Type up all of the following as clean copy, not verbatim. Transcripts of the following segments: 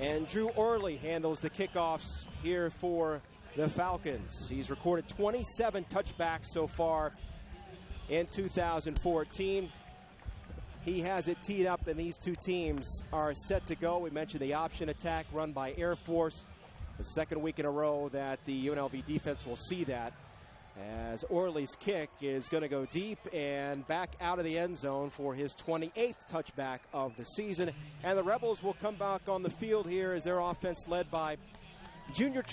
And Drew Orley handles the kickoffs here for the Falcons. He's recorded 27 touchbacks so far in 2014. He has it teed up, and these two teams are set to go. We mentioned the option attack run by Air Force. The second week in a row that the UNLV defense will see that, as Orley's kick is going to go deep and back out of the end zone for his 28th touchback of the season. And the Rebels will come back on the field here as their offense led by junior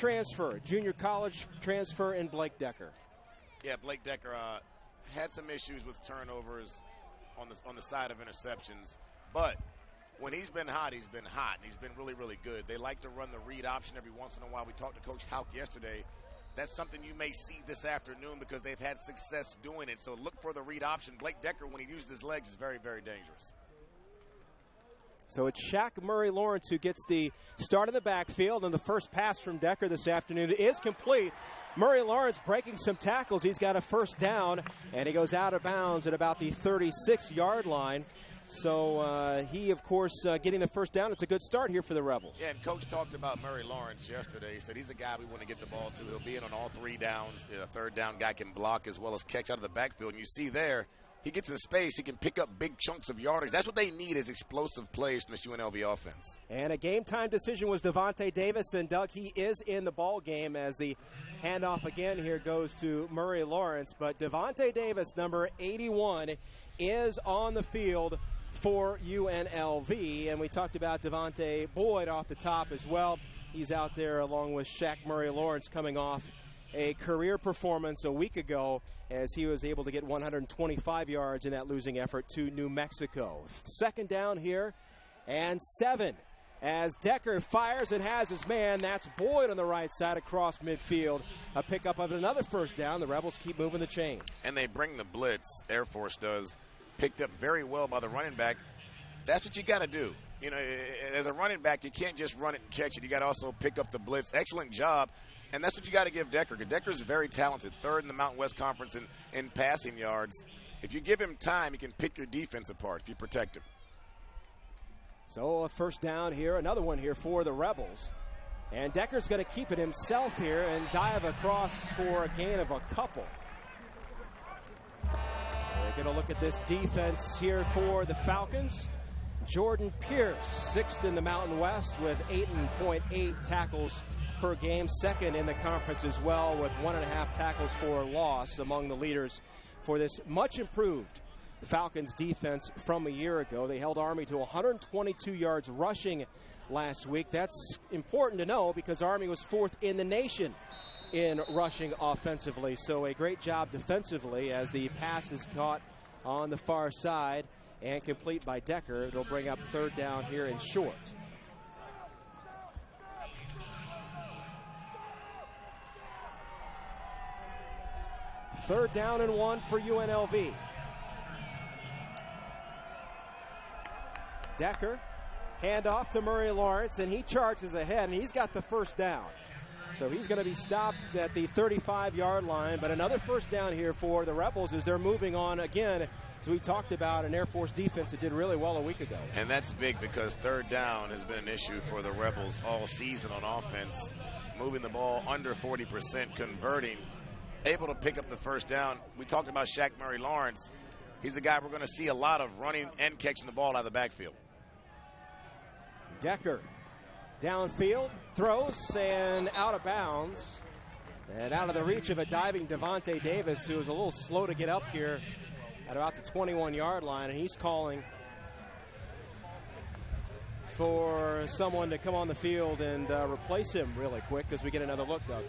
college transfer in Blake Decker. Yeah, Blake Decker had some issues with turnovers on the side of interceptions, but when he's been hot, he's been hot. He's been really, really good. They like to run the read option every once in a while. We talked to Coach Houck yesterday. That's something you may see this afternoon because they've had success doing it. So look for the read option. Blake Decker, when he uses his legs, is very, very dangerous. So it's Shaq Murray-Lawrence who gets the start in the backfield, and the first pass from Decker this afternoon is complete. Murray-Lawrence breaking some tackles. He's got a first down, and he goes out of bounds at about the 36-yard line. So he, of course, getting the first down. It's a good start here for the Rebels. Yeah, and Coach talked about Murray-Lawrence yesterday. He said he's a guy we want to get the ball to. He'll be in on all three downs. A third down guy can block as well as catch out of the backfield. And you see there, he gets in space. He can pick up big chunks of yardage. That's what they need is explosive plays from this UNLV offense. And a game-time decision was Devontae Davis. And, Doug, he is in the ball game as the handoff again here goes to Murray-Lawrence. But Devontae Davis, number 81, is on the field for UNLV. And we talked about Devontae Boyd off the top as well. He's out there along with Shaq Murray-Lawrence coming off a career performance a week ago as he was able to get 125 yards in that losing effort to New Mexico. Second down here and 7 as Decker fires and has his man. That's Boyd on the right side across midfield. A pickup of another first down. The Rebels keep moving the chains. And they bring the blitz. Air Force does. Picked up very well by the running back. That's what you got to do. You know, as a running back, you can't just run it and catch it. You got to also pick up the blitz. Excellent job. And that's what you got to give Decker. Because Decker is very talented. Third in the Mountain West Conference in passing yards. If you give him time, he can pick your defense apart if you protect him. So a first down here. Another one here for the Rebels. And Decker's going to keep it himself here and dive across for a gain of a couple. We're going to look at this defense here for the Falcons. Jordan Pierce, 6th in the Mountain West with 8.8 tackles per game. Second in the conference as well with 1.5 tackles for loss among the leaders for this much improved Falcons defense from a year ago. They held Army to 122 yards rushing last week. That's important to know because Army was 4th in the nation in rushing offensively. So a great job defensively as the pass is caught on the far side and complete by Decker. It'll bring up third down here in short. Third down and 1 for UNLV. Decker, handoff to Murray-Lawrence, and he charges ahead, and he's got the first down. So he's going to be stopped at the 35-yard line, but another first down here for the Rebels as they're moving on again, as we talked about an Air Force defense that did really well a week ago. And that's big because third down has been an issue for the Rebels all season on offense. Moving the ball under 40%, converting, able to pick up the first down. We talked about Shaq Murray-Lawrence. He's a guy we're going to see a lot of running and catching the ball out of the backfield. Decker downfield, throws, and out of bounds. And out of the reach of a diving Devontae Davis, who was a little slow to get up here at about the 21-yard line. And he's calling for someone to come on the field and replace him really quick as we get another look, Doug.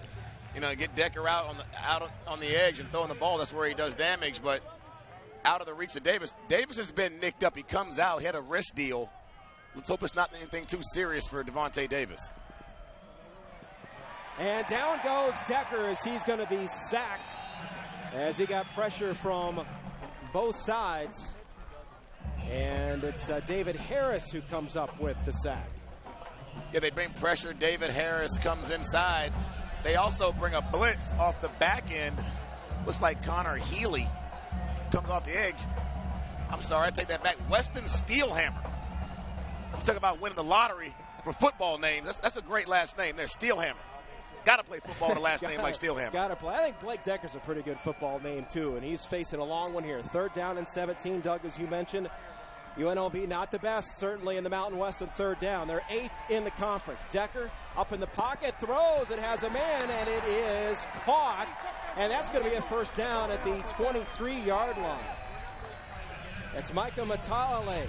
You know, get Decker out on the edge and throwing the ball. That's where he does damage, but out of the reach of Davis. Davis has been nicked up. He comes out, he had a wrist deal. Let's hope it's not anything too serious for Devontae Davis. And down goes Decker as he's going to be sacked as he got pressure from both sides. And it's David Harris who comes up with the sack. Yeah, they bring pressure. David Harris comes inside. They also bring a blitz off the back end. Looks like Connor Healy comes off the edge. I'm sorry, I take that back. Weston Steelhammer. I'm talking about winning the lottery. for football names, that's a great last name there, Steelhammer. Got to play football with a last name like Steelhammer. Got to play. I think Blake Decker's a pretty good football name, too, and he's facing a long one here. 3rd down and 17, Doug, as you mentioned. UNLV not the best, certainly in the Mountain West on 3rd down. They're 8th in the conference. Decker up in the pocket, throws, it has a man, and it is caught. And that's going to be a 1st down at the 23-yard line. That's Micah Matalale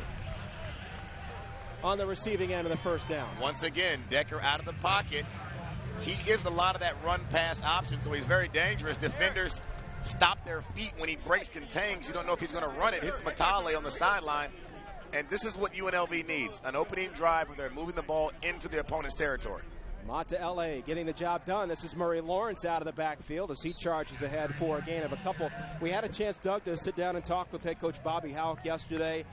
on the receiving end of the 1st down. Once again, Decker out of the pocket. He gives a lot of that run-pass option, so he's very dangerous. Defenders stop their feet when he breaks contains. You don't know if he's going to run it. Hits Matale on the sideline. And this is what UNLV needs, an opening drive where they're moving the ball into the opponent's territory. Mata L.A. getting the job done. This is Murray Lawrence out of the backfield as he charges ahead for a gain of a couple. We had a chance, Doug, to sit down and talk with head coach Bobby Houck yesterday.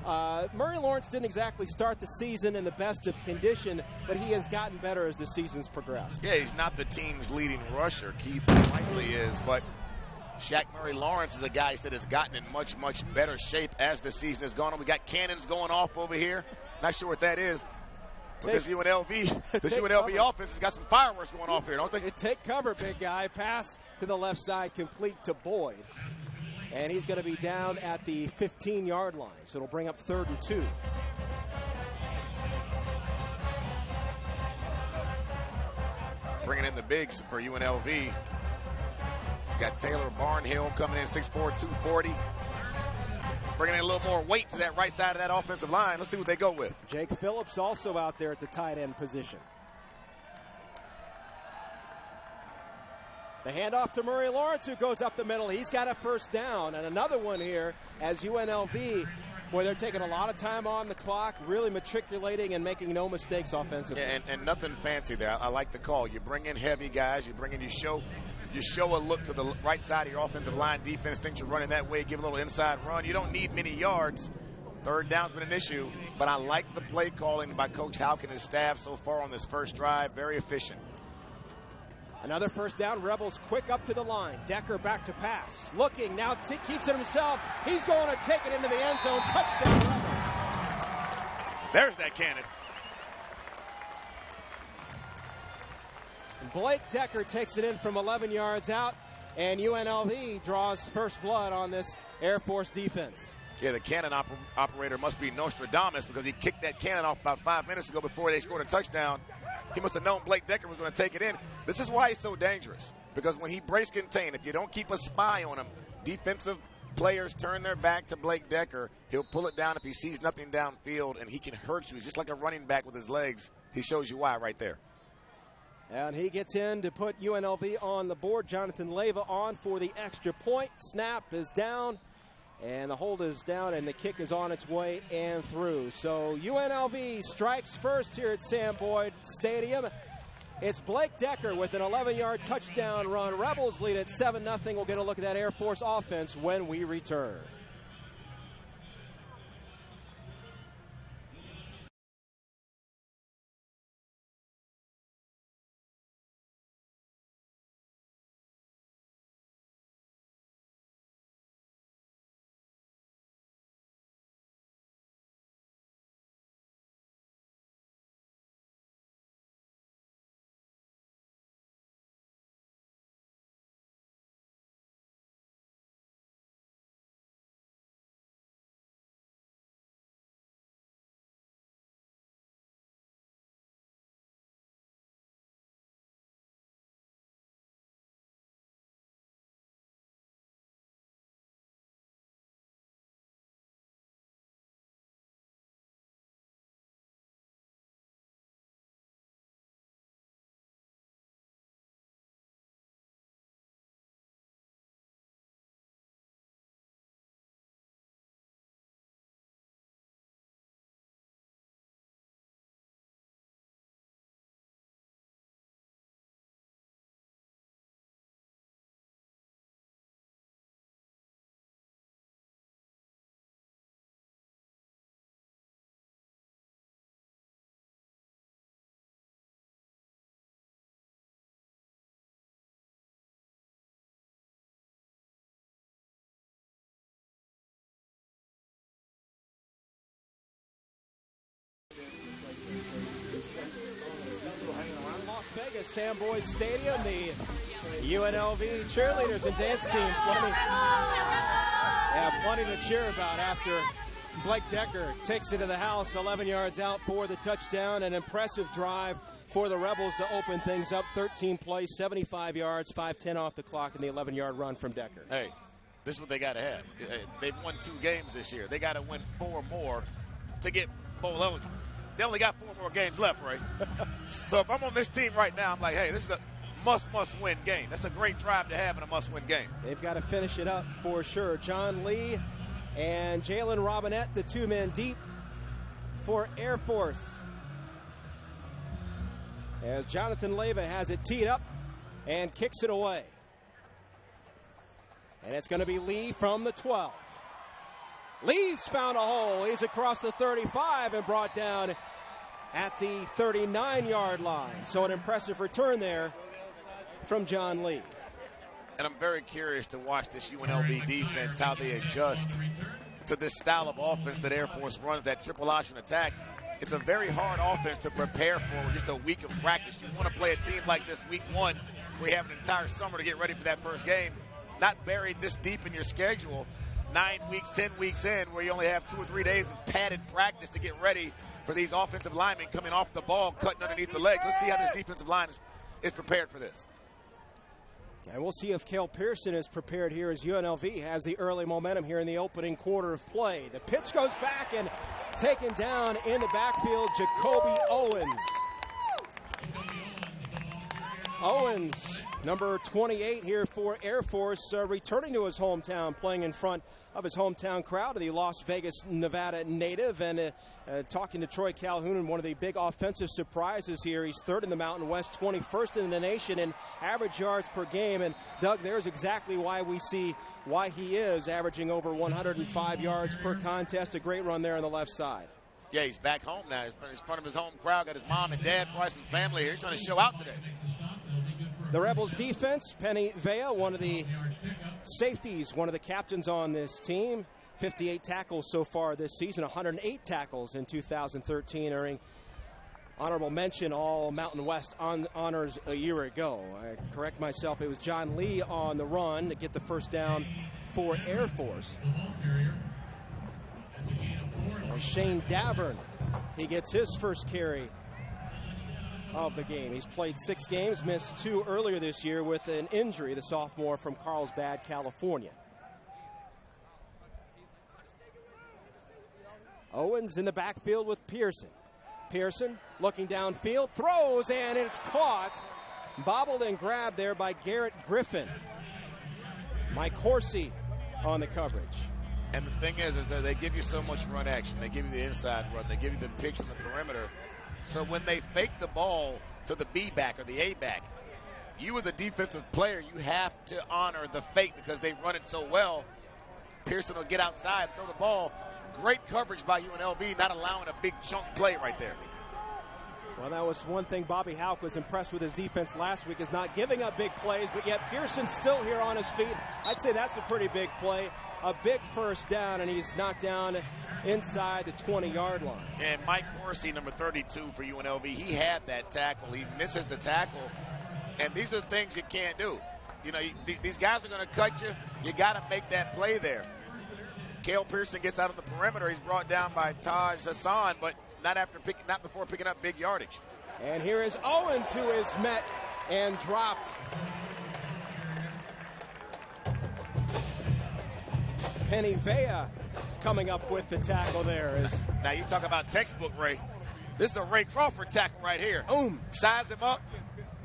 Murray Lawrence didn't exactly start the season in the best of condition, but he has gotten better as the season's progressed. Yeah, he's not the team's leading rusher. Keith likely is, but Shaq Murray Lawrence is a guy that has gotten in much, much better shape as the season has gone on. We got cannons going off over here. Not sure what that is. But this UNLV offense has got some fireworks going off here, don't they? Take cover, big guy. Pass to the left side, complete to Boyd. And he's going to be down at the 15-yard line, so it'll bring up 3rd and 2. Bringing in the bigs for UNLV. Got Taylor Barnhill coming in 6'4", 240. Bringing in a little more weight to that right side of that offensive line. Let's see what they go with. Jake Phillips also out there at the tight end position. The handoff to Murray Lawrence, who goes up the middle. He's got a 1st down. And another one here as UNLV, where they're taking a lot of time on the clock, really matriculating and making no mistakes offensively. Yeah, and nothing fancy there. I like the call. You bring in heavy guys. You show a look to the right side of your offensive line. Defense thinks you're running that way. Give a little inside run. You don't need many yards. 3rd down's been an issue. But I like the play calling by Coach Houck and his staff so far on this first drive. Very efficient. Another 1st down. Rebels quick up to the line. Decker back to pass. Looking, now keeps it himself. He's going to take it into the end zone. Touchdown, Rebels. There's that cannon. And Blake Decker takes it in from 11 yards out, and UNLV draws first blood on this Air Force defense. Yeah, the cannon operator must be Nostradamus because he kicked that cannon off about 5 minutes ago before they scored a touchdown. He must have known Blake Decker was going to take it in. This is why he's so dangerous, because when he breaks contain, if you don't keep a spy on him, defensive players turn their back to Blake Decker. He'll pull it down if he sees nothing downfield, and he can hurt you. He's just like a running back with his legs. He shows you why right there. And he gets in to put UNLV on the board. Jonathan Leyva on for the extra point. Snap is down, and the hold is down, and the kick is on its way and through. So UNLV strikes first here at Sam Boyd Stadium. It's Blake Decker with an 11-yard touchdown run. Rebels lead at 7-0. We'll get a look at that Air Force offense when we return. at Sam Boyd Stadium. The UNLV cheerleaders and dance team. Plenty to cheer about after Blake Decker takes it to the house, 11 yards out for the touchdown. An impressive drive for the Rebels to open things up. 13 plays, 75 yards, 5:10 off the clock, and the 11-yard run from Decker. Hey, this is what they got to have. They've won 2 games this year. They got to win 4 more to get bowl eligible. They only got 4 more games left, Ray. So if I'm on this team right now, I'm like, hey, this is a must-win game. That's a great drive to have in a must-win game. They've got to finish it up for sure. John Lee and Jalen Robinette, the 2 men deep for Air Force. As Jonathan Leva has it teed up and kicks it away. And it's going to be Lee from the 12. Lee's found a hole. He's across the 35 and brought down at the 39-yard line. So an impressive return there from John Lee. And I'm very curious to watch this UNLV defense, how they adjust to this style of offense that Air Force runs, that triple option attack. It's a very hard offense to prepare for with just a week of practice. You want to play a team like this week 1 where you have an entire summer to get ready for that first game, not buried this deep in your schedule, 9 weeks, 10 weeks in, where you only have 2 or 3 days of padded practice to get ready for these offensive linemen coming off the ball, cutting underneath the legs. Let's see how this defensive line is prepared for this. And we'll see if Cale Pearson is prepared here as UNLV has the early momentum here in the opening quarter of play. The pitch goes back and taken down in the backfield, Jacoby Owens. Owens, number 28 here for Air Force, returning to his hometown, playing in front of his hometown crowd, the Las Vegas, Nevada native, and talking to Troy Calhoun, one of the big offensive surprises here. He's 3rd in the Mountain West, 21st in the nation in average yards per game. And Doug, there's exactly why we see why he is averaging over 105 yards per contest. A great run there on the left side. Yeah, he's back home now. He's in front of his home crowd, got his mom and dad, probably some family here. He's trying to show out today. The Rebels defense, Penny Vea, one of the safeties, one of the captains on this team. 58 tackles so far this season, 108 tackles in 2013, earning honorable mention all Mountain West honors a year ago. I correct myself, it was John Lee on the run to get the first down for Air Force. And Shane Davern, he gets his first carry of the game. He's played 6 games, missed 2 earlier this year with an injury, the sophomore from Carlsbad, California. Owens in the backfield with Pearson. Pearson looking downfield, throws, and it's caught. Bobbled and grabbed there by Garrett Griffin. Mike Horsey on the coverage. And the thing is that they give you so much run action. They give you the inside run. They give you the pitch on the perimeter. So when they fake the ball to the B back or the A back, you as a defensive player, you have to honor the fake because they run it so well. Pearson will get outside, throw the ball. Great coverage by UNLV, not allowing a big chunk play right there. Well, that was one thing Bobby Houck was impressed with his defense last week, is not giving up big plays, but yet Pearson's still here on his feet. I'd say that's a pretty big play, a big first down, and he's knocked down inside the 20-yard line. And Mike Horsey, number 32 for UNLV, he had that tackle. He misses the tackle, and these are the things you can't do. You know, these guys are going to cut you. You got to make that play there. Cale Pearson gets out of the perimeter. He's brought down by Taj Hassan, but not before picking up big yardage. And here is Owens, who is met and dropped. Penny Vea coming up with the tackle there. Now you talk about textbook, Ray. This is a Ray Crawford tackle right here. Boom. Size him up,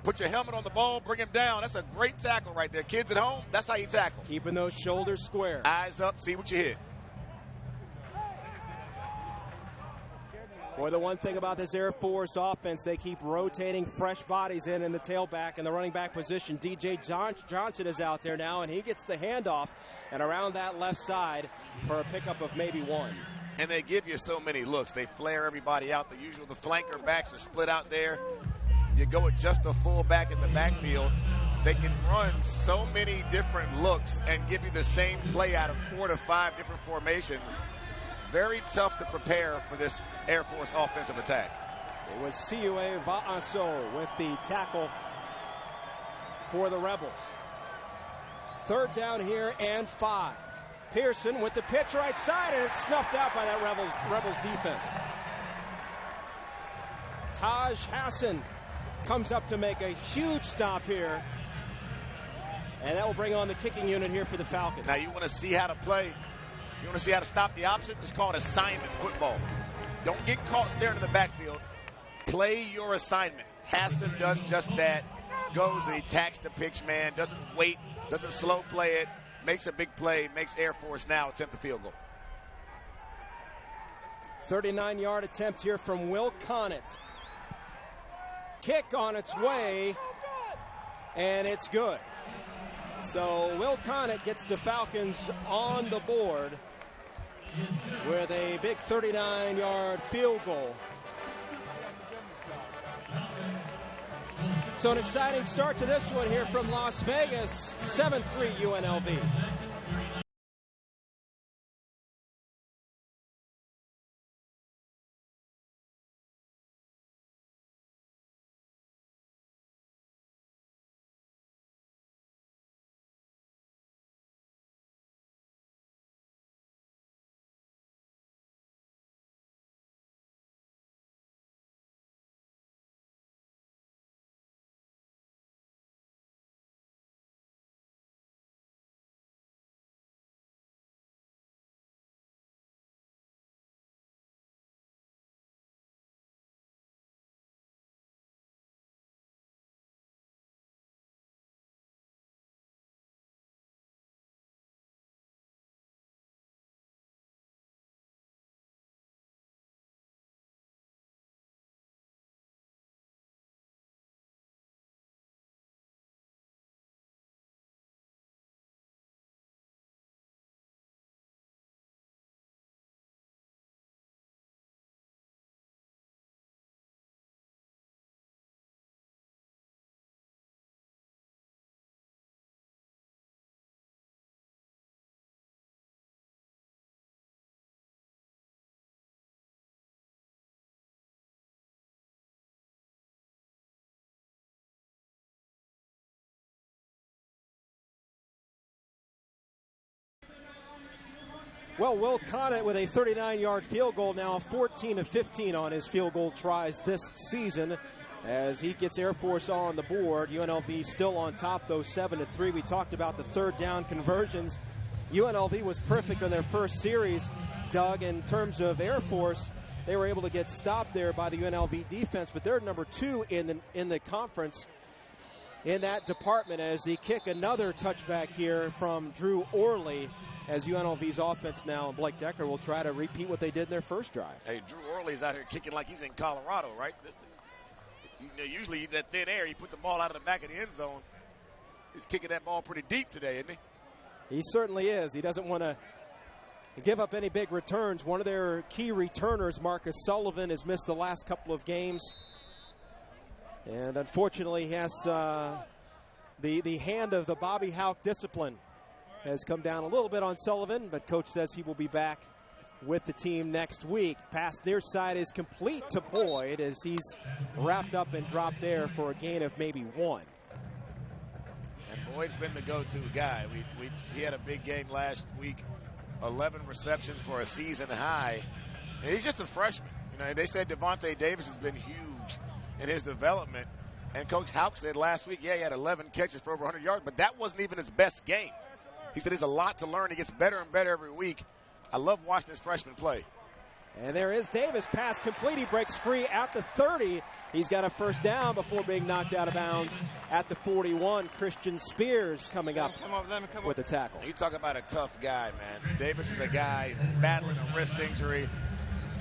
put your helmet on the ball, bring him down. That's a great tackle right there. Kids at home, that's how you tackle. Keeping those shoulders square. Eyes up, see what you hit. Boy, the one thing about this Air Force offense, they keep rotating fresh bodies in the tailback and the running back position. DJ Johnson is out there now, and he gets the handoff and around that left side for a pickup of maybe 1. And they give you so many looks. They flare everybody out. The flanker backs are split out there. You go with just a fullback in the backfield. They can run so many different looks and give you the same play out of 4 to 5 different formations. Very tough to prepare for this Air Force offensive attack. It was Ciue Va'aso with the tackle for the Rebels. Third down here and 5. Pearson with the pitch right side, and it's snuffed out by that Rebels defense. Taj Hassan comes up to make a huge stop here, and that will bring on the kicking unit here for the Falcons. Now you want to see how to play. You want to see how to stop the option? It's called assignment football. Don't get caught staring in the backfield. Play your assignment. Hassan does just that. Goes and he attacks the pitch man. Doesn't wait. Doesn't slow play it. Makes a big play. Makes Air Force now attempt the field goal. 39-yard attempt here from Will Connett. Kick on its way, and it's good. So Will Connett gets the Falcons on the board with a big 39-yard field goal. So an exciting start to this one here from Las Vegas, 7-3 UNLV. Well, Will Connett with a 39-yard field goal, now 14 of 15 on his field goal tries this season as he gets Air Force on the board. UNLV still on top, though, 7-3. We talked about the third down conversions. UNLV was perfect on their first series, Doug. In terms of Air Force, they were able to get stopped there by the UNLV defense, but they're number 2 in the conference in that department as they kick another touchback here from Drew Orley, as UNLV's offense now and Blake Decker will try to repeat what they did in their first drive. Hey, Drew Orley's out here kicking like he's in Colorado, right? Usually he's that thin air. He put the ball out of the back of the end zone. He's kicking that ball pretty deep today, isn't he? He certainly is. He doesn't want to give up any big returns. One of their key returners, Marcus Sullivan, has missed the last couple of games. And unfortunately, he has the hand of the Bobby Houck discipline has come down a little bit on Sullivan, but coach says he will be back with the team next week. Pass near side is complete to Boyd as he's wrapped up and dropped there for a gain of maybe 1. And Boyd's been the go-to guy. He had a big game last week, 11 receptions for a season high. And he's just a freshman. You know, they said Devontae Davis has been huge in his development. And Coach Houck said last week, yeah, he had 11 catches for over 100 yards, but that wasn't even his best game. He said there's a lot to learn. He gets better and better every week. I love watching this freshman play. And there is Davis. Pass complete. He breaks free at the 30. He's got a first down before being knocked out of bounds at the 41. Christian Spears coming up with a tackle. You talk about a tough guy, man. Davis is a guy battling a wrist injury.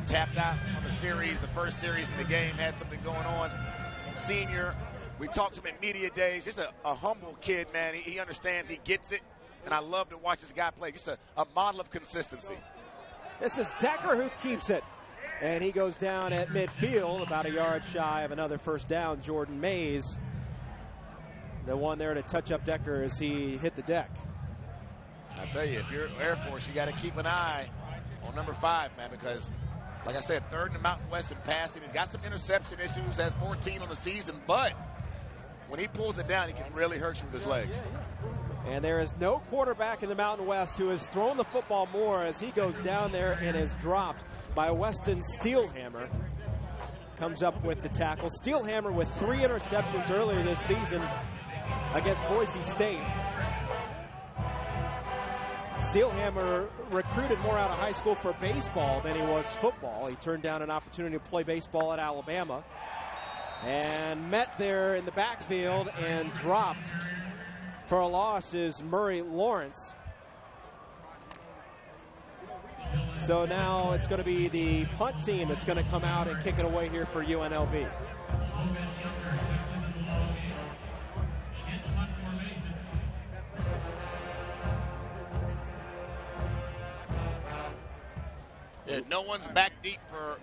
Tapped out on the series, the first series in the game, had something going on. Senior, we talked to him in media days. Just a humble kid, man. He understands, he gets it. And I love to watch this guy play. Just a model of consistency. This is Decker who keeps it. And he goes down at midfield, about a yard shy of another first down. Jordan Mays, the one there to touch up Decker as he hit the deck. I tell you, if you're Air Force, you got to keep an eye on number 5, man, because Like I said, third in the Mountain West in passing. He's got some interception issues, has 14 on the season, but when he pulls it down, he can really hurt you with his legs. And there is no quarterback in the Mountain West who has thrown the football more as he goes down there and is dropped by Weston Steelhammer. Comes up with the tackle. Steelhammer with 3 interceptions earlier this season against Boise State. Steelhammer recruited more out of high school for baseball than he was football. He turned down an opportunity to play baseball at Alabama and met there in the backfield and dropped for a loss is Murray Lawrence. So now it's going to be the punt team that's going to come out and kick it away here for UNLV. Yeah, no one's back deep for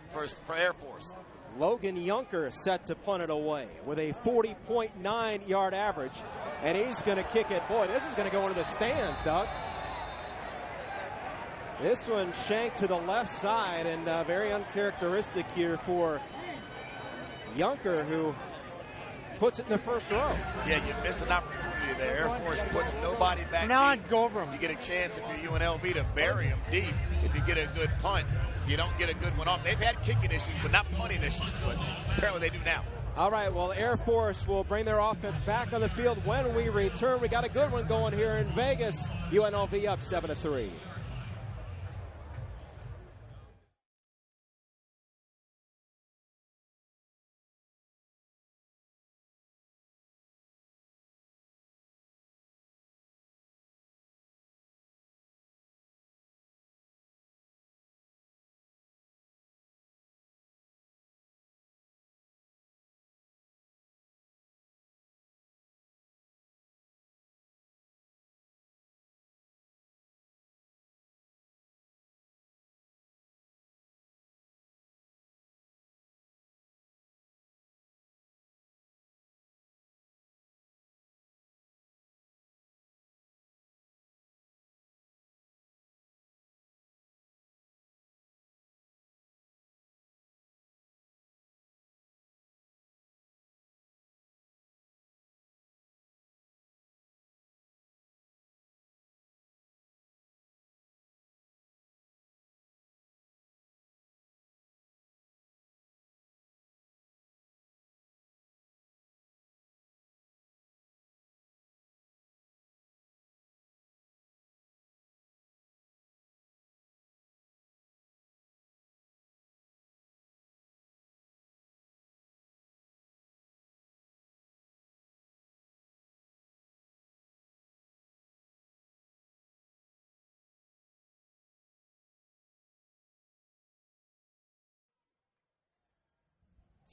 Air Force. Logan Yunker set to punt it away with a 40.9 yard average. And he's going to kick it. Boy, this is going to go into the stands, Doug. This one shanked to the left side, and very uncharacteristic here for Yunker, who puts it in the first row. Yeah, you miss an opportunity there. Air Force puts nobody back deep. Go over him. You get a chance if you're UNLV to bury him deep if you get a good punt. You don't get a good one off. They've had kicking issues, but not punting issues. But apparently they do now. All right, well, Air Force will bring their offense back on the field when we return. We got a good one going here in Vegas. UNLV up 7-3.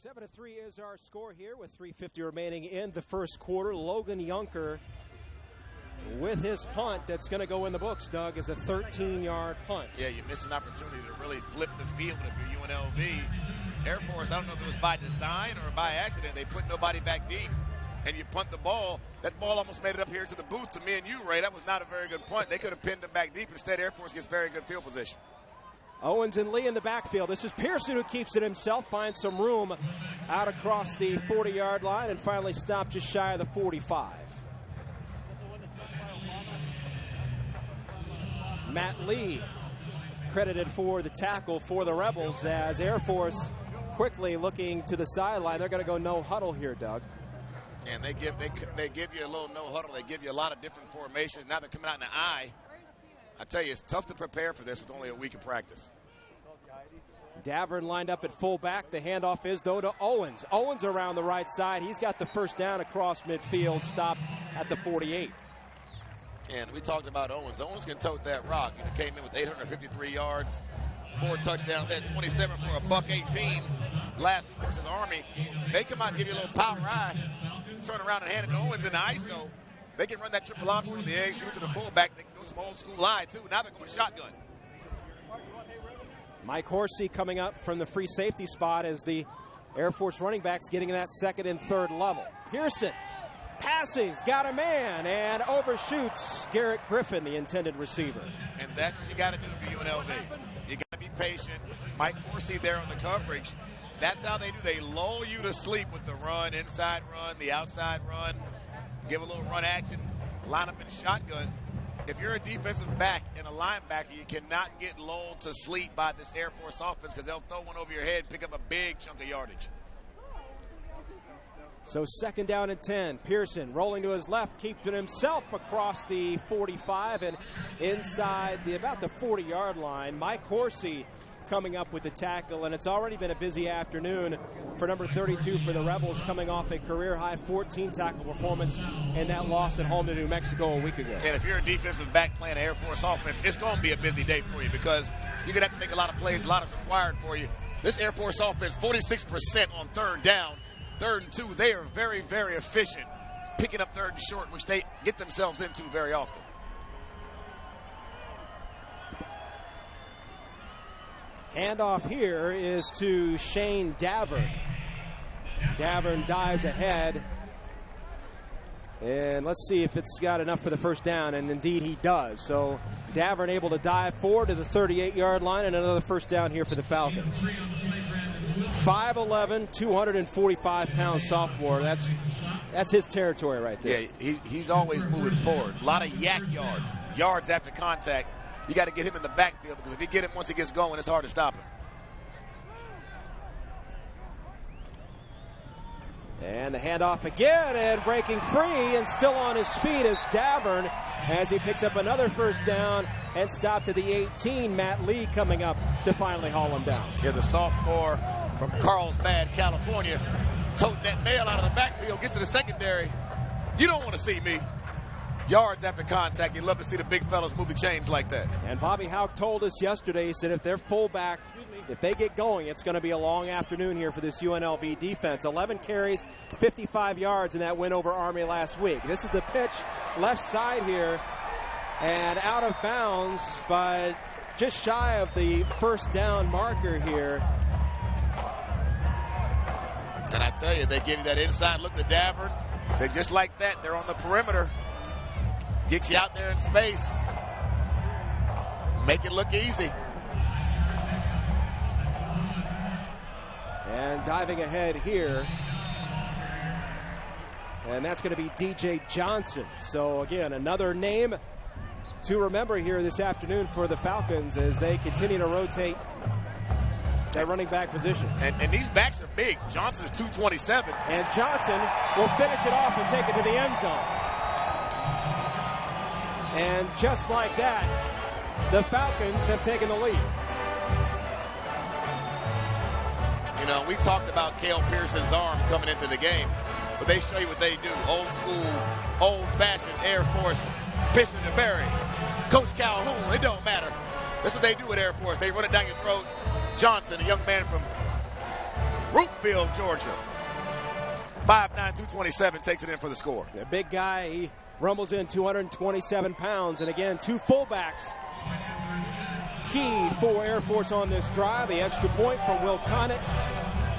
Seven to 3 is our score here with 3:50 remaining in the first quarter. Logan Yunker with his punt that's going to go in the books, Doug, is a 13-yard punt. Yeah, you miss an opportunity to really flip the field if you're UNLV. Air Force, I don't know if it was by design or by accident. They put nobody back deep, and you punt the ball. That ball almost made it up here to the booth to me and you, Ray. That was not a very good punt. They could have pinned him back deep. Instead, Air Force gets very good field position. Owens and Lee in the backfield. This is Pearson who keeps it himself, finds some room out across the 40-yard line, and finally stopped just shy of the 45. Matt Lee credited for the tackle for the Rebels as Air Force quickly looking to the sideline. They're going to go no huddle here, Doug. And they give you a little no huddle. They give you a lot of different formations. Now they're coming out in the eye. I tell you, it's tough to prepare for this with only a week of practice. Davern lined up at fullback. The handoff is, though, to Owens. Owens around the right side. He's got the first down across midfield, stopped at the 48. And we talked about Owens. Owens can tote that rock. He came in with 853 yards, 4 touchdowns, had 27 for a $118 last week versus Army. They come out and give you a little power eye, turn around and hand it to Owens in the ISO. They can run that triple option with the eggs, give it to the fullback. They can go some old school line, too. Now they're going shotgun. Mike Horsey coming up from the free safety spot as the Air Force running backs getting in that second and third level. Pearson passes, got a man, and overshoots Garrett Griffin, the intended receiver. And that's what you got to do for UNLV. You got to be patient. Mike Horsey there on the coverage. That's how they do. They lull you to sleep with the run, inside run, the outside run, give a little run action, line up in shotgun. If you're a defensive back and a linebacker, you cannot get lulled to sleep by this Air Force offense because they'll throw one over your head, pick up a big chunk of yardage. So 2nd down and 10. Pearson rolling to his left, keeping himself across the 45 and inside about the 40-yard line. Mike Horsey coming up with the tackle, and it's already been a busy afternoon for number 32 for the Rebels, coming off a career-high 14 tackle performance in that loss at home to New Mexico a week ago. And if you're a defensive back playing an Air Force offense, it's going to be a busy day for you because you're going to have to make a lot of plays. A lot is required for you. This Air Force offense, 46% on 3rd down. 3rd and 2, they are very, very efficient picking up 3rd and short, which they get themselves into very often. Handoff here is to Shane Davern. Davern dives ahead. And let's see if it's got enough for the 1st down, and indeed he does. So Davern able to dive forward to the 38-yard line, and another 1st down here for the Falcons. 5'11", 245-pound sophomore. That's his territory right there. Yeah, he's always moving forward. A lot of yak yards after contact. You got to get him in the backfield because if you get him once he gets going, it's hard to stop him. And the handoff again, and breaking free and still on his feet is Davern as he picks up another 1st down and stopped at the 18. Matt Lee coming up to finally haul him down. Yeah, the sophomore from Carlsbad, California, toting that mail out of the backfield, gets to the secondary. You don't want to see me. Yards after contact. You love to see the big fellas move the chains like that. And Bobby Houck told us yesterday, he said if their fullback, if they get going, it's going to be a long afternoon here for this UNLV defense. 11 carries, 55 yards in that win over Army last week. This is the pitch, left side here, and out of bounds, but just shy of the 1st down marker here. And I tell you, they give you that inside look to Davern. They just like that. They're on the perimeter. Get you out there in space. Make it look easy. And diving ahead here. And that's going to be DJ Johnson. So again, another name to remember here this afternoon for the Falcons as they continue to rotate that running back position. And these backs are big. Johnson's 227. And Johnson will finish it off and take it to the end zone. And just like that, the Falcons have taken the lead. You know, we talked about Cale Pearson's arm coming into the game, but they show you what they do. Old school, old-fashioned Air Force, fishing the berry. Coach Calhoun, it don't matter. That's what they do with Air Force. They run it down your throat. Johnson, a young man from Rootfield, Georgia. 5'9", 227, takes it in for the score. The big guy, he rumbles in 227 pounds. And again, 2 fullbacks. Key for Air Force on this drive. The extra point from Will Connett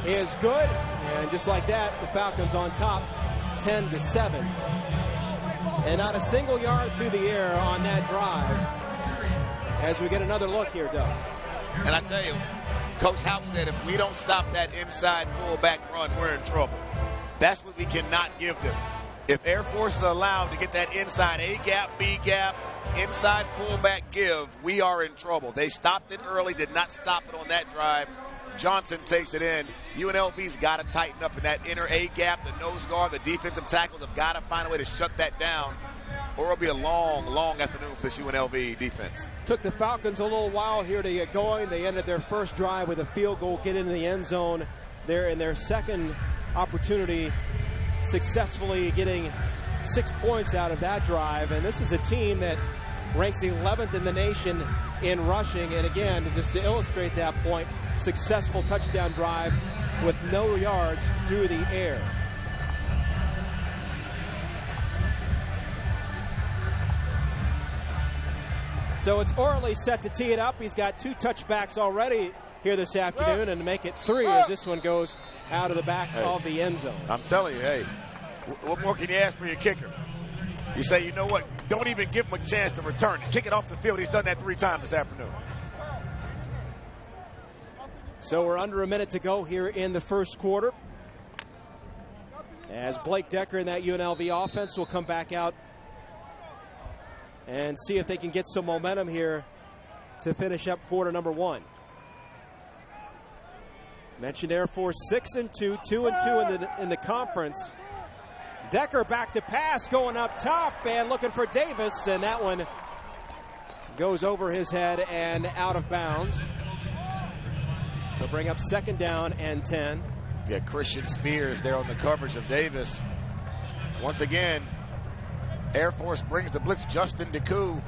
is good. And just like that, the Falcons on top, 10-7. And not a single yard through the air on that drive. As we get another look here, Doug. And I tell you, Coach Houck said if we don't stop that inside fullback run, we're in trouble. That's what we cannot give them. If Air Force is allowed to get that inside A gap, B gap, inside fullback give, we are in trouble. They stopped it early, did not stop it on that drive. Johnson takes it in. UNLV's got to tighten up in that inner A gap. The nose guard, the defensive tackles have got to find a way to shut that down, or it'll be a long, long afternoon for this UNLV defense. Took the Falcons a little while here to get going. They ended their first drive with a field goal, get into the end zone. They're in their second opportunity, successfully getting 6 points out of that drive. And this is a team that ranks 11th in the nation in rushing. And again, just to illustrate that point, successful touchdown drive with no yards through the air. So it's Orley set to tee it up. He's got 2 touchbacks already here this afternoon, and to make it 3 as this one goes out of the back of the end zone. I'm telling you, hey, what more can you ask for your kicker? You say, you know what, don't even give him a chance to return it. Kick it off the field. He's done that 3 times this afternoon. So we're under a minute to go here in the first quarter, as Blake Decker and that UNLV offense will come back out and see if they can get some momentum here to finish up quarter number one. Mentioned Air Force 6-2, 2-2 in the conference. Decker back to pass, going up top and looking for Davis, and that one goes over his head and out of bounds. So bring up second down and 10. Yeah, Christian Spears there on the coverage of Davis. Once again, Air Force brings the blitz. Justin DeCou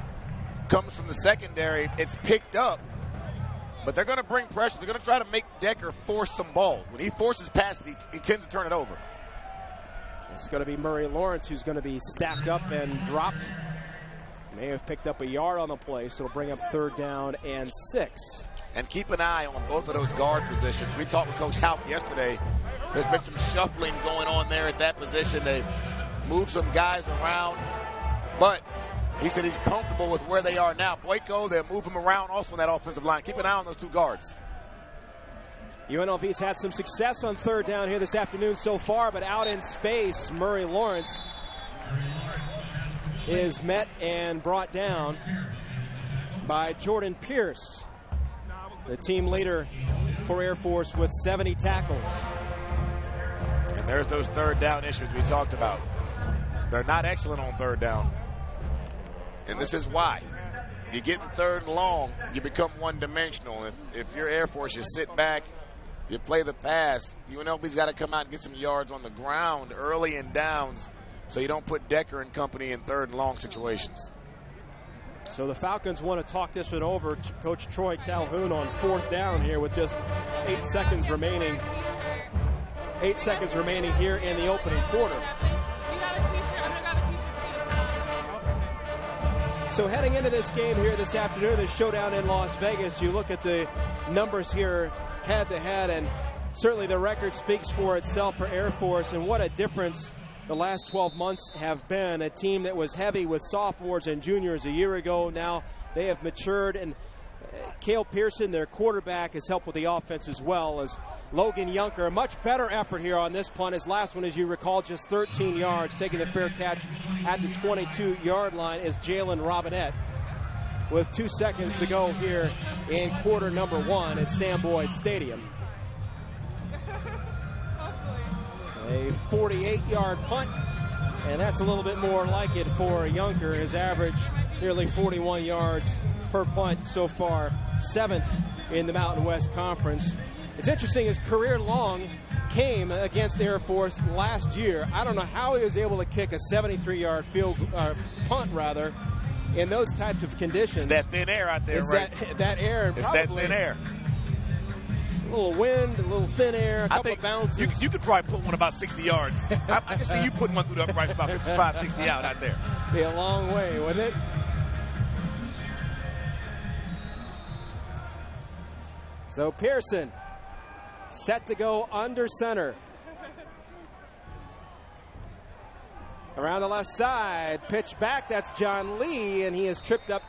comes from the secondary. It's picked up, but they're going to bring pressure. They're going to try to make Decker force some balls. When he forces passes, he tends to turn it over. It's going to be Murray Lawrence who's going to be stacked up and dropped. May have picked up a yard on the play, so it'll bring up third down and 6. And keep an eye on both of those guard positions. We talked with Coach Haupt yesterday. There's been some shuffling going on there at that position. They moved some guys around, but he said he's comfortable with where they are now. Boyko, they'll move him around also on that offensive line. Keep an eye on those two guards. UNLV's had some success on third down here this afternoon so far, but out in space, Murray Lawrence is met and brought down by Jordan Pierce, the team leader for Air Force with 70 tackles. And there's those third down issues we talked about. They're not excellent on third down. And this is why. You get in third and long, you become one-dimensional. If you're Air Force, you sit back, you play the pass. UNLV's got to come out and get some yards on the ground early in downs so you don't put Decker and company in third and long situations. So the Falcons want to talk this one over. Coach Troy Calhoun on fourth down here with just 8 seconds remaining. 8 seconds remaining here in the opening quarter. So heading into this game here this afternoon, this showdown in Las Vegas, you look at the numbers here head-to-head, and certainly the record speaks for itself for Air Force, and what a difference the last 12 months have been. A team that was heavy with sophomores and juniors a year ago, now they have matured, and Cale Pearson, their quarterback, has helped with the offense as well as Logan Yunker. A much better effort here on this punt. His last one, as you recall, just 13 yards, taking the fair catch at the 22-yard line is Jalen Robinette, with 2 seconds to go here in quarter number one at Sam Boyd Stadium. A 48-yard punt, and that's a little bit more like it for Yunker. His average nearly 41 yards per punt so far, 7th in the Mountain West Conference. It's interesting, his career long came against Air Force last year. I don't know how he was able to kick a 73-yard punt in those types of conditions. It's that thin air out there, it's right? That air. It's that thin air. A little wind, a little thin air, a couple of bounces. You could probably put one about 60 yards. I can see you putting one through the uprights about 55, 60 out there. Be a long way, wouldn't it? So Pearson set to go under center. Around the left side, pitch back, that's John Lee, and he is tripped up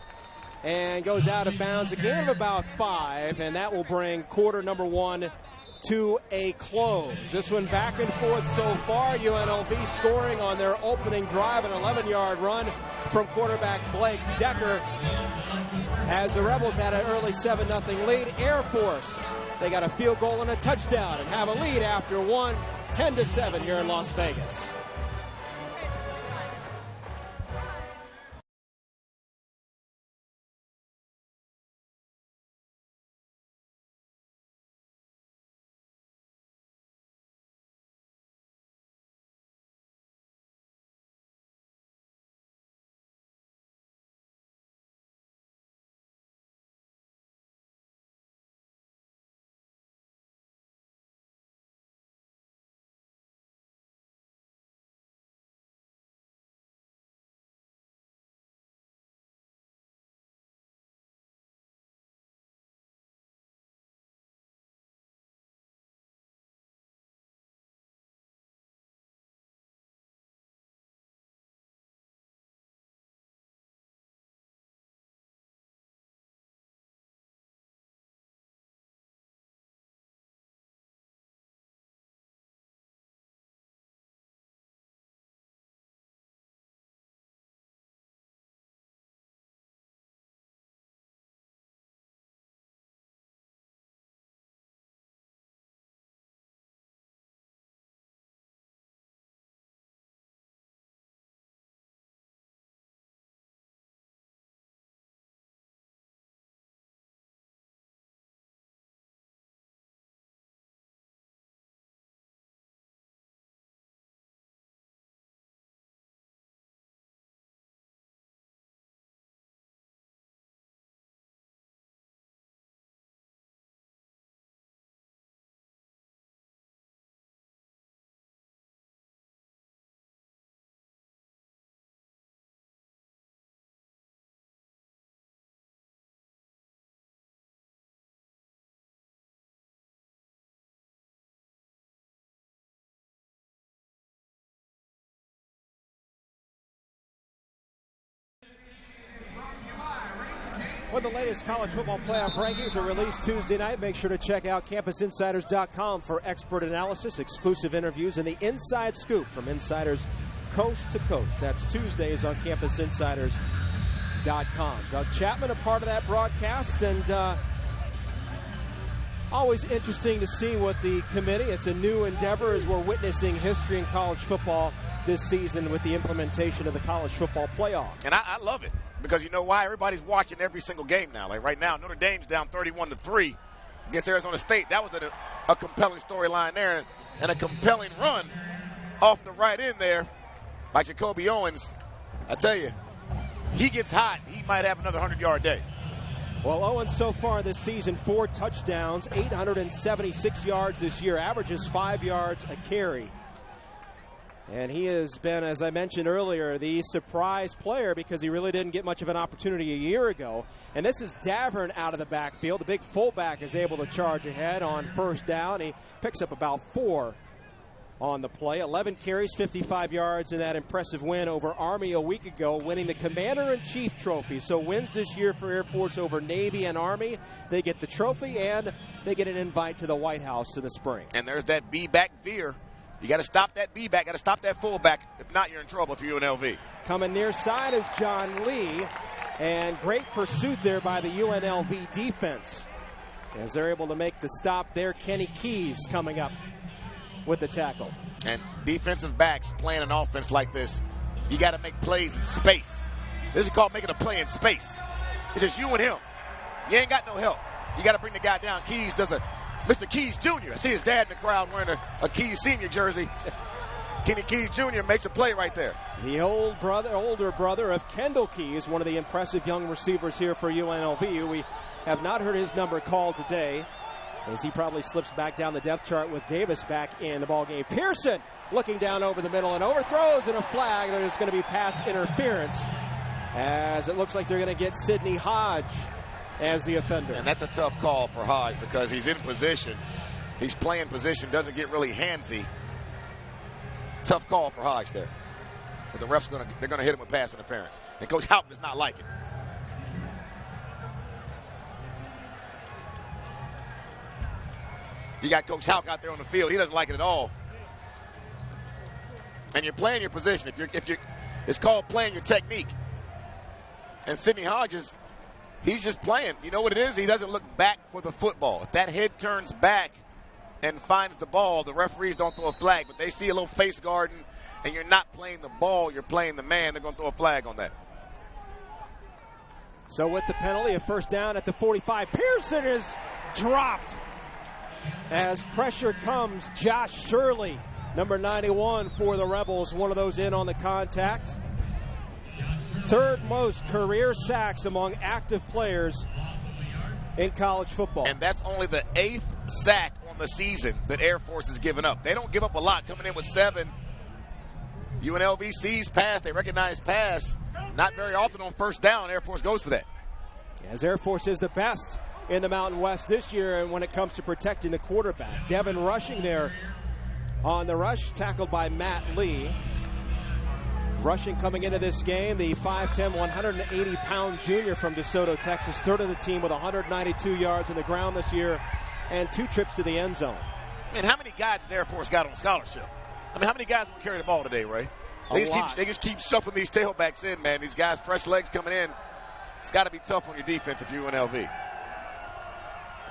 and goes out of bounds, a gain of about 5, and that will bring quarter number one to a close. This one back and forth so far. UNLV scoring on their opening drive, an 11-yard run from quarterback Blake Decker, as the Rebels had an early 7-0 lead. Air Force, they got a field goal and a touchdown and have a lead after one, 10-7 here in Las Vegas. the latest college football playoff rankings are released Tuesday night. Make sure to check out CampusInsiders.com for expert analysis, exclusive interviews, and the inside scoop from insiders coast to coast. That's Tuesdays on CampusInsiders.com. Doug Chapman, a part of that broadcast, and always interesting to see what the committee, it's a new endeavor as we're witnessing history in college football this season with the implementation of the college football playoff. And I love it because you know why? Everybody's watching every single game now. Like right now, Notre Dame's down 31-3 against Arizona State. That was a compelling storyline there and a compelling run off the right end there by Jacoby Owens. I tell you, he gets hot, he might have another 100-yard day. Well, Owens so far this season, 4 touchdowns, 876 yards this year, averages 5 yards a carry. And he has been, as I mentioned earlier, the surprise player because he really didn't get much of an opportunity a year ago. And this is Davern out of the backfield. The big fullback is able to charge ahead on first down. He picks up about 4 on the play. 11 carries, 55 yards in that impressive win over Army a week ago, winning the Commander-in-Chief trophy. So wins this year for Air Force over Navy and Army. They get the trophy and they get an invite to the White House in the spring. And there's that B-back veer. You got to stop that B-back, got to stop that fullback. If not, you're in trouble for UNLV. Coming near side is John Lee, and great pursuit there by the UNLV defense. As they're able to make the stop there, Kenny Keys coming up with the tackle. And defensive backs playing an offense like this, you got to make plays in space. This is called making a play in space. It's just you and him. You ain't got no help. You got to bring the guy down. Keys does a Mr. Keys Jr. I see his dad in the crowd wearing a Keys Senior jersey. Kenny Keys Jr. makes a play right there. The older brother of Kendall Keys, one of the impressive young receivers here for UNLV. We have not heard his number called today, as he probably slips back down the depth chart with Davis back in the ballgame. Pearson looking down over the middle and overthrows, and a flag that is going to be pass interference, as it looks like they're going to get Sidney Hodge as the offender. And that's a tough call for Hodge because he's in position. He's playing position, doesn't get really handsy. Tough call for Hodge there. But the refs they're going to hit him with pass interference. And Coach Houck does not like it. You got Coach Houck out there on the field. He doesn't like it at all. And you're playing your position. It's called playing your technique. And Sidney Hodge he's just playing. You know what it is? He doesn't look back for the football. If that head turns back and finds the ball, the referees don't throw a flag. But they see a little face guarding, and you're not playing the ball, you're playing the man. They're going to throw a flag on that. So with the penalty, a first down at the 45. Pearson is dropped. As pressure comes, Josh Shirley, number 91 for the Rebels, one of those in on the contact. Third most career sacks among active players in college football. And that's only the 8th sack on the season that Air Force has given up. They don't give up a lot, coming in with 7. UNLV sees pass, they recognize pass. Not very often on first down, Air Force goes for that. As Air Force is the best in the Mountain West this year and when it comes to protecting the quarterback. Devin rushing there on the rush, tackled by Matt Lee. Rushing coming into this game, the 5'10", 180-pound junior from DeSoto, Texas, third of the team with 192 yards on the ground this year and 2 trips to the end zone. I mean, how many guys has Air Force got on scholarship? I mean, how many guys will carry the ball today, Ray? They just keep shuffling these tailbacks in, man. These guys, fresh legs coming in. It's got to be tough on your defense if you're UNLV.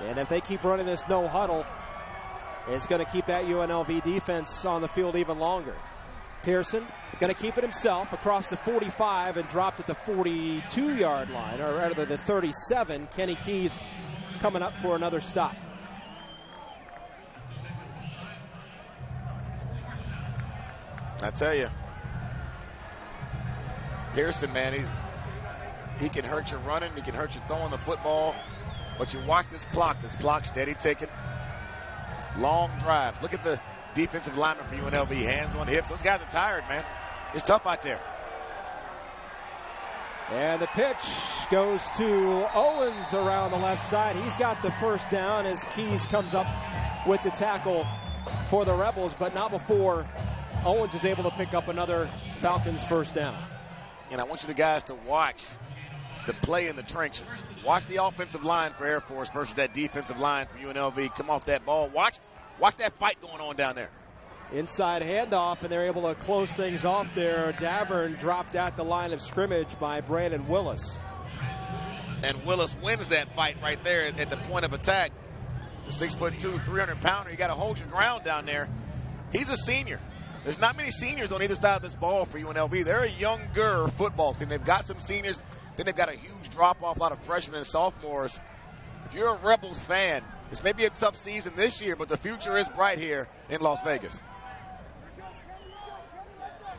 And if they keep running this no huddle, it's going to keep that UNLV defense on the field even longer. Pearson is going to keep it himself across the 45 and dropped at the 42-yard line, or rather the 37. Kenny Keys coming up for another stop. I tell you, Pearson, man, he can hurt you running, he can hurt you throwing the football, but you watch this clock steady ticking. Long drive. Look at the defensive lineman for UNLV, hands on hips. Those guys are tired, man. It's tough out there. And the pitch goes to Owens around the left side. He's got the first down as Keys comes up with the tackle for the Rebels, but not before Owens is able to pick up another Falcons first down. And I want you guys to watch the play in the trenches. Watch the offensive line for Air Force versus that defensive line for UNLV come off that ball. Watch that fight going on down there. Inside handoff, and they're able to close things off there. Davern dropped at the line of scrimmage by Brandon Willis. And Willis wins that fight right there at the point of attack. The 6'2", 300-pounder. You got to hold your ground down there. He's a senior. There's not many seniors on either side of this ball for UNLV. They're a younger football team. They've got some seniors. Then they've got a huge drop-off, a lot of freshmen and sophomores. If you're a Rebels fan, this may be a tough season this year, but the future is bright here in Las Vegas.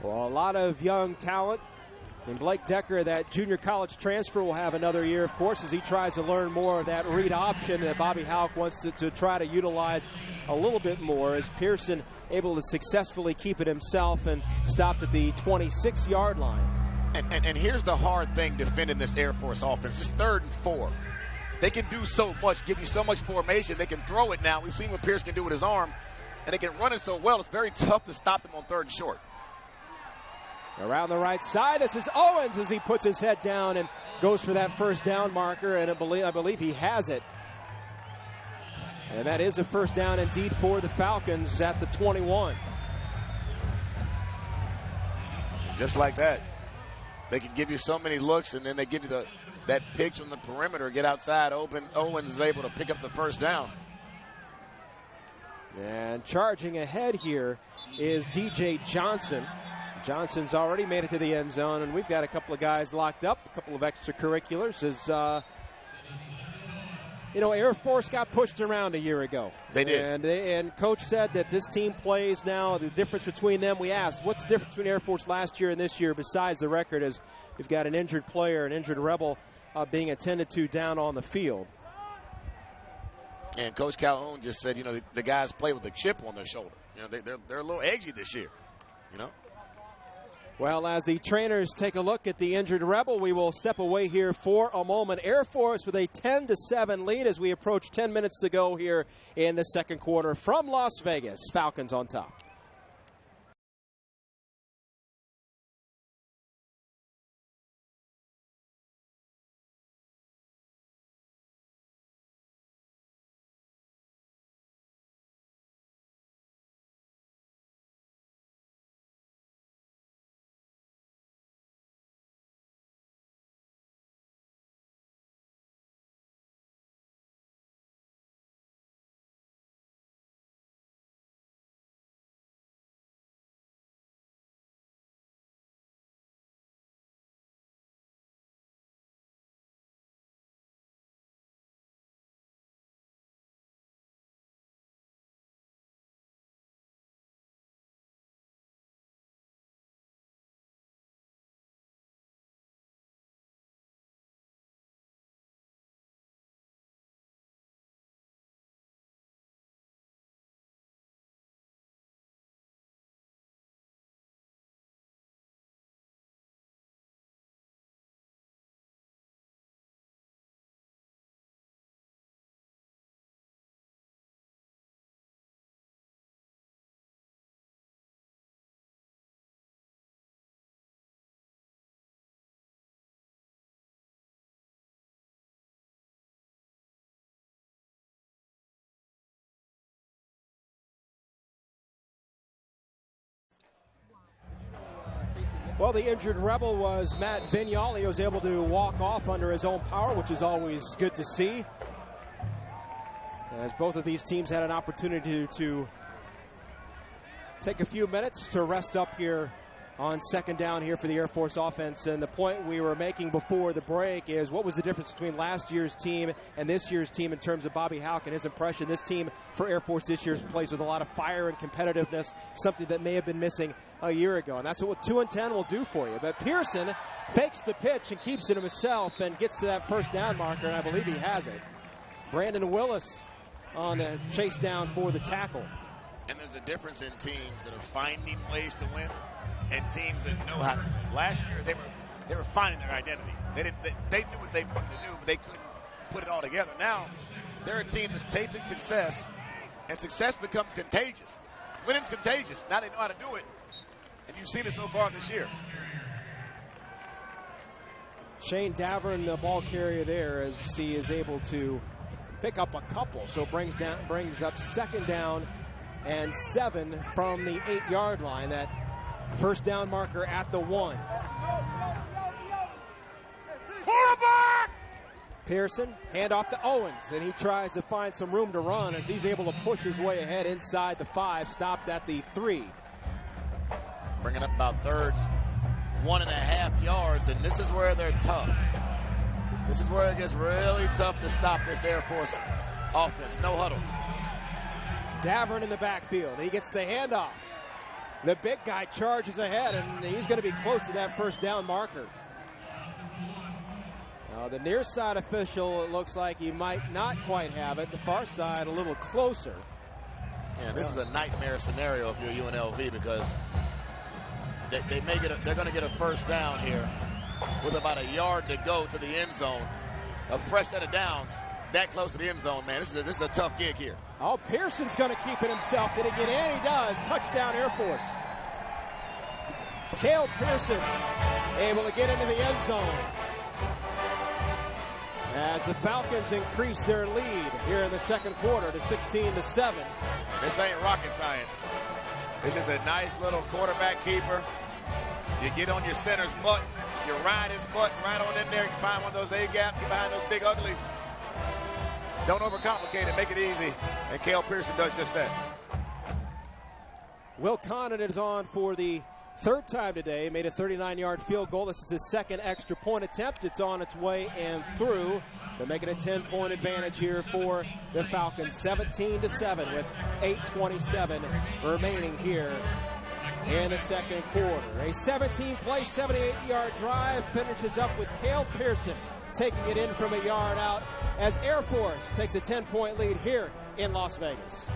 Well, a lot of young talent. And Blake Decker, that junior college transfer, will have another year, of course, as he tries to learn more of that read option that Bobby Hauck wants to try to utilize a little bit more, as Pearson able to successfully keep it himself and stopped at the 26-yard line. And here's the hard thing defending this Air Force offense. It's 3rd and 4. They can do so much, give you so much formation. They can throw it now. We've seen what Pierce can do with his arm, and they can run it so well. It's very tough to stop them on 3rd and short. Around the right side, this is Owens as he puts his head down and goes for that first down marker, and I believe he has it. And that is a first down indeed for the Falcons at the 21. Just like that. They can give you so many looks, and then they give you that pitch on the perimeter, get outside open. Owens is able to pick up the first down. And charging ahead here is DJ Johnson. Johnson's already made it to the end zone, and we've got a couple of guys locked up, a couple of extracurriculars. As Air Force got pushed around a year ago. They did. And Coach said that this team plays now. The difference between them, we asked, what's the difference between Air Force last year and this year besides the record, as we've got an injured player, an injured Rebel being attended to down on the field. And Coach Calhoun just said, the guys play with a chip on their shoulder. They're a little edgy this year, Well, as the trainers take a look at the injured Rebel, we will step away here for a moment. Air Force with a 10-7 lead as we approach 10 minutes to go here in the second quarter from Las Vegas. Falcons on top. Well, the injured Rebel was Matt Vignal. He was able to walk off under his own power, which is always good to see. As both of these teams had an opportunity to take a few minutes to rest up here on second down here for the Air Force offense. And the point we were making before the break is, what was the difference between last year's team and this year's team in terms of Bobby Hauck and his impression? This team for Air Force this year plays with a lot of fire and competitiveness, something that may have been missing a year ago. And that's what 2 and 10 will do for you. But Pearson fakes the pitch and keeps it himself and gets to that first down marker, and I believe he has it. Brandon Willis on the chase down for the tackle. And there's a difference in teams that are finding ways to win and teams that know how to win. Last year they were finding their identity. They knew what they wanted to do, but they couldn't put it all together. Now they're a team that's tasting success, and success becomes contagious. Winning's contagious. Now they know how to do it, and you've seen it so far this year. Shane Davern, the ball carrier there, as he is able to pick up a couple. So brings up second down and 7 from the 8-yard line. That first down marker at the 1. Quarterback! Pearson, hand off to Owens, and he tries to find some room to run as he's able to push his way ahead inside the 5, stopped at the 3. Bringing up about third, 1.5 yards, and this is where they're tough. This is where it gets really tough to stop this Air Force offense. No huddle. Davern in the backfield. He gets the handoff. The big guy charges ahead, and he's going to be close to that first down marker. The near side official, it looks like he might not quite have it. The far side a little closer. Yeah, this is a nightmare scenario if you're UNLV, because they're going to get a first down here with about a yard to go to the end zone. A fresh set of downs that close to the end zone, man. This is a tough gig here. Oh, Pearson's going to keep it himself. Did he get in? He does. Touchdown, Air Force. Cale Pearson able to get into the end zone as the Falcons increase their lead here in the second quarter to 16-7. This ain't rocket science. This is a nice little quarterback keeper. You get on your center's butt, you ride his butt right on in there, you find one of those A-gaps, you behind those big uglies. Don't overcomplicate it, make it easy. And Cale Pearson does just that. Will Condon is on for the third time today, made a 39-yard field goal. This is his second extra point attempt. It's on its way and through. They're making a 10-point advantage here for the Falcons. 17-7 with 8:27 remaining here in the second quarter. A 17-play, 78-yard drive finishes up with Cale Pearson taking it in from a yard out as Air Force takes a 10-point lead here in Las Vegas.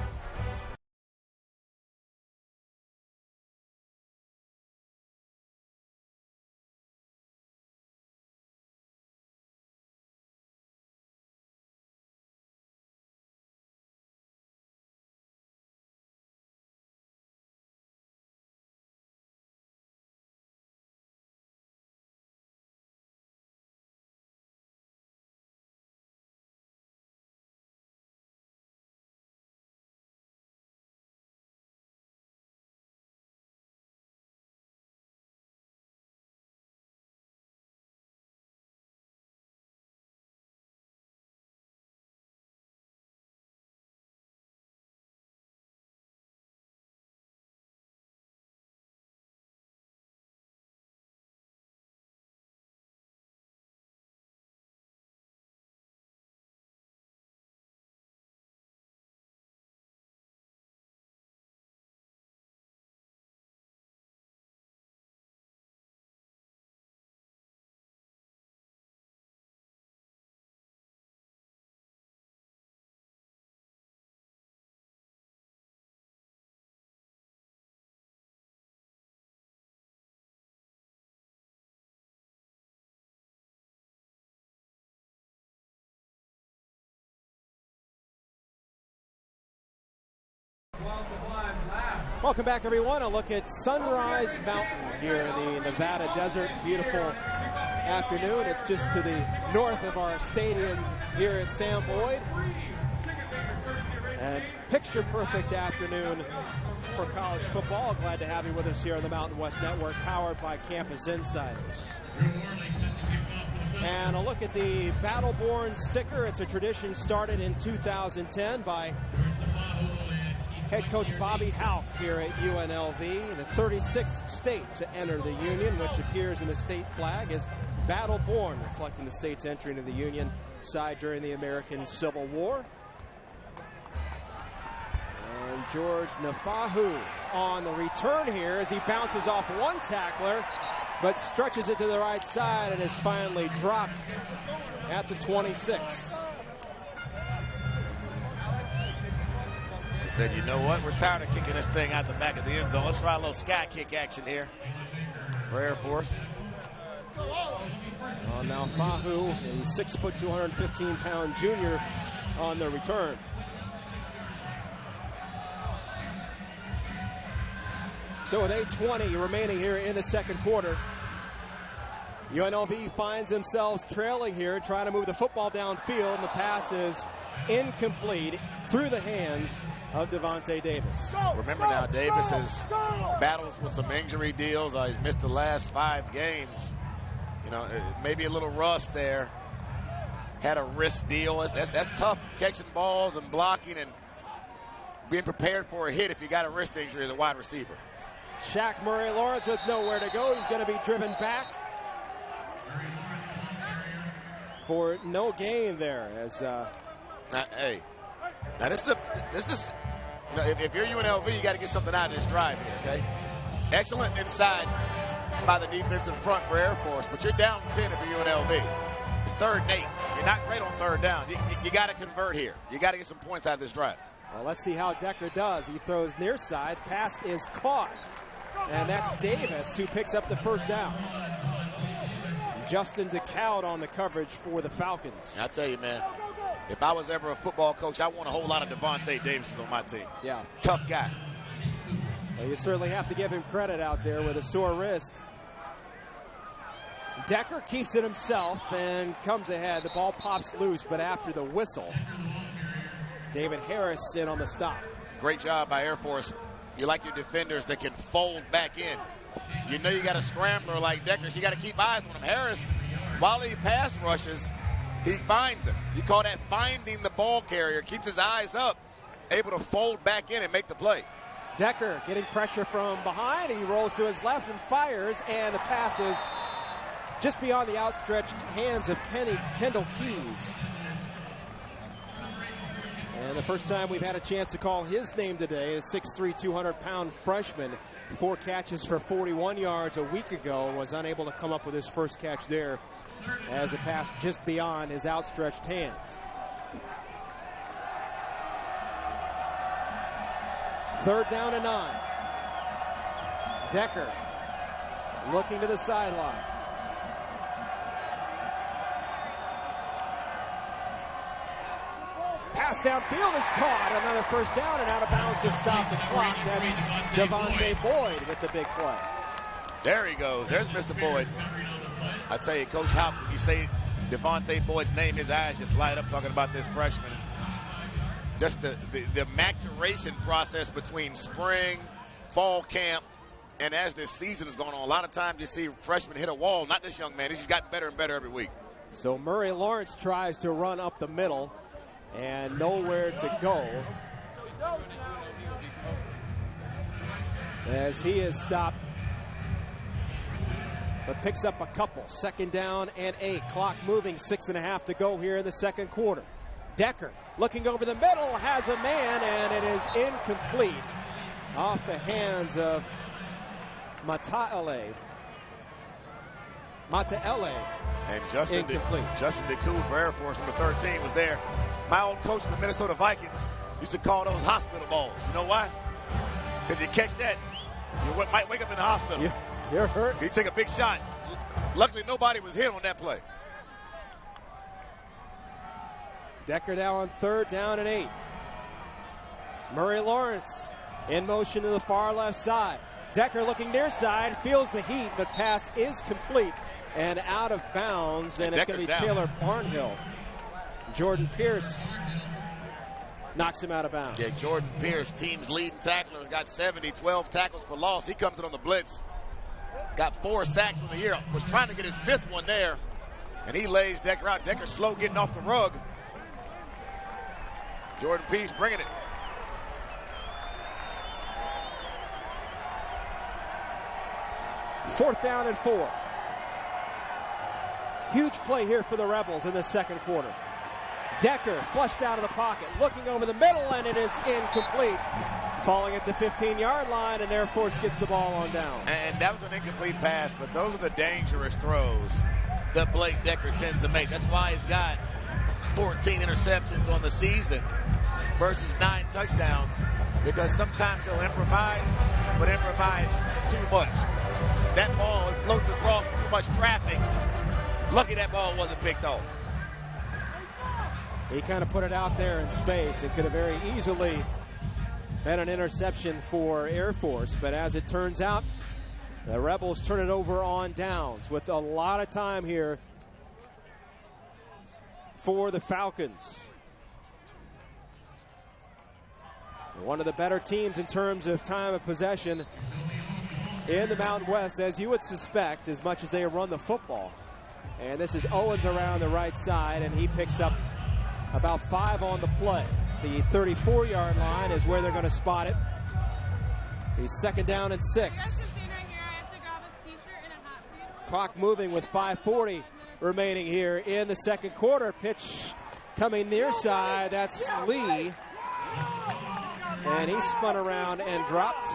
Welcome back, everyone. A look at Sunrise Mountain here in the Nevada desert. Beautiful afternoon. It's just to the north of our stadium here at Sam Boyd. And picture-perfect afternoon for college football. Glad to have you with us here on the Mountain West Network, powered by Campus Insiders. And a look at the Battleborn sticker. It's a tradition started in 2010 by head coach Bobby Houck here at UNLV, the 36th state to enter the Union, which appears in the state flag as Battleborn, reflecting the state's entry into the Union side during the American Civil War. And George Nafahu on the return here as he bounces off one tackler, but stretches it to the right side and is finally dropped at the 26. Said, you know what, we're tired of kicking this thing out the back of the end zone. Let's try a little sky kick action here for Air Force. Now Fahu, a 6', 215-pound junior on the return. So with 8:20 remaining here in the second quarter, UNLV finds themselves trailing here, trying to move the football downfield, and the pass is incomplete through the hands of Devontae Davis. Remember now, Davis has battles with some injury deals. He's missed the last 5 games. You know, maybe a little rust there. Had a wrist deal. That's tough, catching balls and blocking and being prepared for a hit if you got a wrist injury as a wide receiver. Shaq Murray-Lawrence with nowhere to go. He's going to be driven back for no gain there. As now this is you know, if you're UNLV, you got to get something out of this drive here. Okay, excellent inside by the defensive front for Air Force, but you're down 10 if you're UNLV. It's 3rd and 8. You're not great on 3rd down. You got to convert here. You got to get some points out of this drive. Well, let's see how Decker does. He throws near side. Pass is caught. And that's Davis who picks up the first down. Justin DeCoud on the coverage for the Falcons. I tell you, man, if I was ever a football coach, I want a whole lot of Devontae Davises on my team. Yeah. Tough guy. Well, you certainly have to give him credit out there with a sore wrist. Decker keeps it himself and comes ahead. The ball pops loose, but after the whistle, David Harris in on the stop. Great job by Air Force. You like your defenders that can fold back in. You know you got a scrambler like Decker, so you got to keep eyes on him. Harris, while he pass rushes, he finds him. You call that finding the ball carrier. Keeps his eyes up, able to fold back in and make the play. Decker getting pressure from behind. He rolls to his left and fires, and the pass is just beyond the outstretched hands of Kendall Keys. And the first time we've had a chance to call his name today is 6'3", 200-pound freshman. 4 catches for 41 yards a week ago. Was unable to come up with his first catch there as the pass just beyond his outstretched hands. Third down and 9. Decker looking to the sideline. Pass downfield is caught. Another first down and out of bounds to stop the clock. That's Devontae Boyd with the big play. There he goes. There's Mr. Boyd. I tell you, Coach Haupt, when you say Devontae Boyd's name, his eyes just light up talking about this freshman. Just the maturation process between spring, fall camp, and as this season is going on, a lot of times you see freshmen hit a wall. Not this young man. He's just gotten better and better every week. So Murray-Lawrence tries to run up the middle and nowhere to go as he is stopped, but picks up a couple. 2nd down and 8. Clock moving, 6.5 to go here in the second quarter. Decker looking over the middle, has a man, and it is incomplete off the hands of Mataele. And Justin DeCoud for Air Force, number 13, was there. My old coach in the Minnesota Vikings used to call those hospital balls. You know why? Because you catch that, you might wake up in the hospital. You're hurt. You take a big shot. Luckily, nobody was hit on that play. Decker now on 3rd down and 8. Murray-Lawrence in motion to the far left side. Decker looking near side, feels the heat, but pass is complete and out of bounds, and it's going to be Taylor Barnhill. Jordan Pierce knocks him out of bounds. Yeah, Jordan Pierce, team's leading tackler, has got 12 tackles for loss. He comes in on the blitz. Got 4 sacks on the year. Was trying to get his 5th one there, and he lays Decker out. Decker slow getting off the rug. Jordan Pierce bringing it. Fourth down and 4. Huge play here for the Rebels in the second quarter. Decker flushed out of the pocket, looking over the middle, and it is incomplete. Falling at the 15-yard line, and Air Force gets the ball on down. And that was an incomplete pass, but those are the dangerous throws that Blake Decker tends to make. That's why he's got 14 interceptions on the season versus 9 touchdowns, because sometimes he'll improvise, but improvise too much. That ball floats across too much traffic. Lucky that ball wasn't picked off. He kind of put it out there in space. It could have very easily been an interception for Air Force, but as it turns out, The Rebels turn it over on downs with a lot of time here for the Falcons. One of the better teams in terms of time of possession in the Mountain West, as you would suspect, as much as they run the football. And this is Owens around the right side, and he picks up about 5 on the play. The 34-yard line is where they're going to spot it. He's 2nd down and 6. Clock moving with 5:40 remaining here in the second quarter. Pitch coming near side. That's Lee. And he spun around and dropped.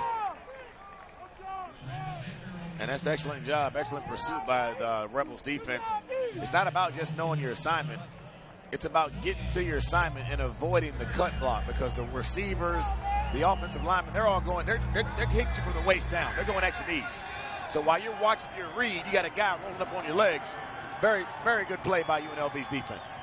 And that's an excellent job, excellent pursuit by the Rebels defense. It's not about just knowing your assignment. It's about getting to your assignment and avoiding the cut block, because the receivers, the offensive linemen, they're all going, they're hitting you from the waist down. They're going extra knees. So while you're watching your read, you got a guy rolling up on your legs. Very, very good play by UNLV's defense.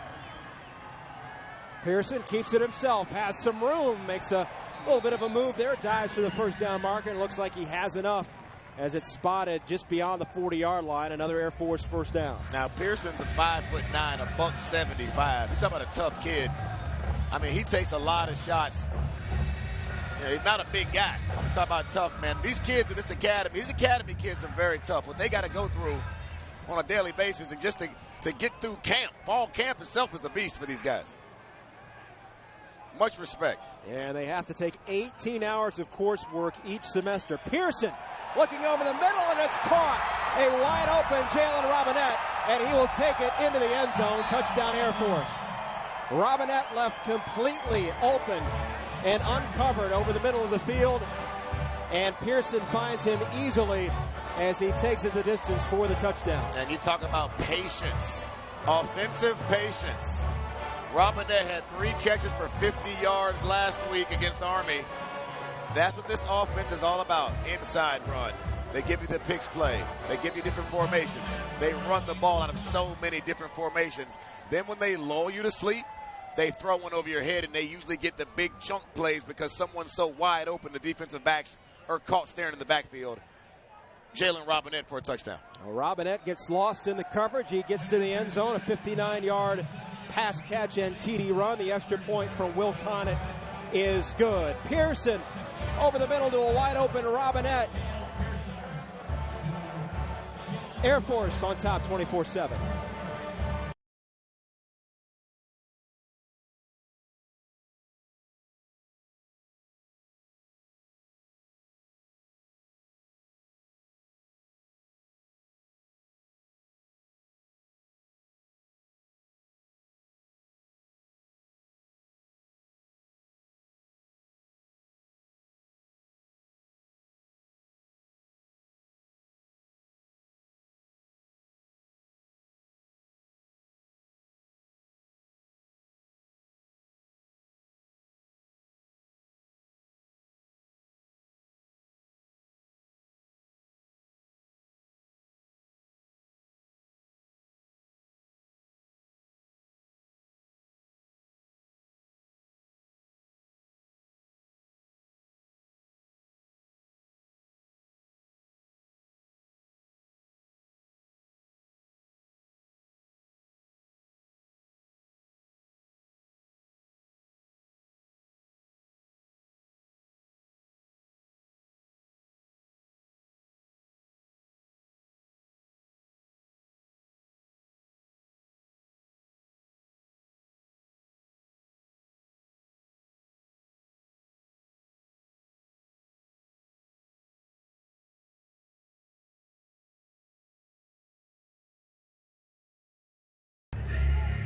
Pearson keeps it himself, has some room, makes a little bit of a move there, dives for the first down marker, and looks like he has enough as it's spotted just beyond the 40-yard line. Another Air Force first down. Now, Pearson's a 5'9", $175. You're talking about a tough kid. I mean, he takes a lot of shots. You know, he's not a big guy. I'm talking about tough, man. These kids in this academy, these academy kids are very tough. What they got to go through on a daily basis, and just to get through camp. Fall camp itself is a beast for these guys. Much respect. And they have to take 18 hours of coursework each semester. Pearson looking over the middle, and it's caught. A wide open Jalen Robinette, and he will take it into the end zone. Touchdown Air Force. Robinette left completely open and uncovered over the middle of the field, and Pearson finds him easily as he takes it the distance for the touchdown. And you talk about patience, offensive patience. Robinette had 3 catches for 50 yards last week against Army. That's what this offense is all about, inside run. They give you the picks play. They give you different formations. They run the ball out of so many different formations. Then when they lull you to sleep, they throw one over your head, and they usually get the big chunk plays because someone's so wide open the defensive backs are caught staring in the backfield. Jalen Robinette for a touchdown. Well, Robinette gets lost in the coverage. He gets to the end zone, a 59-yard pass catch and TD run. The extra point from Will Connett is good. Pearson over the middle to a wide open Robinette. Air Force on top 24-7.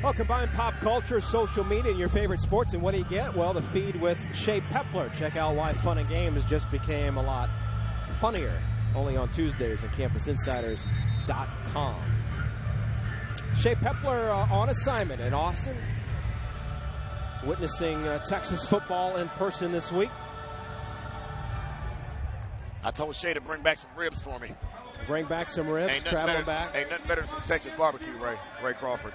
Well, combine pop culture, social media, and your favorite sports, and what do you get? Well, the feed with Shea Pepler. Check out why Fun and Games just became a lot funnier. Only on Tuesdays at CampusInsiders.com. Shea Pepler on assignment in Austin, witnessing Texas football in person this week. I told Shea to bring back some ribs for me. Bring back some ribs, traveling back. Ain't nothing better than some Texas barbecue, Ray Crawford.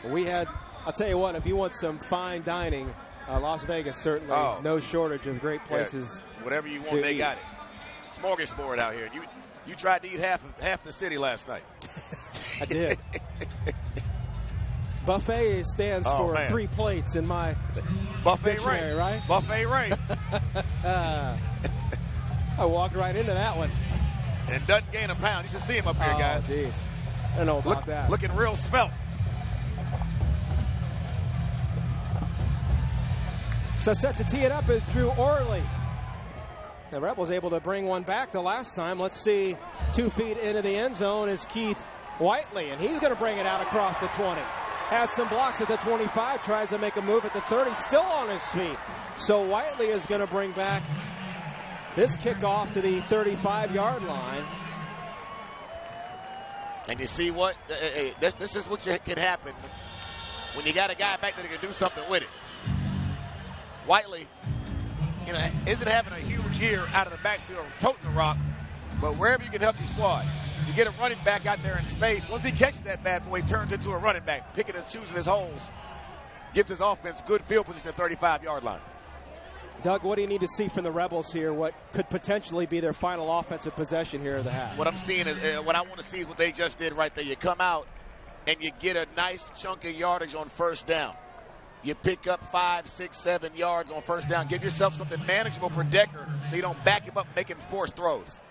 We had, I'll tell you what, if you want some fine dining, Las Vegas certainly no shortage of great places. Yeah, whatever you want, they got it. Smorgasbord out here. You tried to eat half the city last night. I did. Buffet stands for 3 plates in my dictionary, right? Buffet right. I walked right into that one. And doesn't gain a pound. You should see him up here, guys. Oh, jeez. I don't know about that. Looking real svelte. So set to tee it up is Drew Orley. The Rebels able to bring one back the last time. Let's see, 2 feet into the end zone is Keith Whiteley, and he's going to bring it out across the 20. Has some blocks at the 25, tries to make a move at the 30, still on his feet. So Whiteley is going to bring back this kickoff to the 35-yard line. And you see what? This is what can happen when you got a guy back there that can do something with it. Whiteley, isn't having a huge year out of the backfield toting the rock, but wherever you can help your squad, you get a running back out there in space. Once he catches that bad boy, he turns into a running back, picking and choosing his holes, gives his offense good field position at the 35-yard line. Doug, what do you need to see from the Rebels here? What could potentially be their final offensive possession here of the half? What I'm seeing is, what I want to see is what they just did right there. You come out and you get a nice chunk of yardage on first down. You pick up 5, 6, 7 yards on first down. Give yourself something manageable for Decker so you don't back him up making forced throws.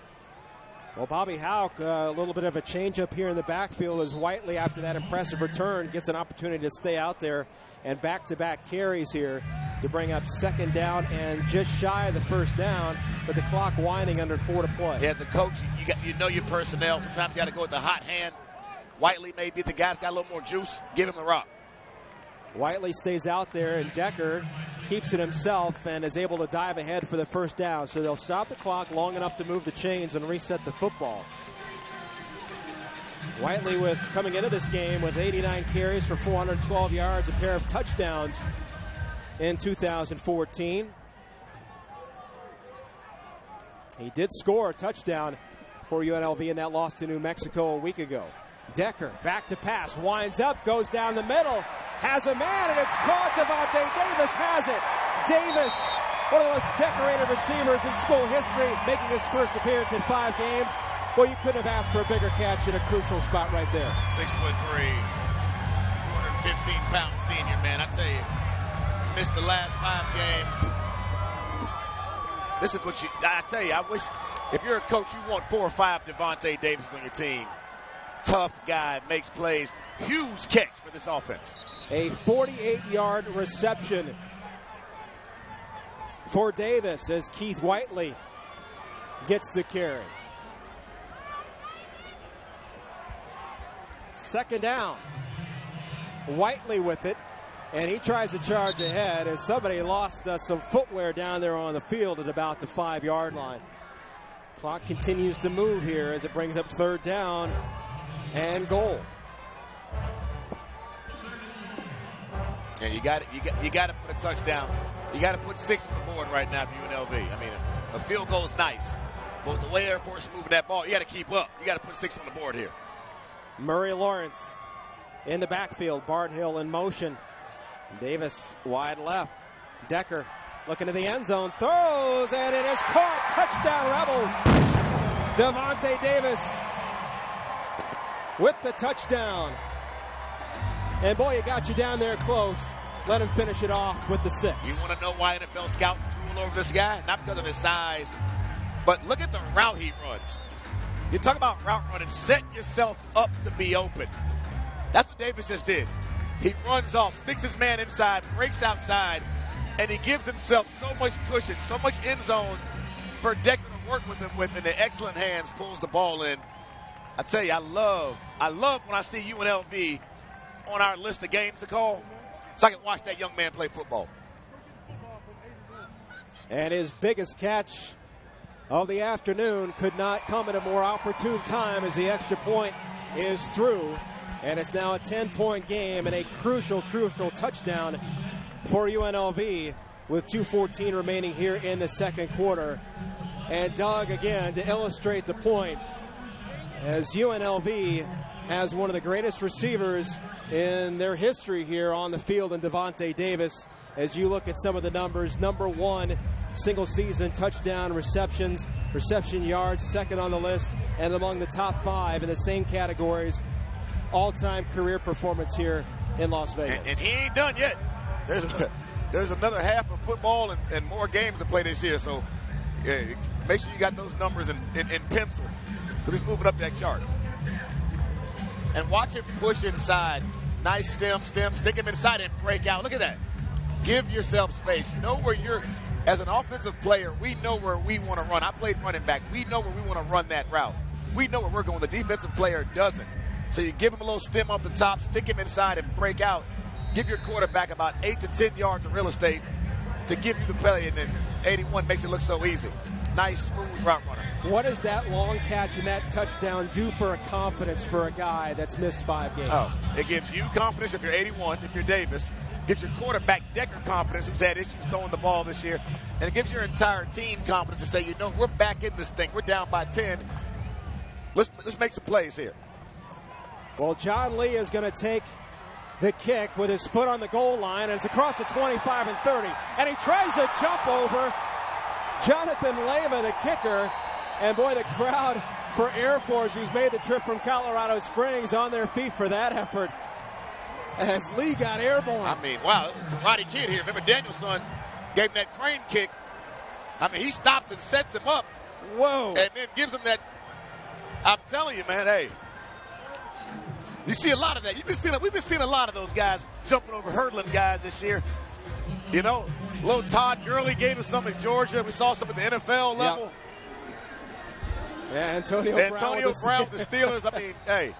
Well, Bobby Houck, a little bit of a change-up here in the backfield as Whiteley, after that impressive return, gets an opportunity to stay out there and back-to-back carries here to bring up second down and just shy of the first down, but the clock winding under 4 to play. Yeah, as a coach, you know your personnel. Sometimes you got to go with the hot hand. Whiteley may be the guy's got a little more juice. Give him the rock. Whiteley stays out there, and Decker keeps it himself and is able to dive ahead for the first down. So they'll stop the clock long enough to move the chains and reset the football. Whiteley coming into this game with 89 carries for 412 yards, a pair of touchdowns in 2014. He did score a touchdown for UNLV in that loss to New Mexico a week ago. Decker back to pass, winds up, goes down the middle, has a man, and it's caught. Devontae Davis has it. Davis, one of the most decorated receivers in school history, making his first appearance in 5 games. Well, you couldn't have asked for a bigger catch in a crucial spot right there. 6'3", 215-pound senior, man. I tell you, missed the last 5 games. This is what I tell you, I wish, if you're a coach, you want 4 or 5 Devontae Davis on your team. Tough guy, makes plays. Huge catch for this offense. A 48-yard reception for Davis as Keith Whiteley gets the carry. Second down. Whiteley with it, and he tries to charge ahead as somebody lost some footwear down there on the field at about the 5-yard line. Clock continues to move here as it brings up third down and goal. Yeah, you got to put a touchdown. You got to put 6 on the board right now for UNLV. I mean, a field goal is nice, but the way Air Force is moving that ball, you got to keep up. You got to put 6 on the board here. Murray Lawrence in the backfield. Barthill in motion. Davis wide left. Decker looking to the end zone. Throws, and it is caught. Touchdown, Rebels. Devontae Davis with the touchdown. And boy, it got you down there close. Let him finish it off with the 6. You want to know why NFL scouts drool over this guy? Not because of his size, but look at the route he runs. You talk about route running, set yourself up to be open. That's what Davis just did. He runs off, sticks his man inside, breaks outside, and he gives himself so much cushion, so much end zone for Decker to work with him with, in the excellent hands, pulls the ball in. I tell you, I love when I see UNLV on our list of games to call, so I can watch that young man play football. And his biggest catch of the afternoon could not come at a more opportune time as the extra point is through. And it's now a 10-point game and a crucial touchdown for UNLV with 2:14 remaining here in the second quarter. And Doug, again, to illustrate the point, as UNLV has one of the greatest receivers in their history here on the field in Devontae Davis. As you look at some of the numbers, number 1 single season touchdown receptions, reception yards, second on the list, and among the top 5 in the same categories, all-time career performance here in Las Vegas. And he ain't done yet. There's another half of football and more games to play this year, so make sure you got those numbers in pencil, because he's moving up that chart. And watch him push inside. Nice stem, stick him inside and break out. Look at that. Give yourself space. Know where you're, as an offensive player, we know where we want to run. I played running back. We know where we want to run that route. We know where we're going. The defensive player doesn't. So you give him a little stem off the top, stick him inside and break out. Give your quarterback about 8 to 10 yards of real estate to give you the play, and then 81 makes it look so easy. Nice, smooth route runner. What does that long catch and that touchdown do for a confidence for a guy that's missed 5 games? Oh, it gives you confidence if you're 81, if you're Davis. Gives your quarterback Decker confidence, who's had issues throwing the ball this year. And it gives your entire team confidence to say, we're back in this thing. We're down by 10. Let's make some plays here. Well, John Lee is going to take the kick with his foot on the goal line, and it's across the 25 and 30. And he tries to jump over Jonathan Leva, the kicker. And boy, the crowd for Air Force, who's made the trip from Colorado Springs, on their feet for that effort as Lee got airborne. I mean, wow, Roddy Kidd here. Remember Danielson gave him that crane kick. I mean, he stops and sets him up. Whoa. And then gives him that. I'm telling you, man, hey. You see a lot of that. We've been seeing a lot of those guys jumping over, hurdling guys this year. Little Todd Gurley gave us some in Georgia. We saw some at the NFL level. Yep. Yeah, Antonio Brown with the Steelers. I mean, hey,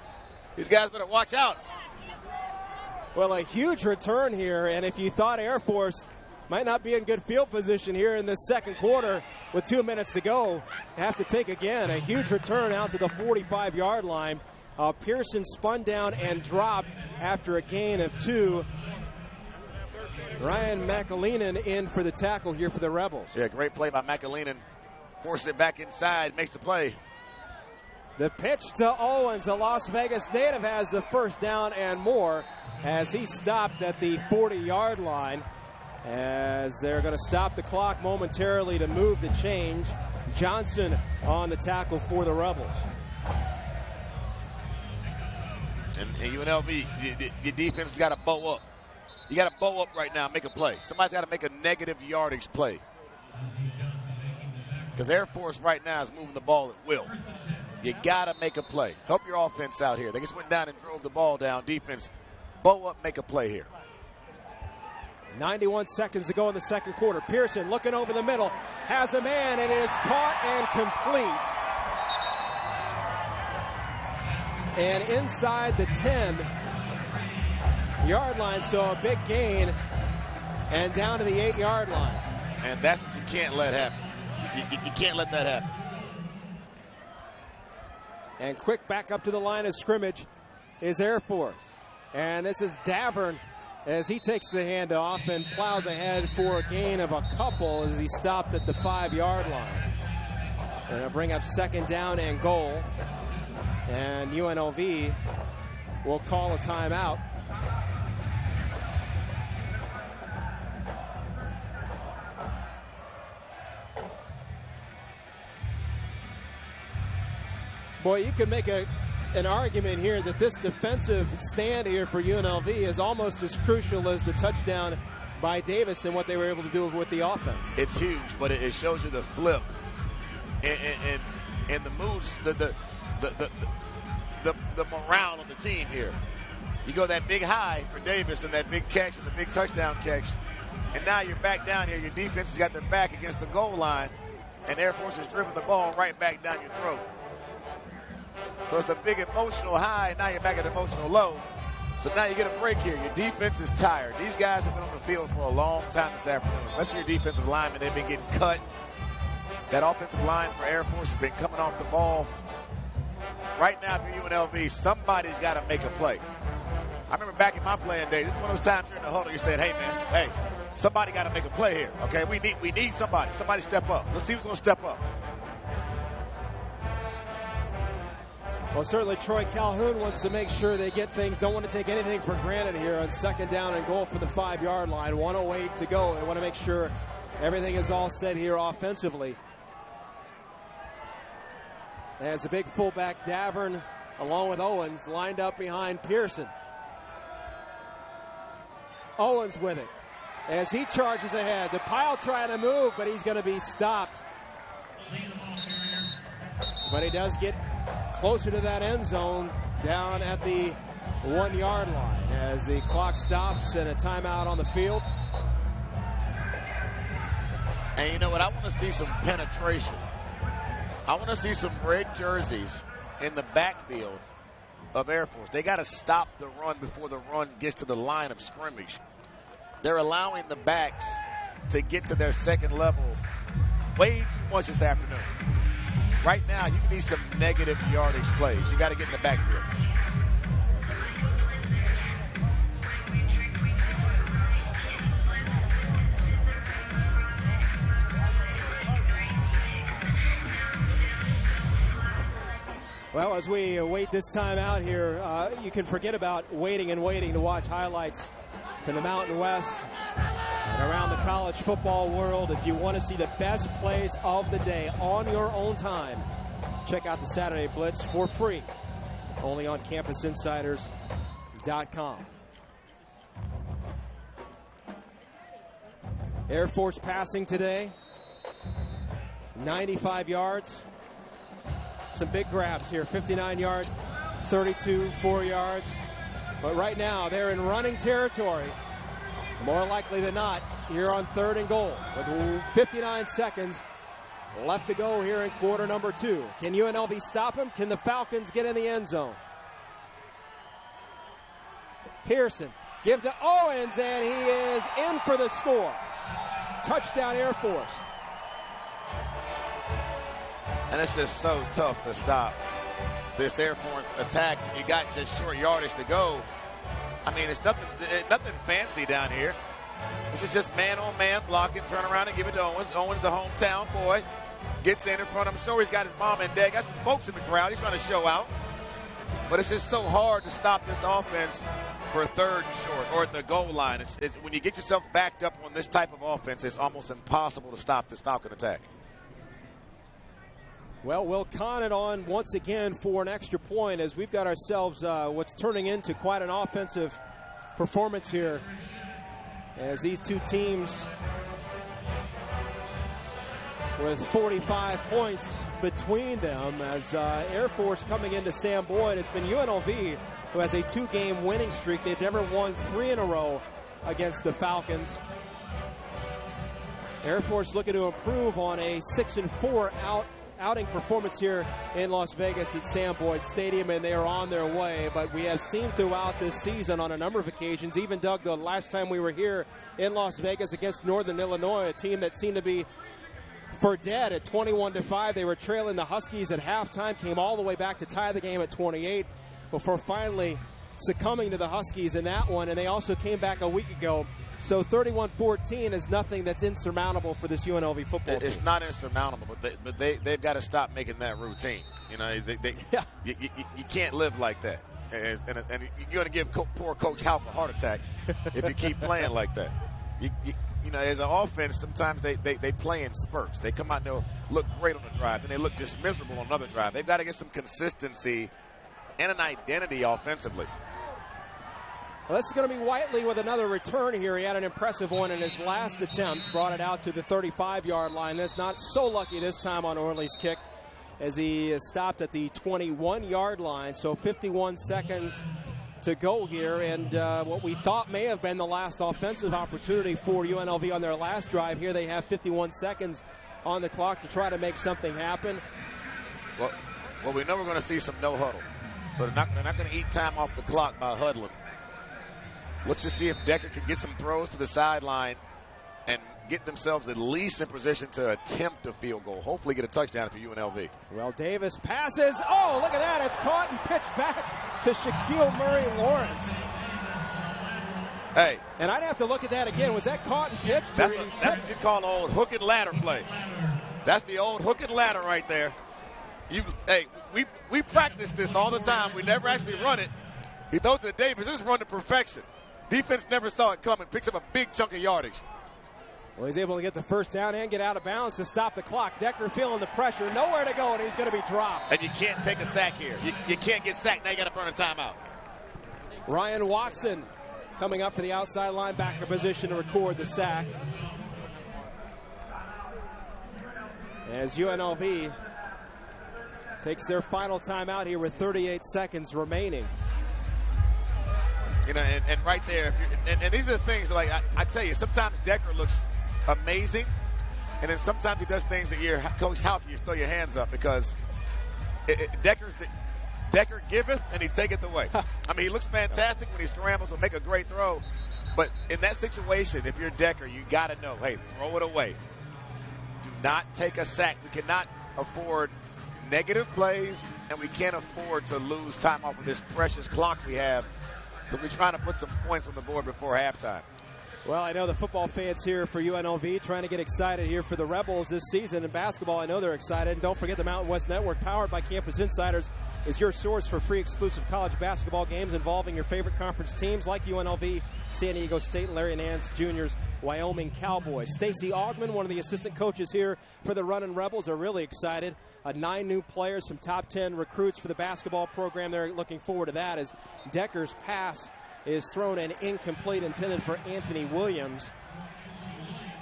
these guys better watch out. Well, a huge return here, and if you thought Air Force might not be in good field position here in this second quarter with 2 minutes to go, you have to think again. A huge return out to the 45-yard line. Pearson spun down and dropped after a gain of 2. Ryan McAleenan in for the tackle here for the Rebels. Yeah, great play by McAleenan. Forces it back inside, makes the play. The pitch to Owens, a Las Vegas native, has the first down and more as he stopped at the 40-yard line, as they're going to stop the clock momentarily to move the change. Johnson on the tackle for the Rebels. And UNLV, your defense has got to bow up. You got to bow up right now, make a play. Somebody's got to make a negative yardage play. Because Air Force right now is moving the ball at will. You got to make a play. Help your offense out here. They just went down and drove the ball down. Defense, bow up, make a play here. 91 seconds to go in the second quarter. Pearson looking over the middle, has a man, and it is caught and complete. And inside the 10-yard line, so a big gain, and down to the 8-yard line. And that's what you can't let happen. You can't let that happen. And quick back up to the line of scrimmage is Air Force. And this is Davern as he takes the handoff and plows ahead for a gain of a couple as he stopped at the 5-yard line. They're going to bring up second down and goal. And UNLV will call a timeout. Boy, you could make an argument here that this defensive stand here for UNLV is almost as crucial as the touchdown by Davis and what they were able to do with the offense. It's huge, but it shows you the flip and the moods, the morale of the team here. You go that big high for Davis and that big catch and the big touchdown catch, and now you're back down here. Your defense has got their back against the goal line, and Air Force has driven the ball right back down your throat. So it's a big emotional high, and now you're back at emotional low. So now you get a break here. Your defense is tired. These guys have been on the field for a long time this afternoon, especially your defensive linemen. They've been getting cut. That offensive line for Air Force has been coming off the ball. Right now for UNLV, somebody's got to make a play. I remember back in my playing days, this is one of those times you're in the huddle, you said, hey, man, hey, somebody got to make a play here, okay? We need somebody. Somebody step up. Let's see who's going to step up. Well, certainly Troy Calhoun wants to make sure they get things, don't want to take anything for granted here on 2nd down and goal for the 5-yard line. 1:08 to go. They want to make sure everything is all set here offensively. As a big fullback, Davern, along with Owens, lined up behind Pearson. Owens with it as he charges ahead. The pile trying to move, but he's going to be stopped. But he does get closer to that end zone down at the 1-yard line as the clock stops and a timeout on the field. And you know what? I want to see some penetration. I want to see some red jerseys in the backfield of Air Force. They got to stop the run before the run gets to the line of scrimmage. They're allowing the backs to get to their second level way too much this afternoon. Right now, you need some negative yardage plays. You got to get in the backfield. Well, as we wait this time out here, you can forget about waiting and waiting to watch highlights from the Mountain West and around the college football world. If you want to see the best plays of the day on your own time, check out the Saturday Blitz for free, only on CampusInsiders.com. Air Force passing today, 95 yards. Some big grabs here, 59-yard, 32, 4 yards. But right now, they're in running territory, more likely than not, here on 3rd and goal. With 59 seconds left to go here in quarter number 2. Can UNLV stop him? Can the Falcons get in the end zone? Pearson, give to Owens, and he is in for the score. Touchdown, Air Force. And it's just so tough to stop this Air Force attack. You got just short yardage to go. I mean, it's nothing fancy down here. This is just man-on-man blocking, turn around and give it to Owens. Owens, the hometown boy, gets in front. I'm sure he's got his mom and dad. Got some folks in the crowd. He's trying to show out. But it's just so hard to stop this offense for 3rd and short or at the goal line. It's when you get yourself backed up on this type of offense, it's almost impossible to stop this Falcon attack. Well, we'll con it on once again for an extra point as we've got ourselves what's turning into quite an offensive performance here as these two teams with 45 points between them as Air Force coming into Sam Boyd. It's been UNLV who has a 2-game winning streak. They've never won 3 in a row against the Falcons. Air Force looking to improve on a 6-4 outing performance here in Las Vegas at Sam Boyd Stadium, and they are on their way. But we have seen throughout this season on a number of occasions, even Doug, the last time we were here in Las Vegas against Northern Illinois, a team that seemed to be for dead at 21-5. They were trailing the Huskies at halftime, came all the way back to tie the game at 28 before finally succumbing to the Huskies in that one, and they also came back a week ago. So 31-14 is nothing that's insurmountable for this UNLV football team. It's not insurmountable, but they've got to stop making that routine. You know, you can't live like that. And you're going to give poor Coach Halp a heart attack if you keep playing like that. You know, as an offense, sometimes they play in spurts. They come out and they'll look great on the drive, then they look just miserable on another drive. They've got to get some consistency and an identity offensively. Well, this is going to be Whiteley with another return here. He had an impressive one in his last attempt, brought it out to the 35-yard line. That's not so lucky this time on Orley's kick as he stopped at the 21-yard line. So 51 seconds to go here, and what we thought may have been the last offensive opportunity for UNLV on their last drive. Here they have 51 seconds on the clock to try to make something happen. Well, we know we're going to see some no huddle. So they're not going to eat time off the clock by huddling. Let's just see if Decker can get some throws to the sideline and get themselves at least in position to attempt a field goal. Hopefully get a touchdown for UNLV. Well, Davis passes. Oh, look at that. It's caught and pitched back to Shaquille Murray-Lawrence. Hey. And I'd have to look at that again. Was that caught and pitched? That's what you call an old hook and ladder play. That's the old hook and ladder right there. Hey, we practice this all the time. We never actually run it. He throws it to Davis. This is run to perfection. Defense never saw it coming. Picks up a big chunk of yardage. Well, he's able to get the first down and get out of bounds to stop the clock. Decker feeling the pressure. Nowhere to go, and he's going to be dropped. And you can't take a sack here. You can't get sacked. Now you got to burn a timeout. Ryan Watson coming up for the outside linebacker position to record the sack. As UNLV takes their final timeout here with 38 seconds remaining. You know, and right there, and these are the things, like I tell you, sometimes Decker looks amazing, and then sometimes he does things that your coach help you throw your hands up because Decker giveth and he taketh away. I mean, he looks fantastic when he scrambles and make a great throw, but in that situation, if you're Decker, you got to know, hey, throw it away. Do not take a sack. We cannot afford negative plays, and we can't afford to lose time off of this precious clock we have. But we're trying to put some points on the board before halftime. Well, I know the football fans here for UNLV trying to get excited here for the Rebels this season. In basketball, I know they're excited. And don't forget the Mountain West Network, powered by Campus Insiders, is your source for free exclusive college basketball games involving your favorite conference teams like UNLV, San Diego State, Larry Nance Jr.'s Wyoming Cowboys. Stacey Augman, one of the assistant coaches here for the Runnin' Rebels, are really excited. 9 new players, some top 10 recruits for the basketball program. They're looking forward to that as Decker's pass is thrown and incomplete, intended for Anthony Williams.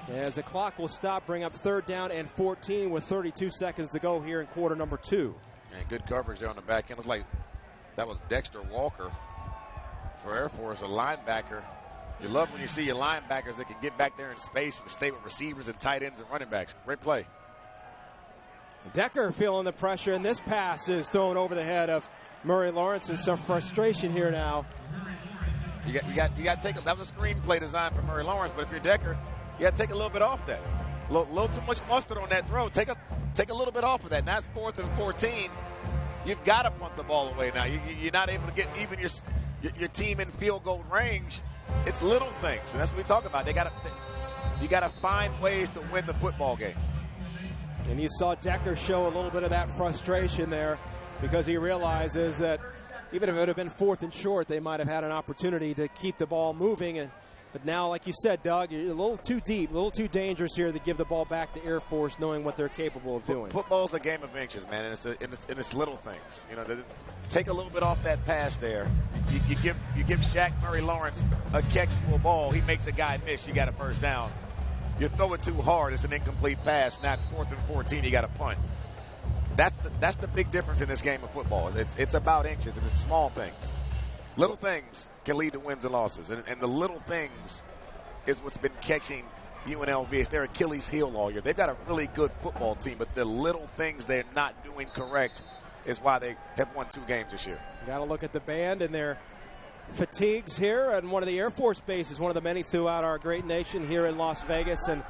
As the clock will stop, bring up 3rd down and 14 with 32 seconds to go here in quarter number 2. And good coverage there on the back end. Looks like that was Dexter Walker for Air Force, a linebacker. You love when you see your linebackers that can get back there in space and stay with receivers and tight ends and running backs. Great play. Decker feeling the pressure, and this pass is thrown over the head of Murray Lawrence. There's some frustration here now. You got to take that was a screenplay designed for Murray Lawrence, but if you're Decker, you got to take a little bit off that. A little too much mustard on that throw. Take a little bit off of that. Now it's 4th and 14. You've got to punt the ball away now. You're not able to get even your team in field goal range. It's little things, and that's what we talk about. You got to find ways to win the football game. And you saw Decker show a little bit of that frustration there because he realizes that even if it would have been 4th and short, they might have had an opportunity to keep the ball moving. But now, like you said, Doug, you're a little too deep, a little too dangerous here to give the ball back to Air Force, knowing what they're capable of doing. Football's a game of inches, man, and it's little things. You know, take a little bit off that pass there. You give Shaq Murray Lawrence a catchable ball, he makes a guy miss. You got a 1st down. You throw it too hard, it's an incomplete pass. Now it's 4th and 14. You got a punt. That's the big difference in this game of football. It's about inches, and it's small things. Little things can lead to wins and losses, and the little things is what's been catching UNLV. It's their Achilles heel all year. They've got a really good football team, but the little things they're not doing correct is why they have won 2 games this year. Got to look at the band and their fatigues here and one of the Air Force bases, one of the many throughout our great nation here in Las Vegas. And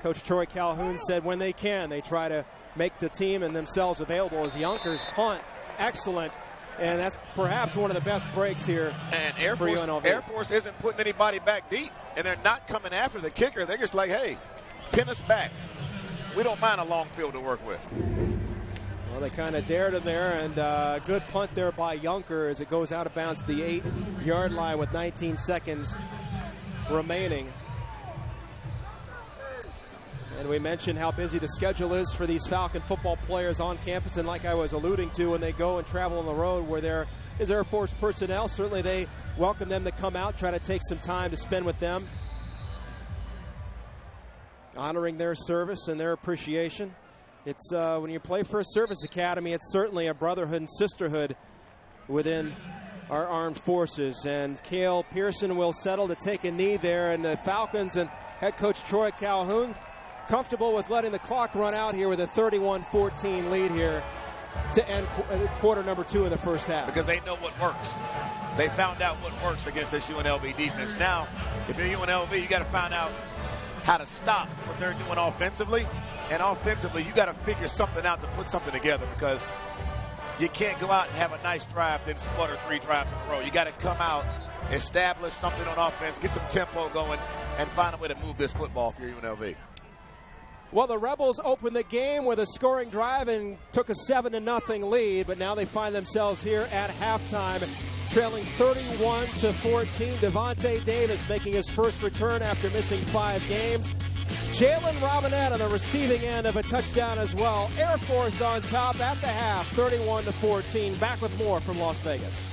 Coach Troy Calhoun said when they can, they try to make the team and themselves available. As Yonkers punt, excellent. And that's perhaps one of the best breaks here for UNLV. Air Force isn't putting anybody back deep, and they're not coming after the kicker. They're just like, hey, pin us back. We don't mind a long field to work with. Well, they kind of dared him there, and good punt there by Yunker as it goes out of bounds to the 8-yard line with 19 seconds remaining. And we mentioned how busy the schedule is for these Falcon football players on campus. And like I was alluding to, when they go and travel on the road where there is Air Force personnel, certainly they welcome them to come out, try to take some time to spend with them, honoring their service and their appreciation. It's when you play for a service academy, it's certainly a brotherhood and sisterhood within our armed forces. And Cale Pearson will settle to take a knee there. And the Falcons and head coach Troy Calhoun comfortable with letting the clock run out here with a 31-14 lead here to end quarter number 2 of the first half. Because they know what works. They found out what works against this UNLV defense. Now, if you're UNLV, you got to find out how to stop what they're doing offensively. And offensively, you got to figure something out to put something together, because you can't go out and have a nice drive, then sputter 3 drives in a row. You got to come out, establish something on offense, get some tempo going, and find a way to move this football for your UNLV. Well, the Rebels opened the game with a scoring drive and took a 7-0 lead, but now they find themselves here at halftime, trailing 31-14. Devontae Davis making his first return after missing 5 games. Jalen Robinette on the receiving end of a touchdown as well. Air Force on top at the half, 31-14. Back with more from Las Vegas.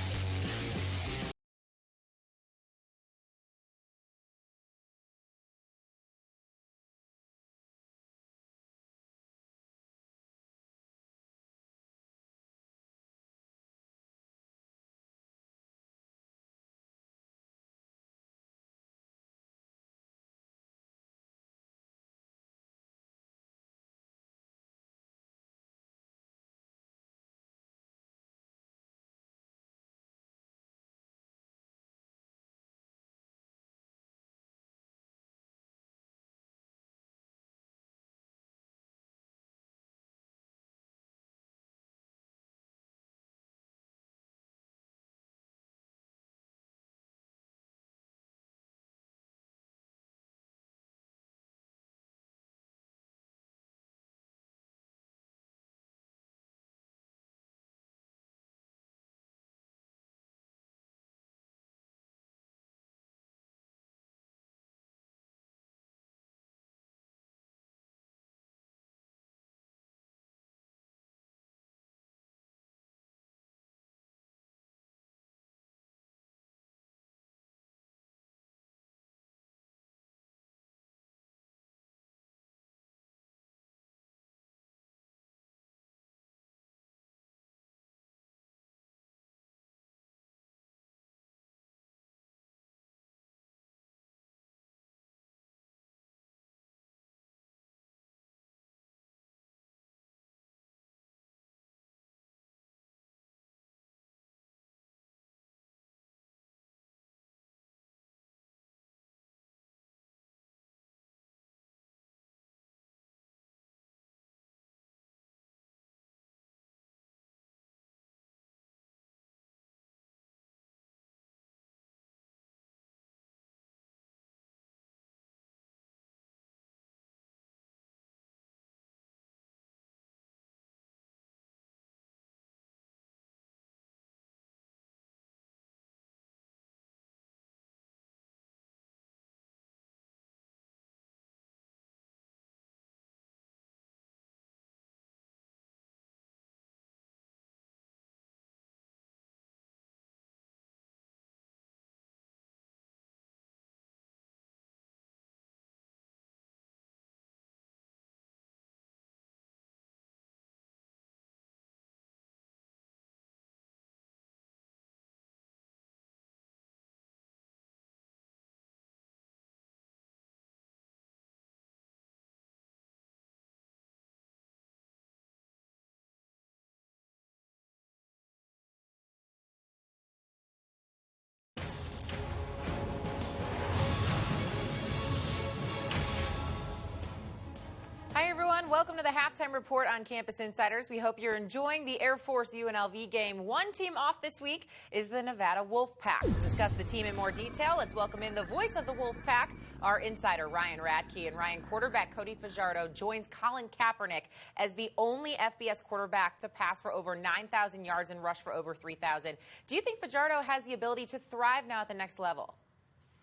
Hi, everyone. Welcome to the Halftime Report on Campus Insiders. We hope you're enjoying the Air Force UNLV game. One team off this week is the Nevada Wolfpack. To discuss the team in more detail, let's welcome in the voice of the Wolfpack, our insider, Ryan Radke. And Ryan, quarterback Cody Fajardo joins Colin Kaepernick as the only FBS quarterback to pass for over 9,000 yards and rush for over 3,000. Do you think Fajardo has the ability to thrive now at the next level?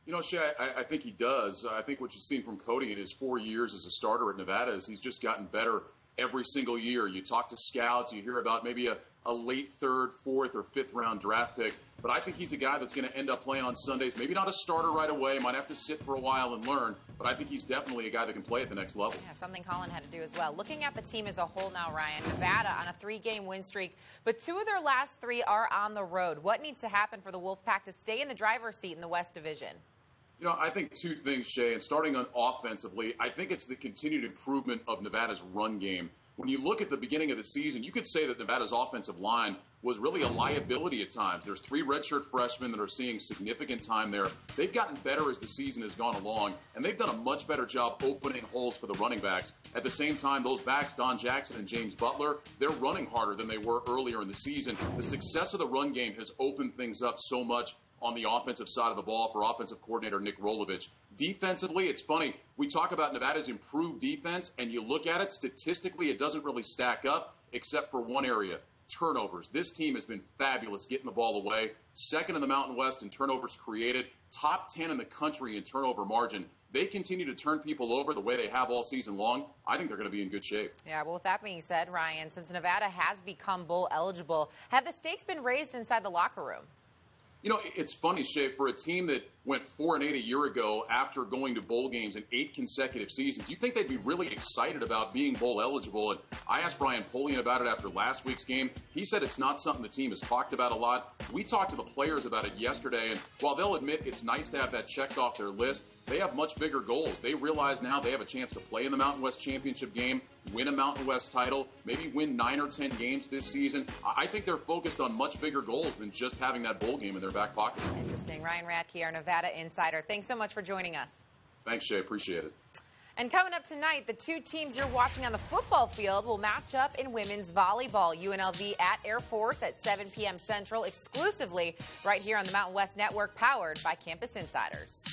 You know, Shay, I think he does. I think what you've seen from Cody in his 4 years as a starter at Nevada is he's just gotten better every single year. You talk to scouts, you hear about maybe a late 3rd, 4th, or 5th round draft pick. But I think he's a guy that's going to end up playing on Sundays. Maybe not a starter right away, might have to sit for a while and learn. But I think he's definitely a guy that can play at the next level. Yeah, something Colin had to do as well. Looking at the team as a whole now, Ryan, Nevada on a 3-game win streak, but 2 of their last 3 are on the road. What needs to happen for the Wolfpack to stay in the driver's seat in the West Division? You know, I think 2 things, Shay, and starting on offensively, I think it's the continued improvement of Nevada's run game. When you look at the beginning of the season, you could say that Nevada's offensive line was really a liability at times. There's 3 redshirt freshmen that are seeing significant time there. They've gotten better as the season has gone along, and they've done a much better job opening holes for the running backs. At the same time, those backs, Don Jackson and James Butler, they're running harder than they were earlier in the season. The success of the run game has opened things up so much on the offensive side of the ball for offensive coordinator Nick Rolovich. Defensively, it's funny. We talk about Nevada's improved defense, and you look at it, statistically, it doesn't really stack up except for one area, turnovers. This team has been fabulous getting the ball away. Second in the Mountain West in turnovers created. Top 10 in the country in turnover margin. They continue to turn people over the way they have all season long. I think they're going to be in good shape. Yeah, well, with that being said, Ryan, since Nevada has become bowl eligible, have the stakes been raised inside the locker room? You know, it's funny, Shay, for a team that went 4-8 a year ago after going to bowl games in 8 consecutive seasons, you think they'd be really excited about being bowl eligible? And I asked Brian Polian about it after last week's game. He said it's not something the team has talked about a lot. We talked to the players about it yesterday, and while they'll admit it's nice to have that checked off their list, they have much bigger goals. They realize now they have a chance to play in the Mountain West Championship game, win a Mountain West title, maybe win 9 or 10 games this season. I think they're focused on much bigger goals than just having that bowl game in their back pocket. Interesting. Ryan Radke, our Nevada insider. Thanks so much for joining us. Thanks, Shay. Appreciate it. And coming up tonight, the two teams you're watching on the football field will match up in women's volleyball. UNLV at Air Force at 7 p.m. Central, exclusively right here on the Mountain West Network, powered by Campus Insiders.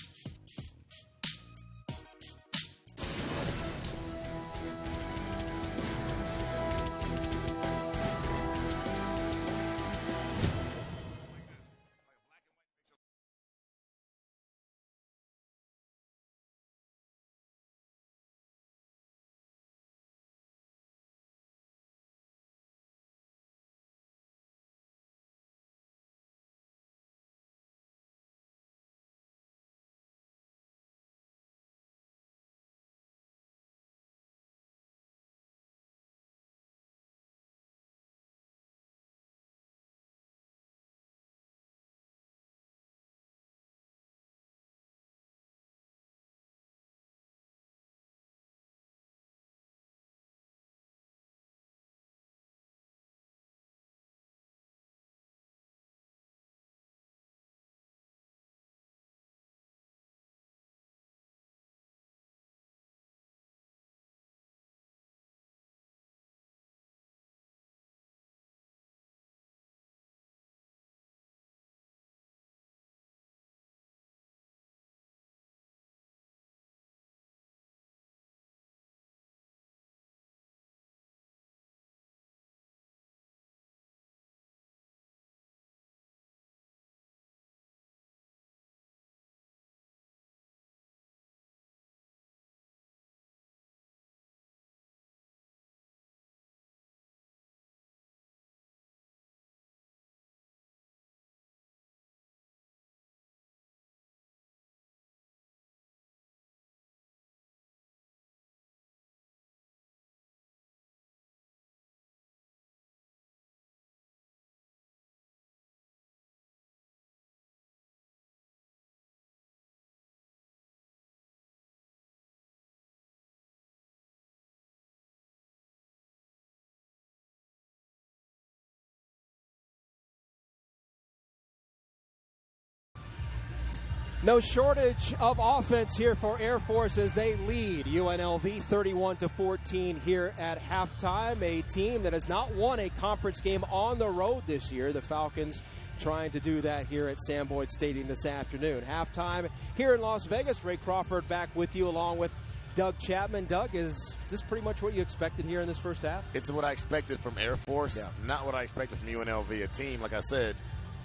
No shortage of offense here for Air Force as they lead UNLV 31-14 here at halftime. A team that has not won a conference game on the road this year. The Falcons trying to do that here at Sam Boyd Stadium this afternoon. Halftime here in Las Vegas. Ray Crawford back with you along with Doug Chapman. Doug, is this pretty much what you expected here in this first half? It's what I expected from Air Force, not what I expected from UNLV. A team, like I said,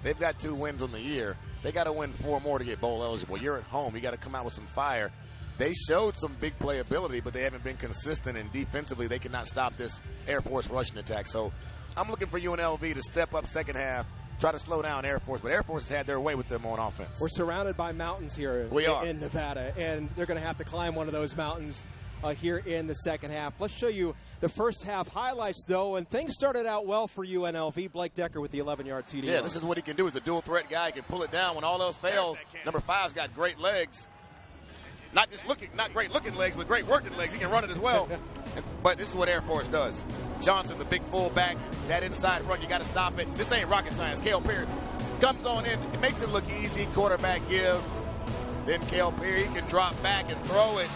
they've got 2 wins on the year. They got to win 4 more to get bowl eligible. You're at home. You got to come out with some fire. They showed some big playability, but they haven't been consistent, and defensively they cannot stop this Air Force rushing attack. So I'm looking for UNLV to step up second half, try to slow down Air Force, but Air Force has had their way with them on offense. We're surrounded by mountains here in Nevada, and they're going to have to climb one of those mountains here in the second half. Let's show you the first half highlights, though, and things started out well for UNLV. Blake Decker with the 11-yard TD. Yeah, this is what he can do. He's a dual-threat guy. He can pull it down when all else fails. Number 5's got great legs. Not great-looking legs, but great working legs. He can run it as well. But this is what Air Force does. Johnson, the big fullback, that inside run, you got to stop it. This ain't rocket science. Cale Perry comes on in. It makes it look easy. Quarterback give. Then Cale Perry can drop back and throw it.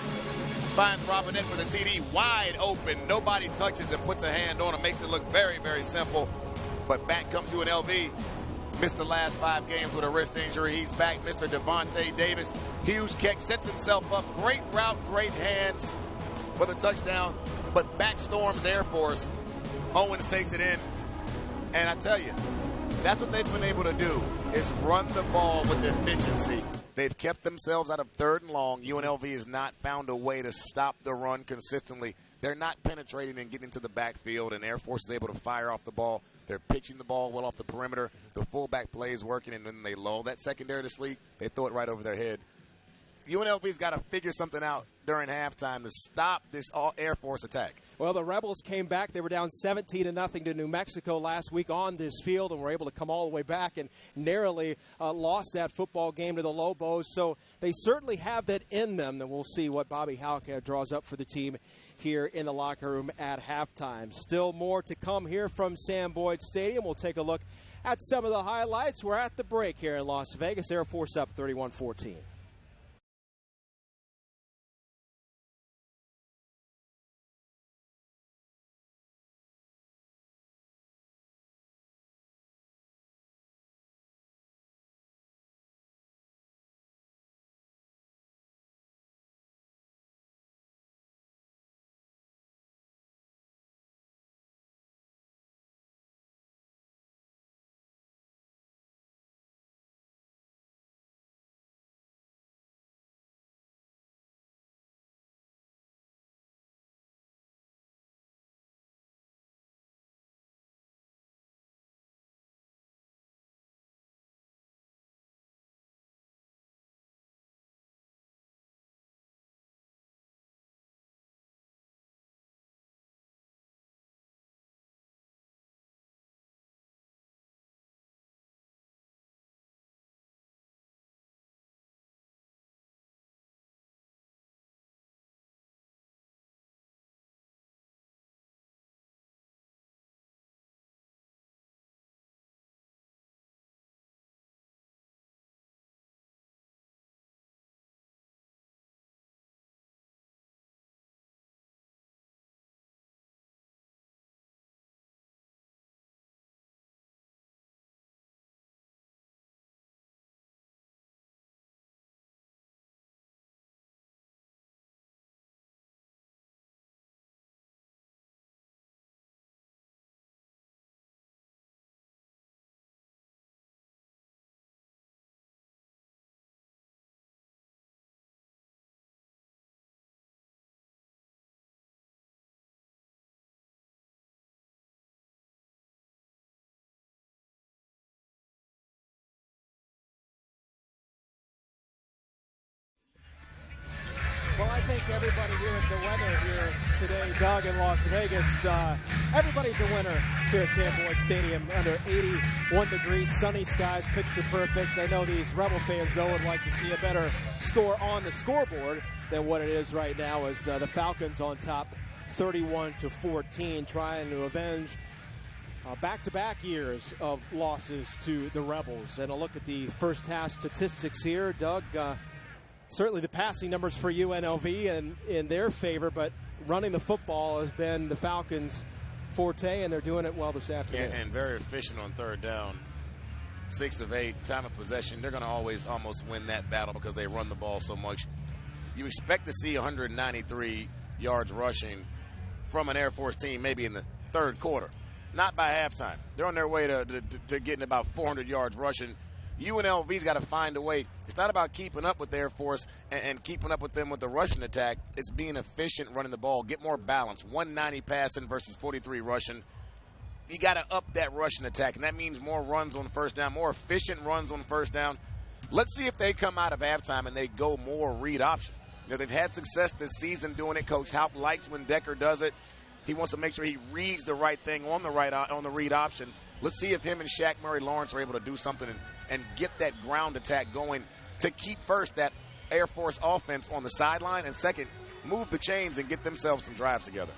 Finds Robinette for the TD, wide open. Nobody touches and puts a hand on him. Makes it look very, very simple. But back comes UNLV. Missed the last 5 games with a wrist injury. He's back, Mr. Devontae Davis. Huge kick, sets himself up. Great route, great hands for the touchdown. But backstorms Air Force. Owens takes it in. And I tell you, that's what they've been able to do, is run the ball with efficiency. They've kept themselves out of 3rd and long. UNLV has not found a way to stop the run consistently. They're not penetrating and getting to the backfield, and Air Force is able to fire off the ball. They're pitching the ball well off the perimeter. The fullback play is working, and then they lull that secondary to sleep. They throw it right over their head. UNLV's got to figure something out during halftime to stop this Air Force attack. Well, the Rebels came back. They were down 17-0 to New Mexico last week on this field and were able to come all the way back and narrowly lost that football game to the Lobos. So they certainly have that in them, and we'll see what Bobby Houck draws up for the team here in the locker room at halftime. Still more to come here from Sam Boyd Stadium. We'll take a look at some of the highlights. We're at the break here in Las Vegas. Air Force up 31-14. Well, I think everybody here at the weather here today, Doug, in Las Vegas, everybody's a winner here at Sam Boyd Stadium. Under 81 degrees, sunny skies, picture perfect. I know these Rebel fans, though, would like to see a better score on the scoreboard than what it is right now, as the Falcons on top 31-14, trying to avenge back-to-back years of losses to the Rebels. And a look at the first half statistics here, Doug. Certainly the passing numbers for UNLV and in their favor, but running the football has been the Falcons' forte, and they're doing it well this afternoon. And very efficient on 3rd down. 6 of 8, time of possession. They're going to always almost win that battle because they run the ball so much. You expect to see 193 yards rushing from an Air Force team maybe in the 3rd quarter. Not by halftime. They're on their way to getting about 400 yards rushing. UNLV's got to find a way. It's not about keeping up with the Air Force and keeping up with them with the rushing attack. It's being efficient running the ball, get more balance. 190 passing versus 43 rushing. You got to up that rushing attack, and that means more runs on 1st down, more efficient runs on 1st down. Let's see if they come out of halftime and they go more read option. You know, they've had success this season doing it. Coach Houck likes when Decker does it. He wants to make sure he reads the right thing on the read option. Let's see if him and Shaq Murray-Lawrence are able to do something and get that ground attack going to keep first that Air Force offense on the sideline, and second, move the chains and get themselves some drives together.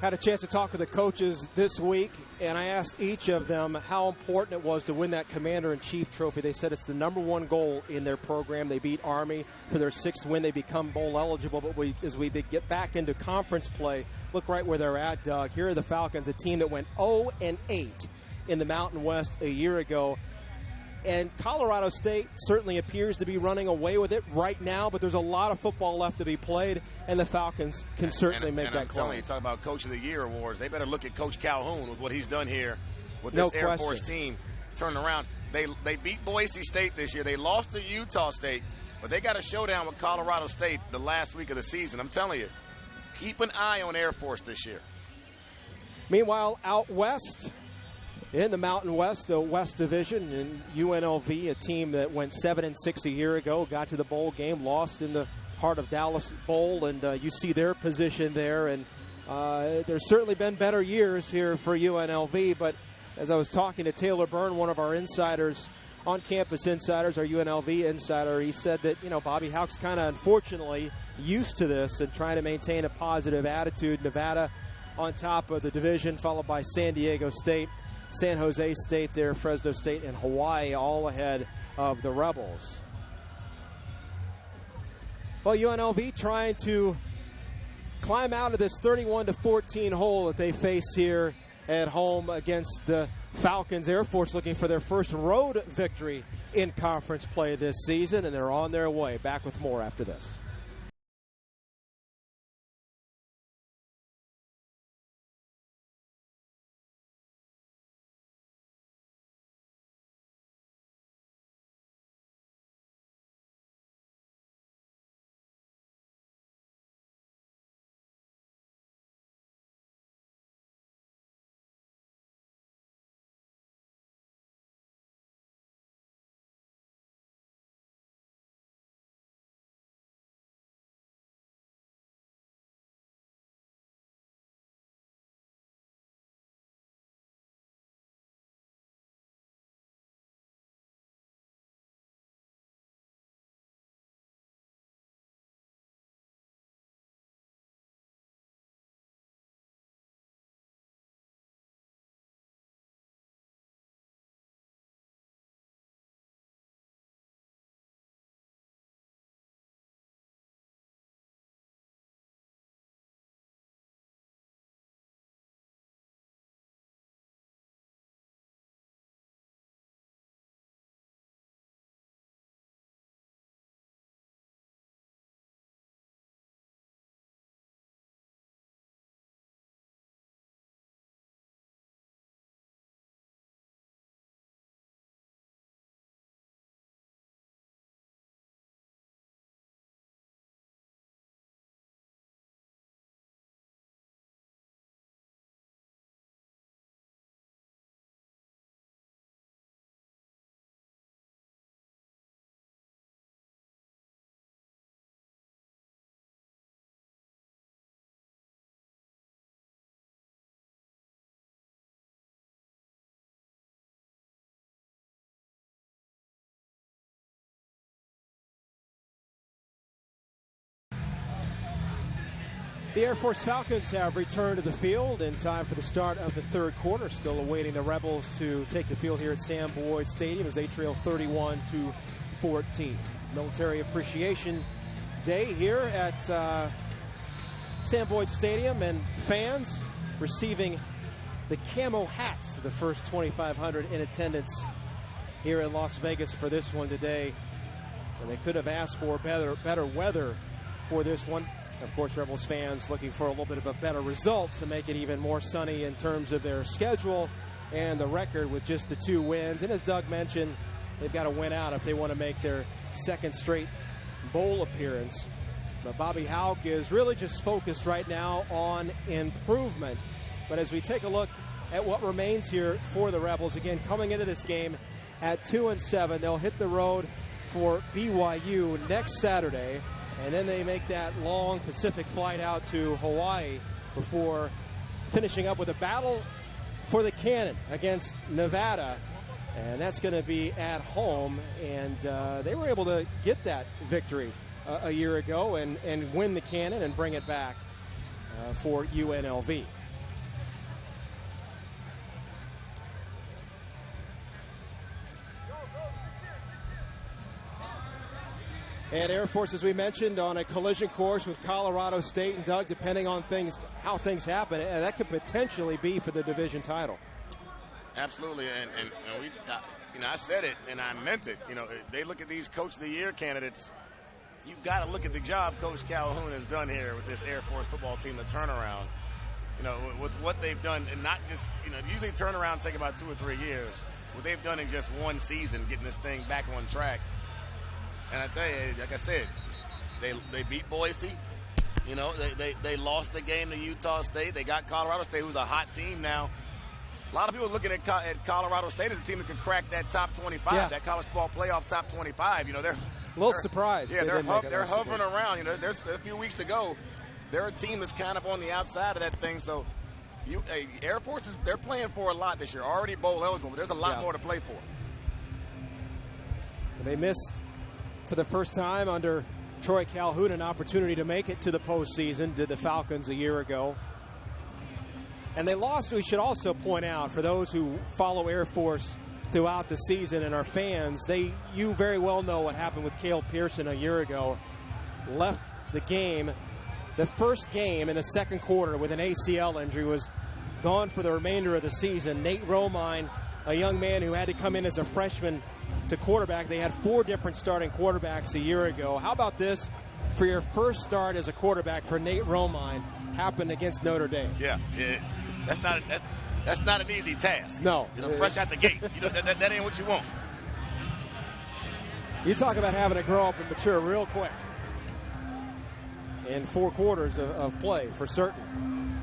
Had a chance to talk with the coaches this week, and I asked each of them how important it was to win that Commander-in-Chief trophy. They said it's the #1 goal in their program. They beat Army for their 6th win. They become bowl eligible, but as we get back into conference play, look right where they're at, Doug. Here are the Falcons, a team that went 0-8 in the Mountain West a year ago. And Colorado State certainly appears to be running away with it right now, but there's a lot of football left to be played, and the Falcons can certainly make that climb. You talk about Coach of the Year awards. They better look at Coach Calhoun with what he's done here with this Air Force team. Turning around. They beat Boise State this year. They lost to Utah State, but they got a showdown with Colorado State the last week of the season. I'm telling you, keep an eye on Air Force this year. Meanwhile, out west, in the Mountain West, the West Division, in UNLV, a team that went 7-6 a year ago, got to the bowl game, lost in the Heart of Dallas Bowl, and you see their position there. And there's certainly been better years here for UNLV, but as I was talking to Taylor Byrne, one of our insiders, on-campus insiders, our UNLV insider, he said that, Bobby Hauck's kind of unfortunately used to this and trying to maintain a positive attitude. Nevada on top of the division, followed by San Diego State, San Jose State there, Fresno State, and Hawaii all ahead of the Rebels. Well, UNLV trying to climb out of this 31-14 hole that they face here at home against the Falcons. Air Force looking for their first road victory in conference play this season, and they're on their way. Back with more after this. The Air Force Falcons have returned to the field in time for the start of the third quarter. Still awaiting the Rebels to take the field here at Sam Boyd Stadium as they trail 31-14. Military Appreciation Day here at Sam Boyd Stadium, and fans receiving the camo hats to the first 2,500 in attendance here in Las Vegas for this one today. And they could have asked for better weather for this one. Of course, Rebels fans looking for a little bit of a better result to make it even more sunny in terms of their schedule and the record with just the 2 wins. And as Doug mentioned, they've got to win out if they want to make their second straight bowl appearance. But Bobby Hauck is really just focused right now on improvement. But as we take a look at what remains here for the Rebels, again, coming into this game at 2-7, they'll hit the road for BYU next Saturday. And then they make that long Pacific flight out to Hawaii before finishing up with a battle for the cannon against Nevada. And that's going to be at home. And they were able to get that victory a year ago and win the cannon and bring it back for UNLV. And Air Force, as we mentioned, on a collision course with Colorado State. And Doug, depending on how things happen, that could potentially be for the division title. Absolutely, and I said it and I meant it. They look at these Coach of the Year candidates. You've got to look at the job Coach Calhoun has done here with this Air Force football team, the turnaround. With what they've done, and not just, usually turnaround take about 2 or 3 years. What they've done in just one season, getting this thing back on track. And I tell you, like I said, they beat Boise. They lost the game to Utah State. They got Colorado State, who's a hot team now. A lot of people looking at Colorado State as a team that could crack that top 25, that college football playoff top 25. They're a little surprised. Yeah, they're hovering around. There's a few weeks ago, they're a team that's kind of on the outside of that thing. So, Air Force they're playing for a lot this year. Already bowl eligible, but there's a lot more to play for. They missed for the first time under Troy Calhoun an opportunity to make it to the postseason. Did the Falcons a year ago. And they lost, we should also point out, for those who follow Air Force throughout the season and are fans, you very well know what happened with Cale Pearson a year ago. Left the game, the first game in the second quarter with an ACL injury, was gone for the remainder of the season. Nate Romine, a young man who had to come in as a freshman to quarterback. They had 4 different starting quarterbacks a year ago. How about this for your first start as a quarterback for Nate Romine? Happened against Notre Dame. Yeah. That's not an easy task. No. Fresh out the gate. That ain't what you want. You talk about having to grow up and mature real quick in 4 quarters of play, for certain.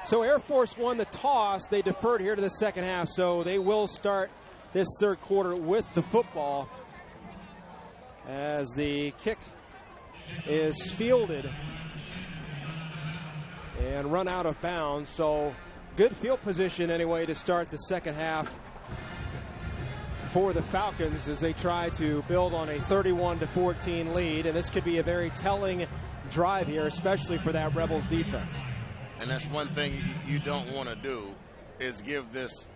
So Air Force won the toss. They deferred here to the second half, so they will start this third quarter with the football as the kick is fielded and run out of bounds. So good field position anyway to start the second half for the Falcons as they try to build on a 31-14 lead. And this could be a very telling drive here, especially for that Rebels defense. And that's one thing you don't want to do, is give this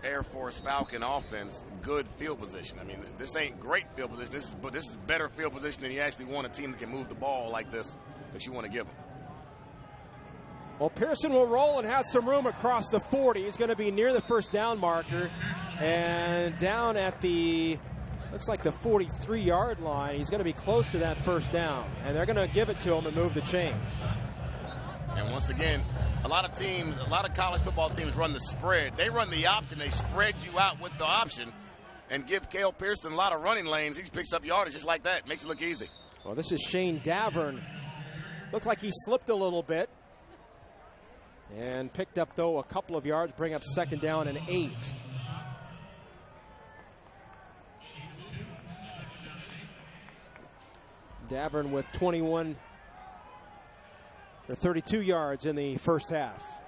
Air Force Falcon offense good field position. I mean, this ain't great field position, but this is better field position than you actually want a team that can move the ball like this that you want to give them. Well, Pearson will roll and has some room across the 40. He's going to be near the first down marker and down at the, looks like the 43-yard line. He's going to be close to that first down, and they're going to give it to him and move the chains. And once again, a lot of college football teams run the spread. They run the option. They spread you out with the option and give Cale Pearson a lot of running lanes. He picks up yardage just like that. Makes it look easy. Well, this is Shane Davern. Looked like he slipped a little bit and picked up, though, a couple of yards, bring up second down and 8. Davern with 32 yards in the first half.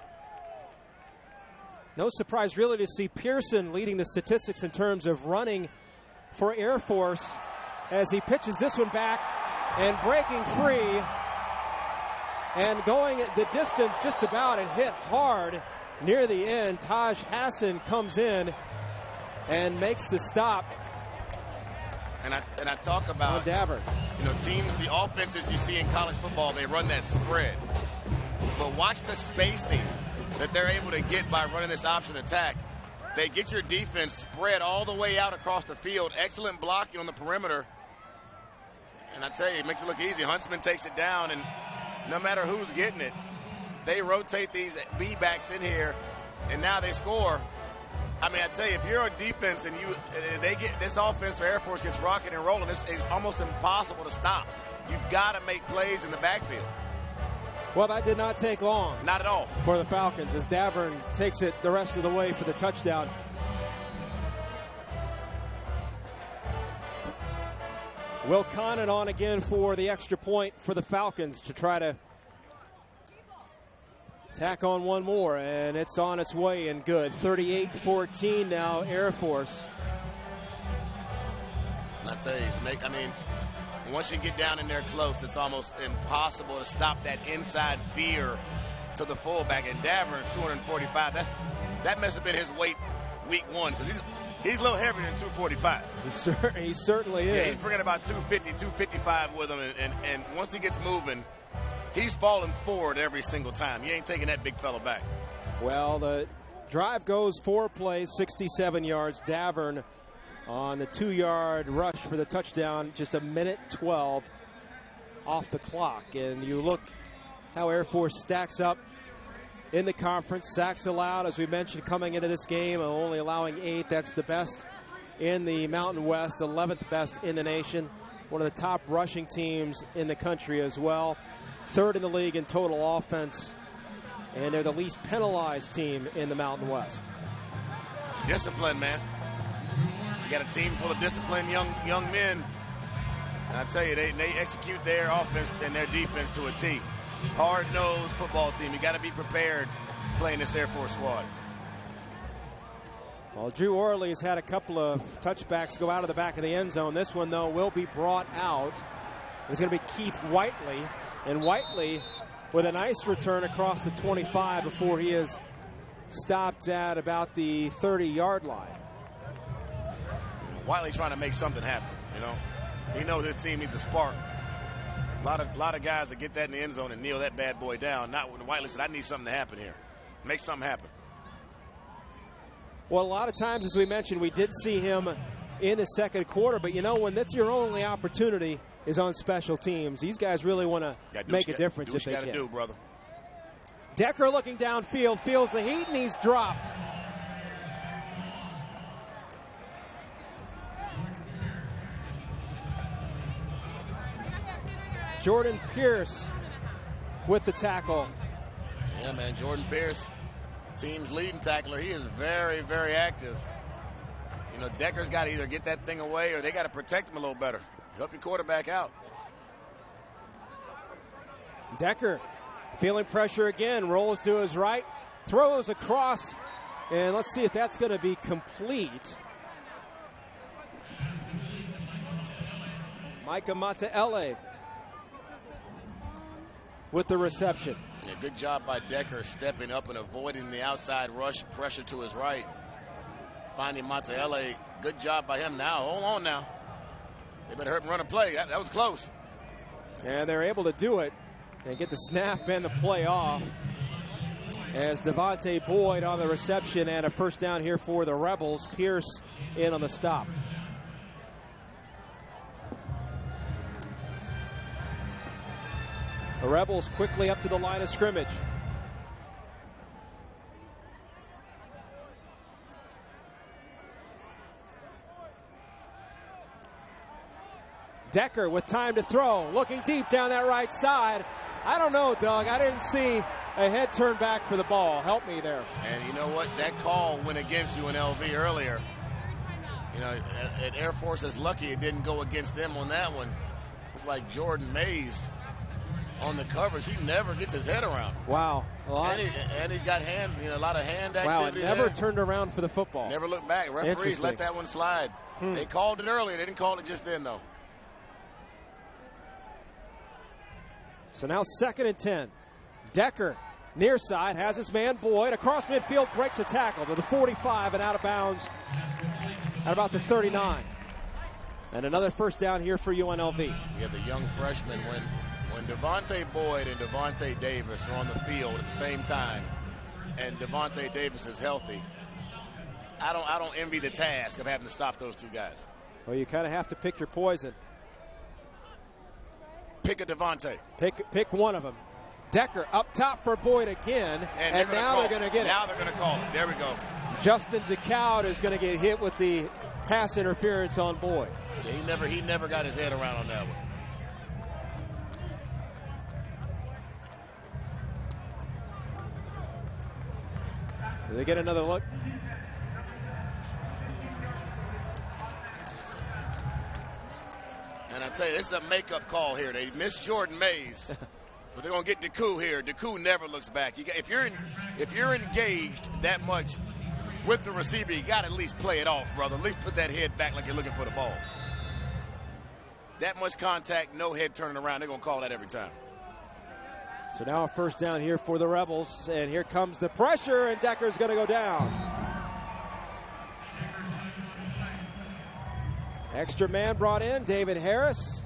No surprise really to see Pearson leading the statistics in terms of running for Air Force as he pitches this one back and breaking free and going the distance just about and hit hard near the end. Taj Hassan comes in and makes the stop. And I talk about Davern. Teams, the offenses you see in college football, they run that spread. But watch the spacing that they're able to get by running this option attack. They get your defense spread all the way out across the field. Excellent blocking on the perimeter. And I tell you, it makes it look easy. Huntsman takes it down, and no matter who's getting it, they rotate these B-backs in here, and now they score. I mean, I tell you, if you're a defense and they get this offense for Air Force gets rocking and rolling, it's almost impossible to stop. You've got to make plays in the backfield. Well, that did not take long. Not at all. For the Falcons as Davern takes it the rest of the way for the touchdown. Will Conant on again for the extra point for the Falcons to try to tack on one more, and it's on its way and good. 38-14 now, Air Force. And I tell you, once you get down in there close, it's almost impossible to stop that inside veer to the fullback. And Davern's 245. That must have been his weight week 1, because he's a little heavier than 245. He certainly is. Yeah, he's bringing about 250, 255 with him, and once he gets moving, he's falling forward every single time. You ain't taking that big fella back. Well, Drive goes 4 plays, 67 yards. Davern on the 2-yard rush for the touchdown, just a minute 12 off the clock. And you look how Air Force stacks up in the conference. Sacks allowed, as we mentioned, coming into this game, only allowing 8. That's the best in the Mountain West, 11th best in the nation. One of the top rushing teams in the country as well. 3rd in the league in total offense. And they're the least penalized team in the Mountain West. Discipline, man. You got a team full of disciplined young men. And I tell you, they execute their offense and their defense to a T. Hard-nosed football team. You got to be prepared playing this Air Force squad. Well, Drew Orley's had a couple of touchbacks go out of the back of the end zone. This one, though, will be brought out. It's going to be Keith Whiteley. And Whiteley with a nice return across the 25 before he is stopped at about the 30-yard line. Whiteley's trying to make something happen, you know. He knows his team needs a spark. A lot of guys that get that in the end zone and kneel that bad boy down. Not when Whiteley said, I need something to happen here. Make something happen. Well, a lot of times, as we mentioned, we did see him in the second quarter. But, you know, when that's your only opportunity is on special teams, these guys really want to make a difference if they can. Do what you got to do, brother. Decker looking downfield, feels the heat, and he's dropped. Jordan Pierce with the tackle. Yeah, man, Jordan Pierce, team's leading tackler. He is very, very active. You know, Decker's got to either get that thing away or they got to protect him a little better. Help your quarterback out. Decker feeling pressure again, rolls to his right, throws across, and let's see if that's going to be complete. Micah Mataele with the reception. Yeah, good job by Decker stepping up and avoiding the outside rush pressure to his right. Finding Mataele. Good job by him now. Hold on now. They better hurt and run a play. That was close. And they're able to do it and get the snap and the play off. As Devontae Boyd on the reception and a first down here for the Rebels. Pierce in on the stop. The Rebels quickly up to the line of scrimmage. Decker with time to throw, looking deep down that right side. I don't know, Doug. I didn't see a head turn back for the ball. Help me there. And you know what? That call went against UNLV earlier. You know, at Air Force is lucky it didn't go against them on that one. It's like Jordan Mays on the coverage. He never gets his head around. Wow. And he's got a lot of hand activity. Wow, it never turned around for the football. Never looked back. Referees let that one slide. They called it earlier. They didn't call it just then, though. So now 2nd and 10. Decker, near side, has his man Boyd. Across midfield, breaks a tackle to the 45 and out of bounds at about the 39. And another first down here for UNLV. You have the young freshman when Devontae Boyd and Devontae Davis are on the field at the same time, and Devontae Davis is healthy. I don't envy the task of having to stop those two guys. Well, you kind of have to pick your poison. Pick a Devontae. Pick one of them. Decker up top for Boyd again, and now they're going to get it. Now they're going to call it. There we go. Justin DeCoud is going to get hit with the pass interference on Boyd. Yeah, he never got his head around on that one. Do they get another look? And I tell you, this is a makeup call here. They missed Jordan Mays, but they're going to get DeCou here. DeCou never looks back. If you're engaged that much with the receiver, you got to at least play it off, brother. At least put that head back like you're looking for the ball. That much contact, no head turning around. They're going to call that every time. So now a first down here for the Rebels, and here comes the pressure, and Decker's going to go down. Extra man brought in, David Harris.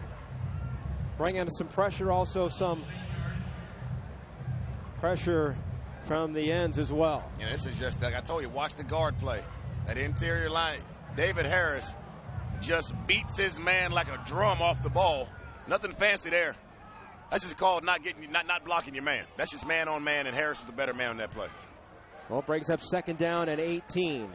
Bringing some pressure, also some pressure from the ends as well. Yeah, this is just, like I told you, watch the guard play. That interior line, David Harris just beats his man like a drum off the ball. Nothing fancy there. That's just called not blocking your man. That's just man on man, and Harris was the better man on that play. Well, brings up 2nd down and 18.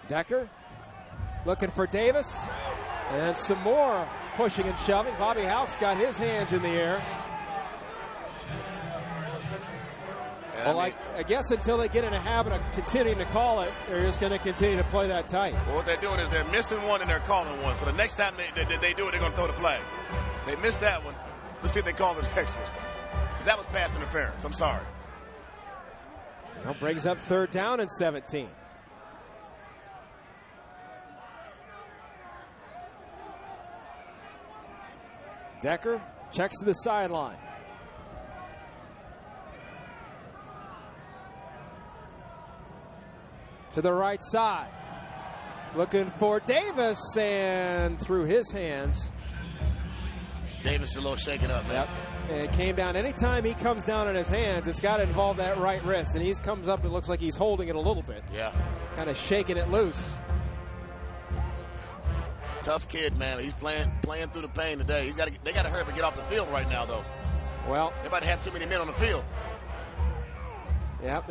Decker looking for Davis, and some more pushing and shoving. Bobby Houck's got his hands in the air. Well, I guess until they get in a habit of continuing to call it, they're just going to continue to play that tight. Well, what they're doing is they're missing one and they're calling one. So the next time they do it, they're going to throw the flag. They missed that one. Let's see if they call the next one. That was pass interference. I'm sorry. Now brings up 3rd down and 17. Decker checks to the sideline. To the right side. Looking for Davis, and through his hands. Davis is a little shaken up, man. Yep. And it came down. Anytime he comes down on his hands, it's got to involve that right wrist. And he comes up, it looks like he's holding it a little bit. Yeah. Kind of shaking it loose. Tough kid, man. He's playing through the pain today. They got to hurry up and get off the field right now, though. Well, they might have too many men on the field. Yeah,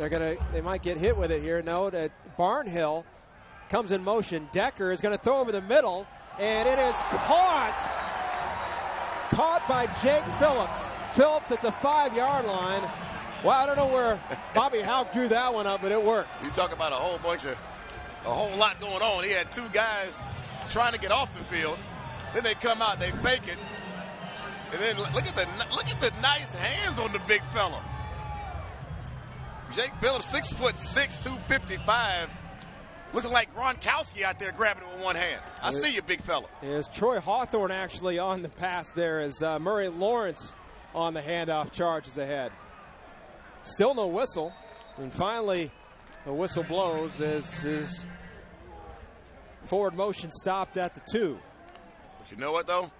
they might get hit with it here. No, that Barnhill comes in motion. Decker is going to throw over the middle, and it is caught by Jake Phillips. Phillips at the 5-yard line. Well, I don't know where Bobby Houck drew that one up, but it worked. You talk about a whole lot going on. He had 2 guys trying to get off the field. Then they come out, they fake it, and then look at the nice hands on the big fella. Jake Phillips, 6'6", 255, looking like Gronkowski out there grabbing it with one hand. I see you, big fella. Is Troy Hawthorne actually on the pass there as Murray Lawrence on the handoff charges ahead. Still no whistle, and finally the whistle blows as his forward motion stopped at the 2. But you know what, though?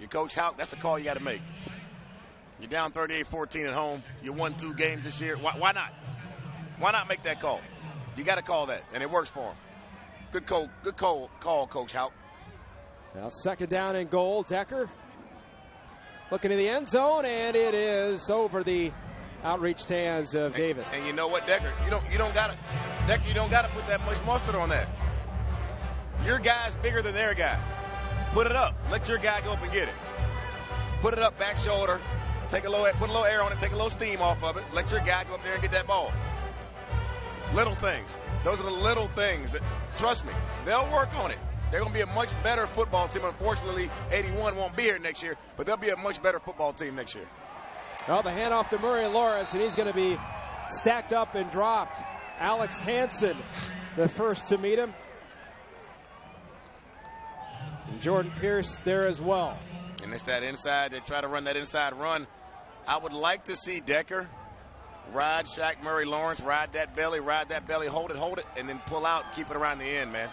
Your Coach Houck, that's the call you got to make. You're down 38-14 at home. You won 2 games this year. Why not? Why not make that call? You got to call that, and it works for him. Good call, Coach Houck. Now 2nd down and goal. Decker looking in the end zone, and it is over the outreached hands of Davis. And you know what, Decker? You don't got to put that much mustard on that. Your guy's bigger than their guy. Put it up. Let your guy go up and get it. Put it up, back shoulder. Put a little air on it. Take a little steam off of it. Let your guy go up there and get that ball. Little things. Those are the little things that, trust me, they'll work on it. They're going to be a much better football team. Unfortunately, 81 won't be here next year, but they'll be a much better football team next year. Well, the handoff to Murray Lawrence, and he's going to be stacked up and dropped. Alex Hansen, the first to meet him. And Jordan Pierce there as well. And it's that inside. They try to run that inside run. I would like to see Decker ride Shaq Murray Lawrence, ride that belly, hold it, and then pull out, keep it around the end, man.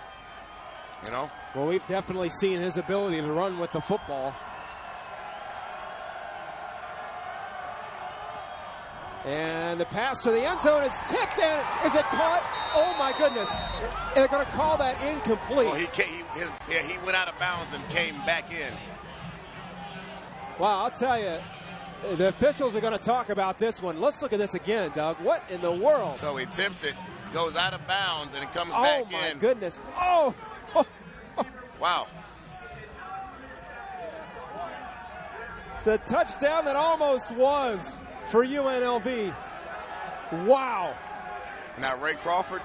You know? Well, we've definitely seen his ability to run with the football. And the pass to the end zone is tipped, and is it caught? Oh, my goodness. They're going to call that incomplete. Well, he went out of bounds and came back in. Wow, I'll tell you, the officials are going to talk about this one. Let's look at this again, Doug. What in the world? So he tips it, goes out of bounds, and it comes back in. Oh, my goodness. Oh! Wow. The touchdown that almost was for UNLV. Wow. Now, Ray Crawford,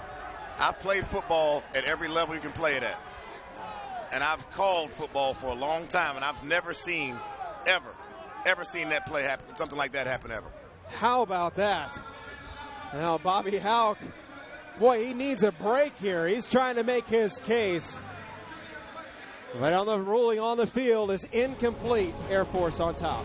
I've played football at every level you can play it at. And I've called football for a long time, and I've never seen, ever seen that play happen, something like that happen ever. How about that? Now, Bobby Houck, boy, he needs a break here. He's trying to make his case. Right on the ruling on the field is incomplete. Air Force on top.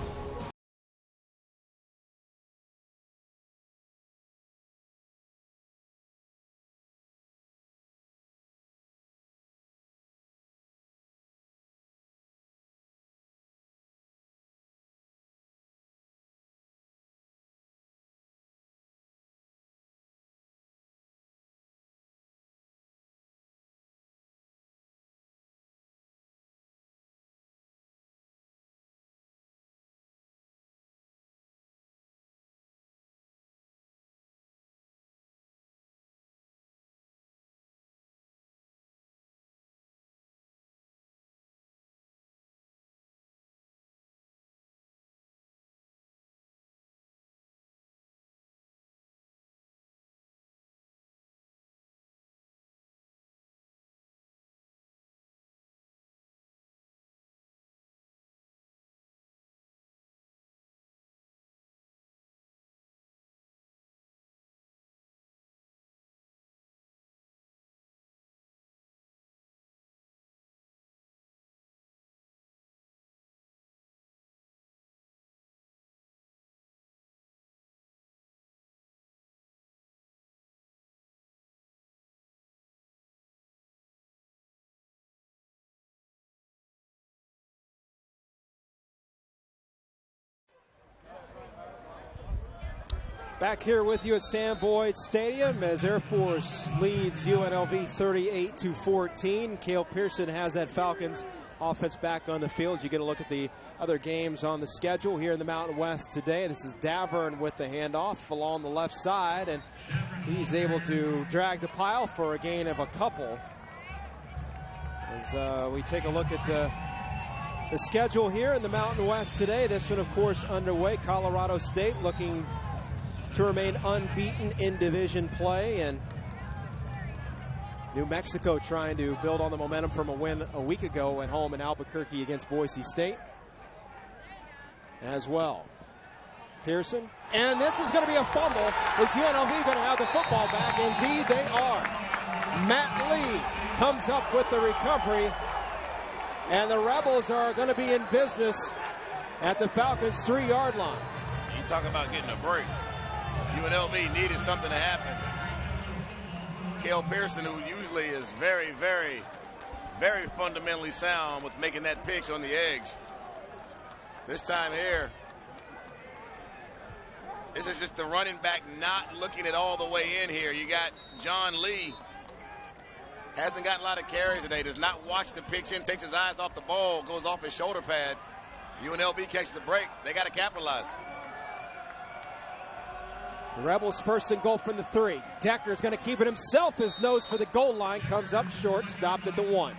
Back here with you at Sam Boyd Stadium as Air Force leads UNLV 38-14. Cale Pearson has that Falcons offense back on the field. You get a look at the other games on the schedule here in the Mountain West today. This is Davern with the handoff along the left side, and he's able to drag the pile for a gain of a couple. As we take a look at the schedule here in the Mountain West today, this one, of course, underway. Colorado State looking to remain unbeaten in division play, and New Mexico trying to build on the momentum from a win a week ago at home in Albuquerque against Boise State as well. Pearson, and this is going to be a fumble. Is UNLV going to have the football back? Indeed they are. Matt Lee comes up with the recovery, and the Rebels are going to be in business at the Falcons' 3-yard line. You talk about getting a break. UNLV needed something to happen. Cale Pearson, who usually is very, very, very fundamentally sound with making that pitch on the edge. This time here, this is just the running back not looking it all the way in here. You got John Lee. Hasn't gotten a lot of carries today. Does not watch the pitch in, takes his eyes off the ball, goes off his shoulder pad. UNLV catches the break. They got to capitalize. The Rebels first and goal from the 3. Decker's going to keep it himself. His nose for the goal line comes up short, stopped at the 1.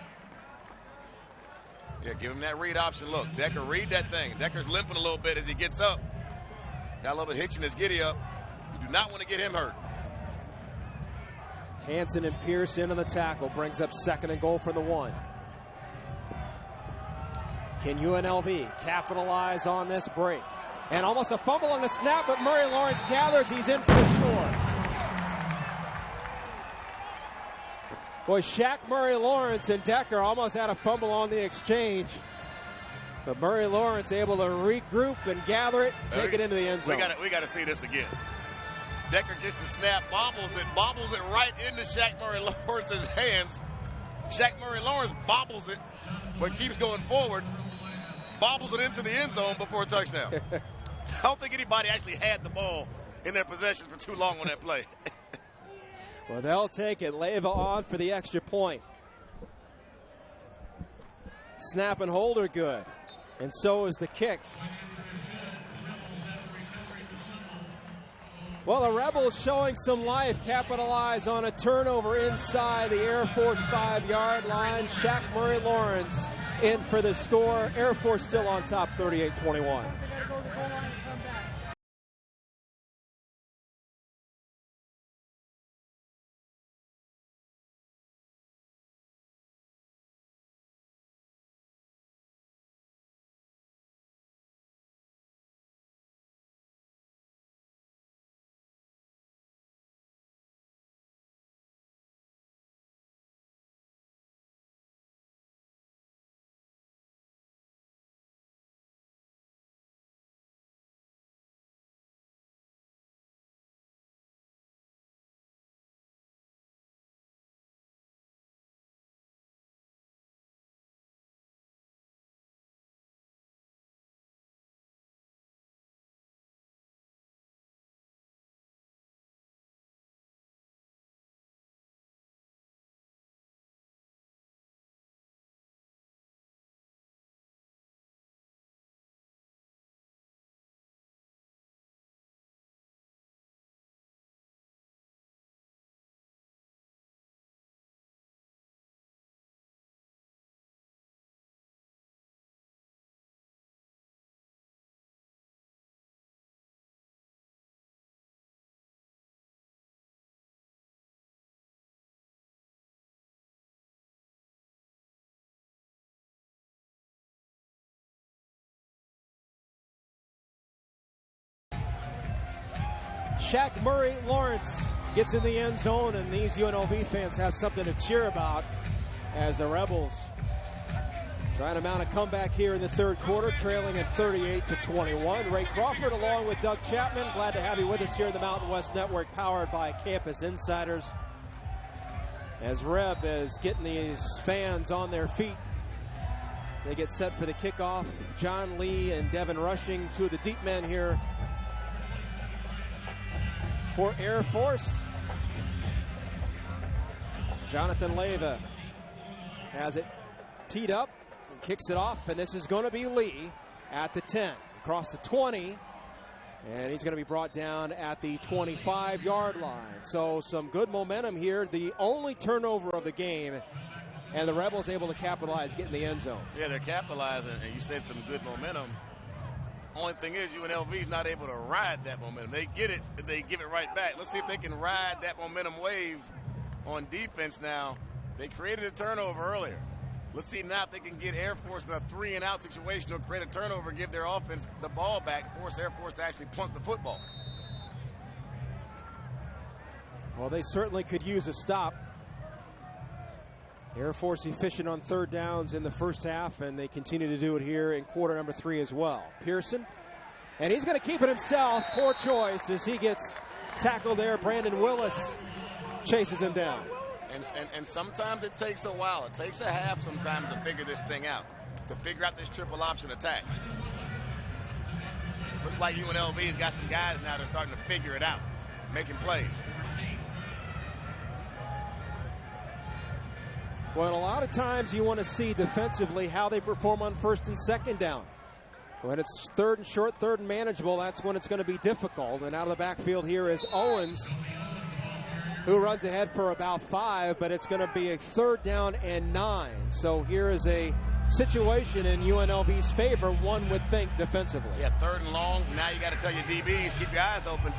Yeah, give him that read option look. Decker, read that thing. Decker's limping a little bit as he gets up. Got a little bit hitching his giddy up. You do not want to get him hurt. Hanson and Pierce in on the tackle. Brings up second and goal from the 1. Can UNLV capitalize on this break? And almost a fumble on the snap, but Murray Lawrence gathers. He's in for the score. Boy, Shaq Murray Lawrence and Decker almost had a fumble on the exchange. But Murray Lawrence able to regroup and gather it, take it into the end zone. We got to see this again. Decker gets the snap, bobbles it right into Shaq Murray Lawrence's hands. Shaq Murray Lawrence bobbles it, but keeps going forward. Bobbles it into the end zone before a touchdown. I don't think anybody actually had the ball in their possession for too long on that play. Well, they'll take it. Leyva on for the extra point. Snap and hold are good. And so is the kick. Well, the Rebels showing some life. Capitalize on a turnover inside the Air Force 5-yard line. Shaq Murray Lawrence in for the score. Air Force still on top, 38-21. Shaq Murray Lawrence gets in the end zone, and these UNLV fans have something to cheer about as the Rebels trying to mount a comeback here in the third quarter, trailing at 38-21. Ray Crawford along with Doug Chapman. Glad to have you with us here in the Mountain West Network, powered by Campus Insiders. As Reb is getting these fans on their feet, they get set for the kickoff. John Lee and Devin Rushing, two of the deep men here for Air Force. Jonathan Leyva has it teed up and kicks it off, and this is going to be Lee at the 10, across the 20, and he's going to be brought down at the 25-yard line. So some good momentum here. The only turnover of the game, and the Rebels able to capitalize, get in the end zone. Yeah, they're capitalizing, and you said some good momentum. Only thing is UNLV's not able to ride that momentum. They get it, they give it right back. Let's see if they can ride that momentum wave on defense now. They created a turnover earlier. Let's see now if they can get Air Force in a 3-and-out situation or create a turnover, give their offense the ball back, force Air Force to actually punt the football. Well, they certainly could use a stop. Air Force efficient on third downs in the first half, and they continue to do it here in quarter number 3 as well. Pearson, and he's going to keep it himself. Poor choice as he gets tackled there. Brandon Willis chases him down. And sometimes it takes a while. It takes a half sometimes to figure this thing out, to figure out this triple option attack. Looks like UNLV's got some guys now that are starting to figure it out, making plays. Well, a lot of times you want to see defensively how they perform on first and second down. When it's third and short, third and manageable, that's when it's going to be difficult. And out of the backfield here is Owens, who runs ahead for about 5, but it's going to be a 3rd down and 9. So here is a situation in UNLV's favor, one would think, defensively. Yeah, 3rd and long. Now you got to tell your DBs, keep your eyes open.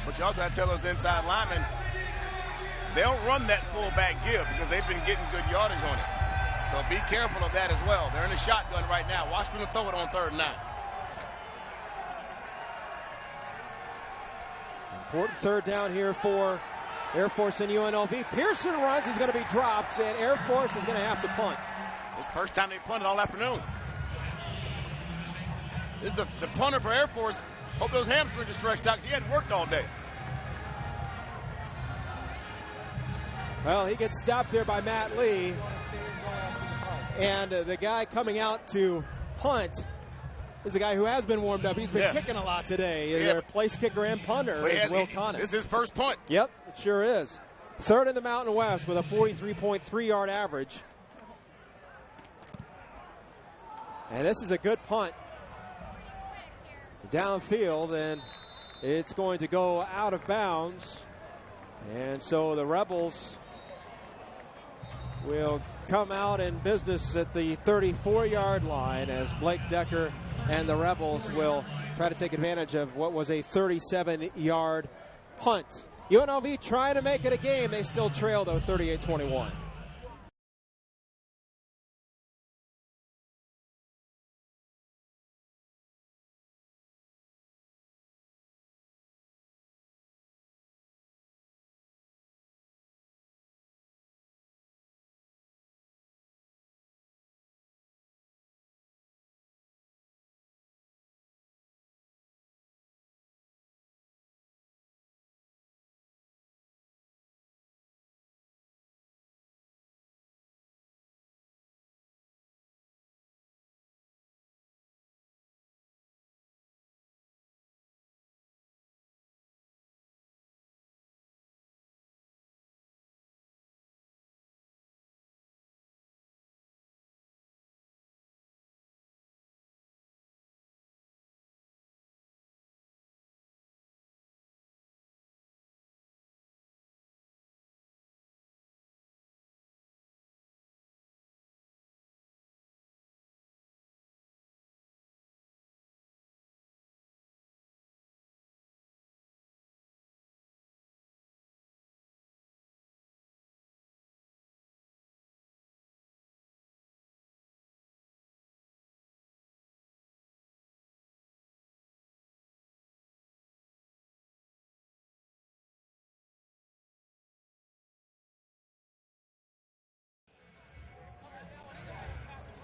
But you also got to tell those inside linemen, they'll run that fullback give because they've been getting good yardage on it. So be careful of that as well. They're in the shotgun right now. Watch them throw it on 3rd and 9. Important 3rd down here for Air Force and UNLV. Pearson runs. He's going to be dropped, and Air Force is going to have to punt. This is the first time they punted all afternoon. This is the punter for Air Force. Hope those hamstrings are stretched out because he hadn't worked all day. Well, he gets stopped there by Matt Lee. And the guy coming out to punt is a guy who has been warmed up. He's been kicking a lot today. Their place kicker and punter is Will Connick. This is his first punt. Yep, it sure is. 3rd in the Mountain West with a 43.3-yard average. And this is a good punt downfield, and it's going to go out of bounds. And so the Rebels will come out in business at the 34-yard line as Blake Decker and the Rebels will try to take advantage of what was a 37-yard punt. UNLV trying to make it a game. They still trail, though, 38-21.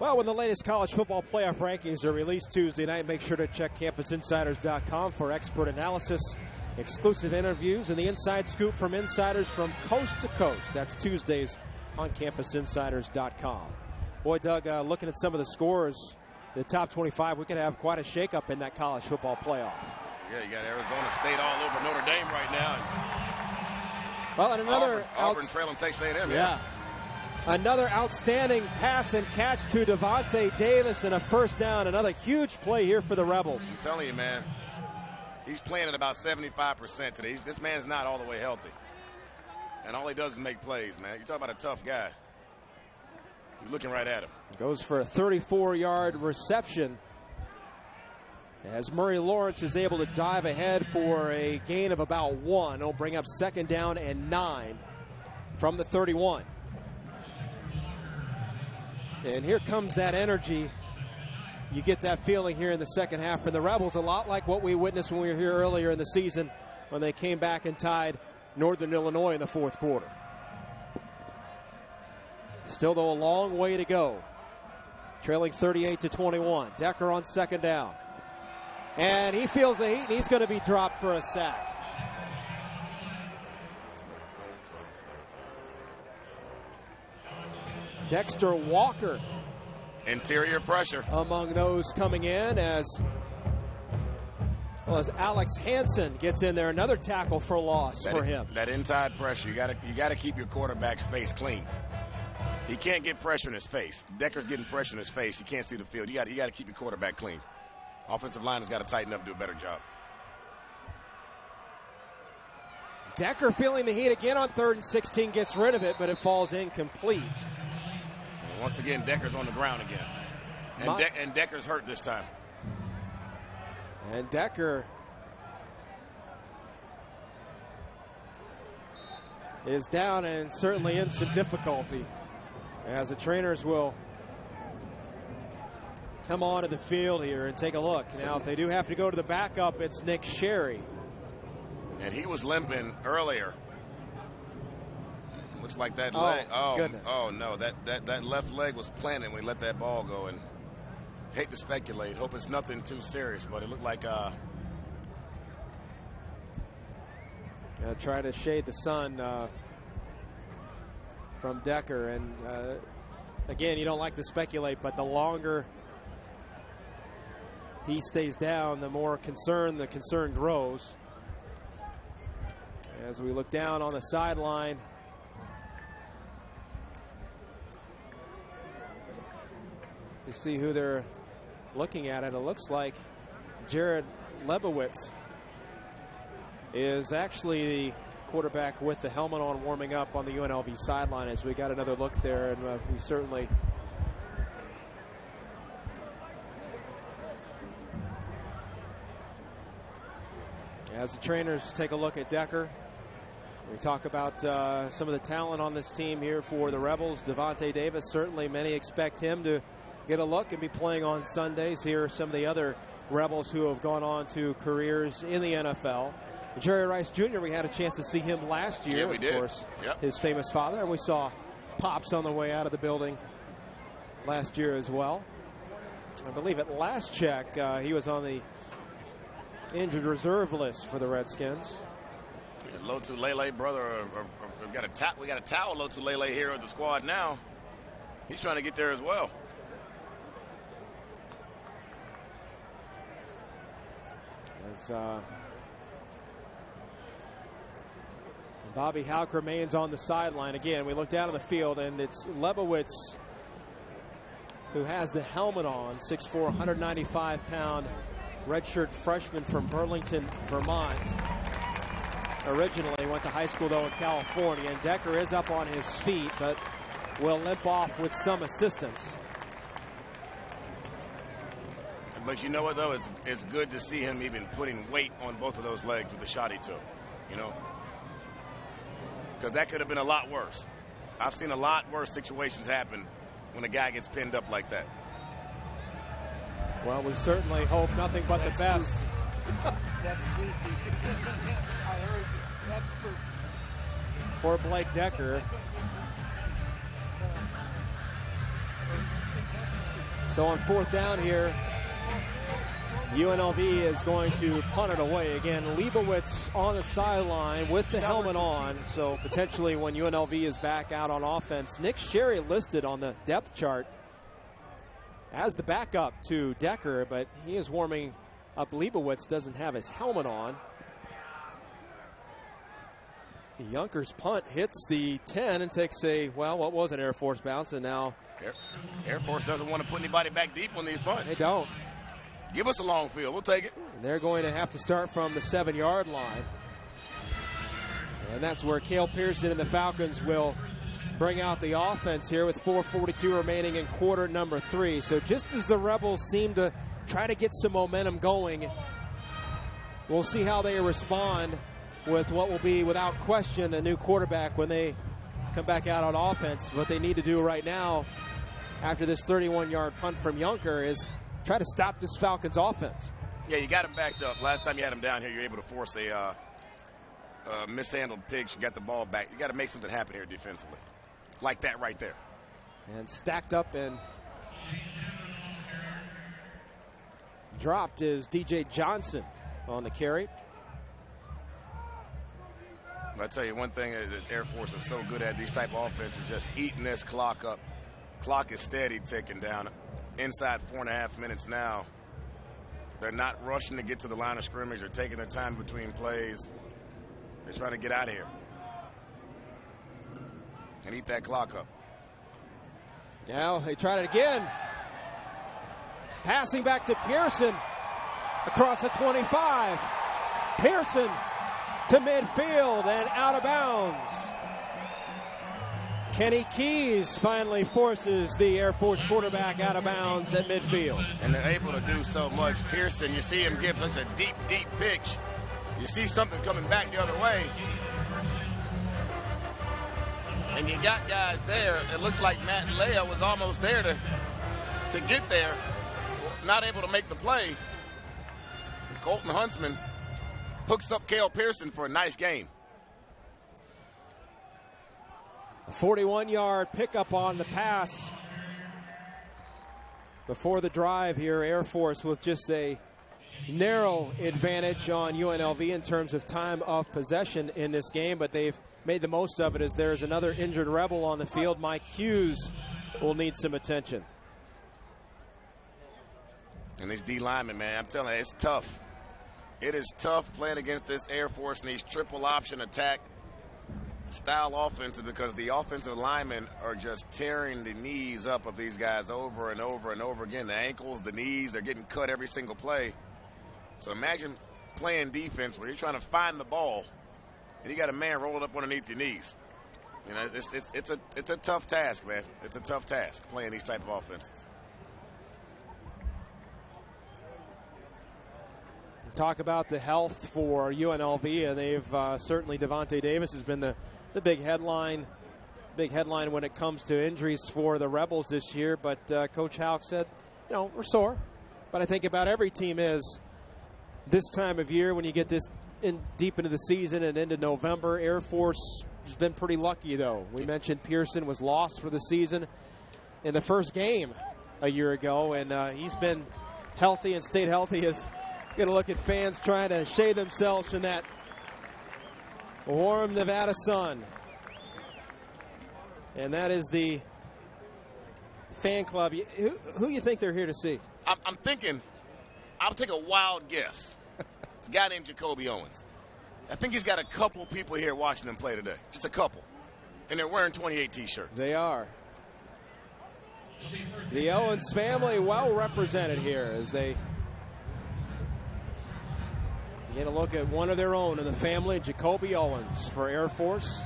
Well, when the latest college football playoff rankings are released Tuesday night, make sure to check CampusInsiders.com for expert analysis, exclusive interviews, and the inside scoop from insiders from coast to coast. That's Tuesdays on CampusInsiders.com. Boy, Doug, looking at some of the scores, the top 25, we could have quite a shakeup in that college football playoff. Yeah, you got Arizona State all over Notre Dame right now. Well, and another Auburn trailing Texas A&M. Yeah. Another outstanding pass and catch to Devontae Davis and a first down. Another huge play here for the Rebels. I'm telling you, man, he's playing at about 75% today. This man's not all the way healthy. And all he does is make plays, man. You talk about a tough guy. You're looking right at him. Goes for a 34-yard reception as Murray Lawrence is able to dive ahead for a gain of about 1. It'll bring up 2nd down and 9 from the 31. And here comes that energy. You get that feeling here in the second half for the Rebels, a lot like what we witnessed when we were here earlier in the season when they came back and tied Northern Illinois in the fourth quarter. Still, though, a long way to go. Trailing 38-21. Decker on 2nd down. And he feels the heat, and he's going to be dropped for a sack. Dexter Walker. Interior pressure. Among those coming in as well as Alex Hansen gets in there. Another tackle for loss for him. That inside pressure, you got to keep your quarterback's face clean. He can't get pressure in his face. Decker's getting pressure in his face. He can't see the field. You got to keep your quarterback clean. Offensive line has got to tighten up and do a better job. Decker feeling the heat again on 3rd and 16, gets rid of it, but it falls incomplete. And once again, Decker's on the ground again. And Decker's hurt this time. And Decker is down and certainly in some difficulty as the trainers will come onto the field here and take a look. Now, if they do have to go to the backup, it's Nick Sherry. And he was limping earlier. Looks like that Oh, leg. Oh, goodness. Oh no, that left leg was planted when he let that ball go. And hate to speculate. Hope it's nothing too serious, but it looked like trying to shade the sun from Decker. And again, you don't like to speculate, but the longer he stays down, the more the concern grows. As we look down on the sideline, you see who they're looking at, and it looks like Jared Lebowitz is actually the quarterback with the helmet on, warming up on the UNLV sideline. As we got another look there, and we certainly as the trainers take a look at Decker. We talk about some of the talent on this team here for the Rebels. Devontae Davis, certainly many expect him to get a look and be playing on Sundays. Here are some of the other Rebels who have gone on to careers in the NFL. Jerry Rice Jr., we had a chance to see him last year. Yeah, we did. Of course, yep. His famous father. And we saw Pops on the way out of the building last year as well. I believe at last check, he was on the injured reserve list for the Redskins. Lotu Lele, brother, we got a towel Lotu Lele here at the squad now. He's trying to get there as well. As Bobby Houck remains on the sideline. Again, we look down on the field, and it's Lebowitz who has the helmet on, 6'4", 195-pound redshirt freshman from Burlington, Vermont. Originally went to high school, though, in California. And Decker is up on his feet, but will limp off with some assistance. But you know what, though? It's good to see him even putting weight on both of those legs with the shot he took, you know? Because that could have been a lot worse. I've seen a lot worse situations happen when a guy gets pinned up like that. Well, we certainly hope nothing but the best. For Blake Decker. So on 4th down here, UNLV is going to punt it away. Again, Leibowitz on the sideline with the helmet on. So potentially when UNLV is back out on offense, Nick Sherry listed on the depth chart as the backup to Decker, but he is warming Leibowitz doesn't have his helmet on. Younker's punt hits the 10 and takes a, well, what was an Air Force bounce, and now Air Force doesn't want to put anybody back deep on these punts. They don't. Give us a long field. We'll take it. And they're going to have to start from the 7-yard line. And that's where Cale Pearson and the Falcons will bring out the offense here with 4:42 remaining in quarter number 3. So just as the Rebels seem to try to get some momentum going, we'll see how they respond with what will be, without question, a new quarterback when they come back out on offense. What they need to do right now, after this 31-yard punt from Younker, is try to stop this Falcons offense. Yeah, you got him backed up. Last time you had him down here, you were able to force a mishandled pitch. You got the ball back. You got to make something happen here defensively. Like that right there. And stacked up and dropped is DJ Johnson on the carry. I'll tell you one thing that Air Force is so good at, these type of offenses, just eating this clock up. Clock is steady ticking down. Inside 4.5 minutes now. They're not rushing to get to the line of scrimmage. They're taking their time between plays. They're trying to get out of here and eat that clock up. Now they tried it again. Passing back to Pearson across the 25. Pearson to midfield and out of bounds. Kenny Keys finally forces the Air Force quarterback out of bounds at midfield. And they're able to do so much. Pearson, you see him give such a deep, deep pitch. You see something coming back the other way. And you got guys there. It looks like Matt Leah was almost there to get there. Not able to make the play. Colton Huntsman hooks up Cale Pearson for a nice game. A 41-yard pickup on the pass before the drive here. Air Force with just a narrow advantage on UNLV in terms of time of possession in this game, but they've made the most of it as there's another injured Rebel on the field. Mike Hughes will need some attention. And these D linemen, man, I'm telling you, it's tough. It is tough playing against this Air Force and these triple option attack style offenses, because the offensive linemen are just tearing the knees up of these guys over and over and over again. The ankles, the knees, they're getting cut every single play. So imagine playing defense where you're trying to find the ball and you got a man rolling up underneath your knees. You know, it's a tough task, man. It's a tough task playing these type of offenses. Talk about the health for UNLV, and they've certainly, Devontae Davis has been the big headline when it comes to injuries for the Rebels this year. But Coach Houck said, you know, we're sore, but I think about every team is this time of year when you get this deep into the season and into November. Air Force has been pretty lucky, though. We mentioned Pearson was lost for the season in the first game a year ago, and he's been healthy and stayed healthy. As going to look at fans trying to shade themselves from that warm Nevada sun. And that is the fan club. Who you think they're here to see? I'm thinking, I'll take a wild guess. It's a guy named Jacoby Owens. I think he's got a couple people here watching them play today. Just a couple. And they're wearing 28 T-shirts. They are. The Owens family well represented here as they get a look at one of their own in the family, Jacoby Owens for Air Force.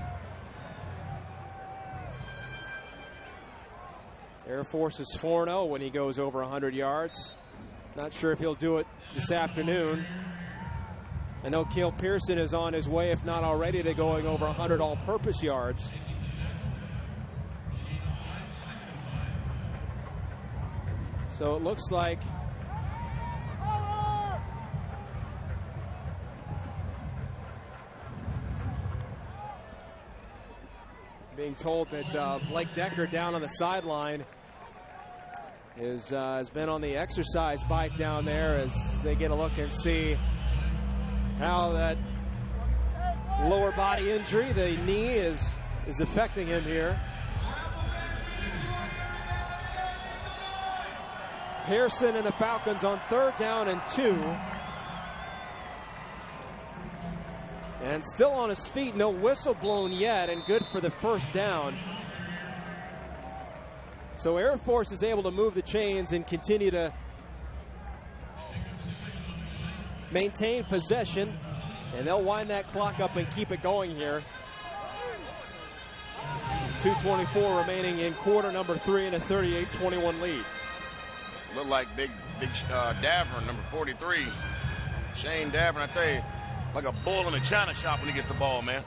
Air Force is 4-0 when he goes over 100 yards. Not sure if he'll do it this afternoon. I know Cale Pearson is on his way, if not already, to going over 100 all-purpose yards. So it looks like being told that Blake Decker down on the sideline has been on the exercise bike down there as they get a look and see how that lower body injury, the knee, is affecting him here. Pearson and the Falcons on 3rd down and 2 And still on his feet, no whistle blown yet, and good for the first down. So Air Force is able to move the chains and continue to maintain possession, and they'll wind that clock up and keep it going here. 2:24 remaining in quarter number 3 and a 38-21 lead. Look like big Davern, number 43. Shane Davern, I tell you, like a bull in a china shop when he gets the ball, man.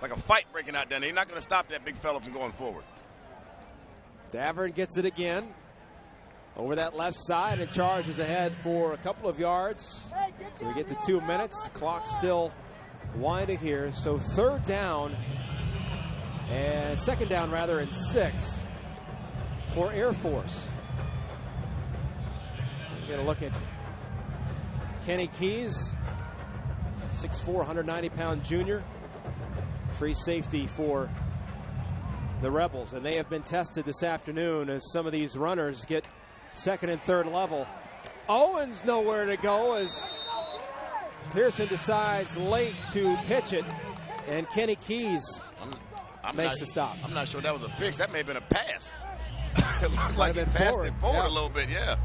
Like a fight breaking out down there. He's not going to stop that big fella from going forward. Davern gets it again over that left side and charges ahead for a couple of yards. So we get to 2 minutes. Clock still winding here. So third down and second down rather and 6 for Air Force. We're going to look at Kenny Keys, 6'4", 190-pound junior. Free safety for the Rebels, and they have been tested this afternoon as some of these runners get second and third level. Owens nowhere to go as Pearson decides late to pitch it, and Kenny Keys makes the stop. I'm not sure that was a pitch. That may have been a pass. It looked like he passed it forward a little bit, yeah.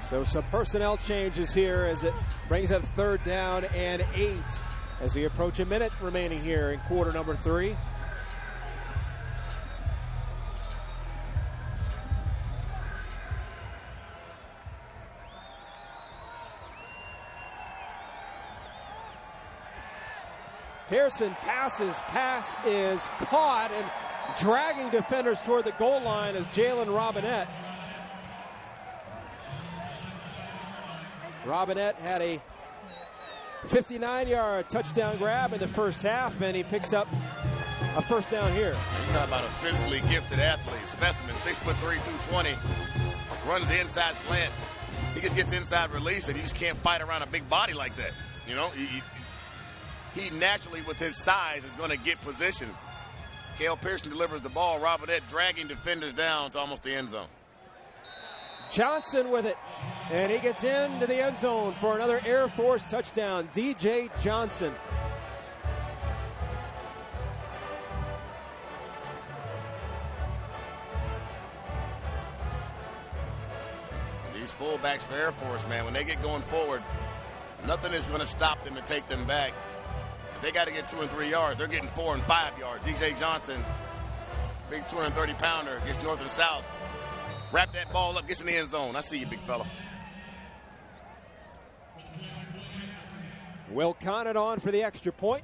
So some personnel changes here as it brings up third down and 8 as we approach a minute remaining here in quarter number 3. Pearson passes, pass is caught and dragging defenders toward the goal line as Jalen Robinette. Robinette had a 59-yard touchdown grab in the first half, and he picks up a first down here. You're talking about a physically gifted athlete, specimen, 6'3", 220, runs the inside slant. He just gets inside release, and you just can't fight around a big body like that. You know, he naturally, with his size, is going to get position. Cale Pearson delivers the ball. Robinette dragging defenders down to almost the end zone. Johnson with it, and he gets into the end zone for another Air Force touchdown. DJ Johnson. These fullbacks for Air Force, man, when they get going forward, nothing is going to stop them and take them back. If they got to get 2 and 3 yards, they're getting 4 and 5 yards. DJ Johnson, big 230-pounder, gets north and south. Wrap that ball up, gets in the end zone. I see you, big fella. Will Conant on for the extra point.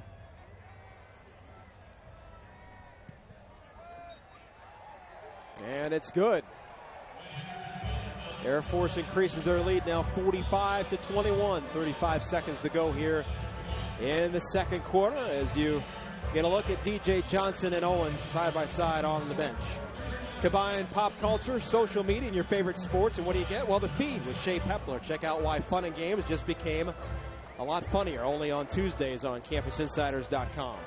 And it's good. Air Force increases their lead now 45-21. 35 seconds to go here in the second quarter as you get a look at DJ Johnson and Owens side by side on the bench. Combine pop culture, social media, and your favorite sports. And what do you get? Well, the feed with Shea Pepler. Check out why fun and games just became a lot funnier. Only on Tuesdays on CampusInsiders.com.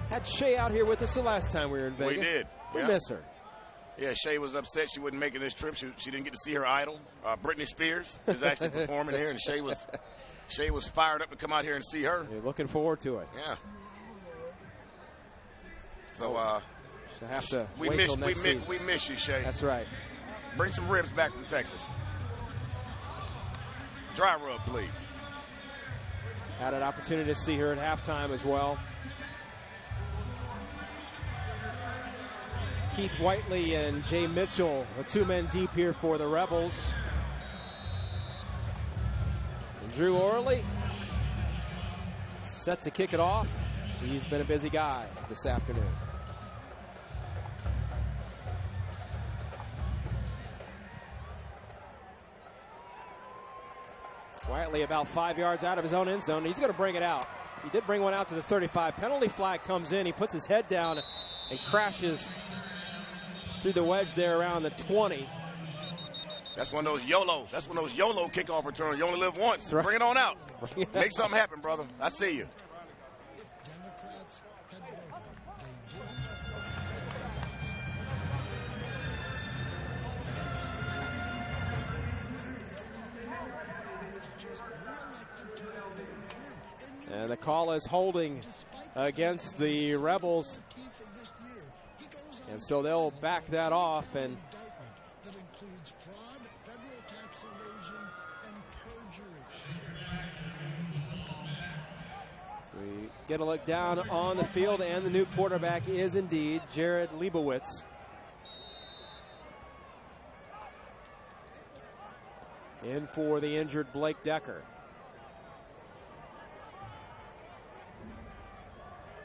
Had Shea out here with us the last time we were in Vegas. We did. We miss her. Yeah, Shea was upset she wasn't making this trip. She didn't get to see her idol. Britney Spears is actually performing here, and Shea was fired up to come out here and see her. You're looking forward to it. Yeah. So, have to we miss you, Shea. That's right. Bring some ribs back from Texas. Dry rub, please. Had an opportunity to see her at halftime as well. Keith Whiteley and Jay Mitchell, the 2 men deep here for the Rebels. And Drew Orley set to kick it off. He's been a busy guy this afternoon. Whiteley about 5 yards out of his own end zone. He's going to bring it out. He did bring one out to the 35. Penalty flag comes in. He puts his head down and crashes through the wedge there around the 20. That's one of those YOLO. That's one of those YOLO kickoff returns. You only live once. Right. Bring it on out. Make something happen, brother. I see you. And the call is holding against the Rebels. And so they'll back that off. And so we get a look down on the field, and the new quarterback is indeed Jared Leibowitz. In for the injured Blake Decker.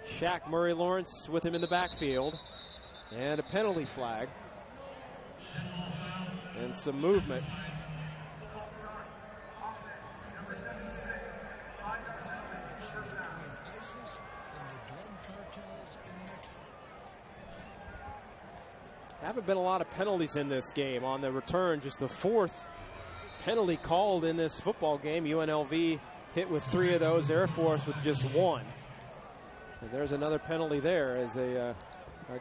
Shaq Murray Lawrence with him in the backfield. And a penalty flag. And some movement. Haven't been a lot of penalties in this game. On the return, just the fourth penalty called in this football game. UNLV hit with 3 of those, Air Force with just 1. And there's another penalty there as they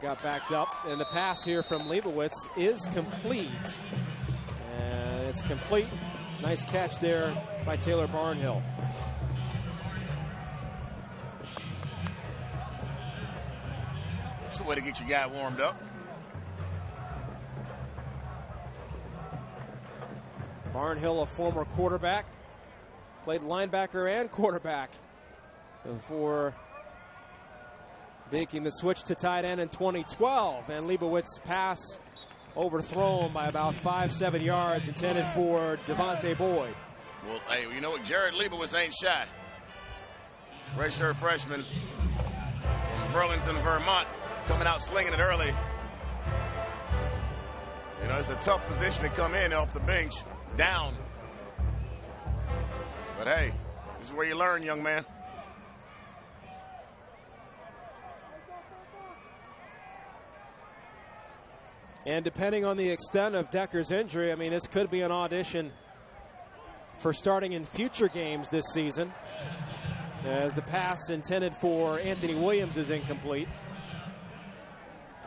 got backed up. And the pass here from Leibowitz is complete. And it's complete. Nice catch there by Taylor Barnhill. That's the way to get your guy warmed up. Barnhill, a former quarterback, played linebacker and quarterback before making the switch to tight end in 2012. And Leibowitz's pass overthrown by about 5-7 yards, intended for Devontae Boyd. Well, hey, you know what? Jared Leibowitz ain't shy. Redshirt freshman from Burlington, Vermont, coming out slinging it early. You know, it's a tough position to come in off the bench, down. But hey, this is where you learn, young man. And depending on the extent of Decker's injury, I mean, this could be an audition for starting in future games this season, as the pass intended for Anthony Williams is incomplete.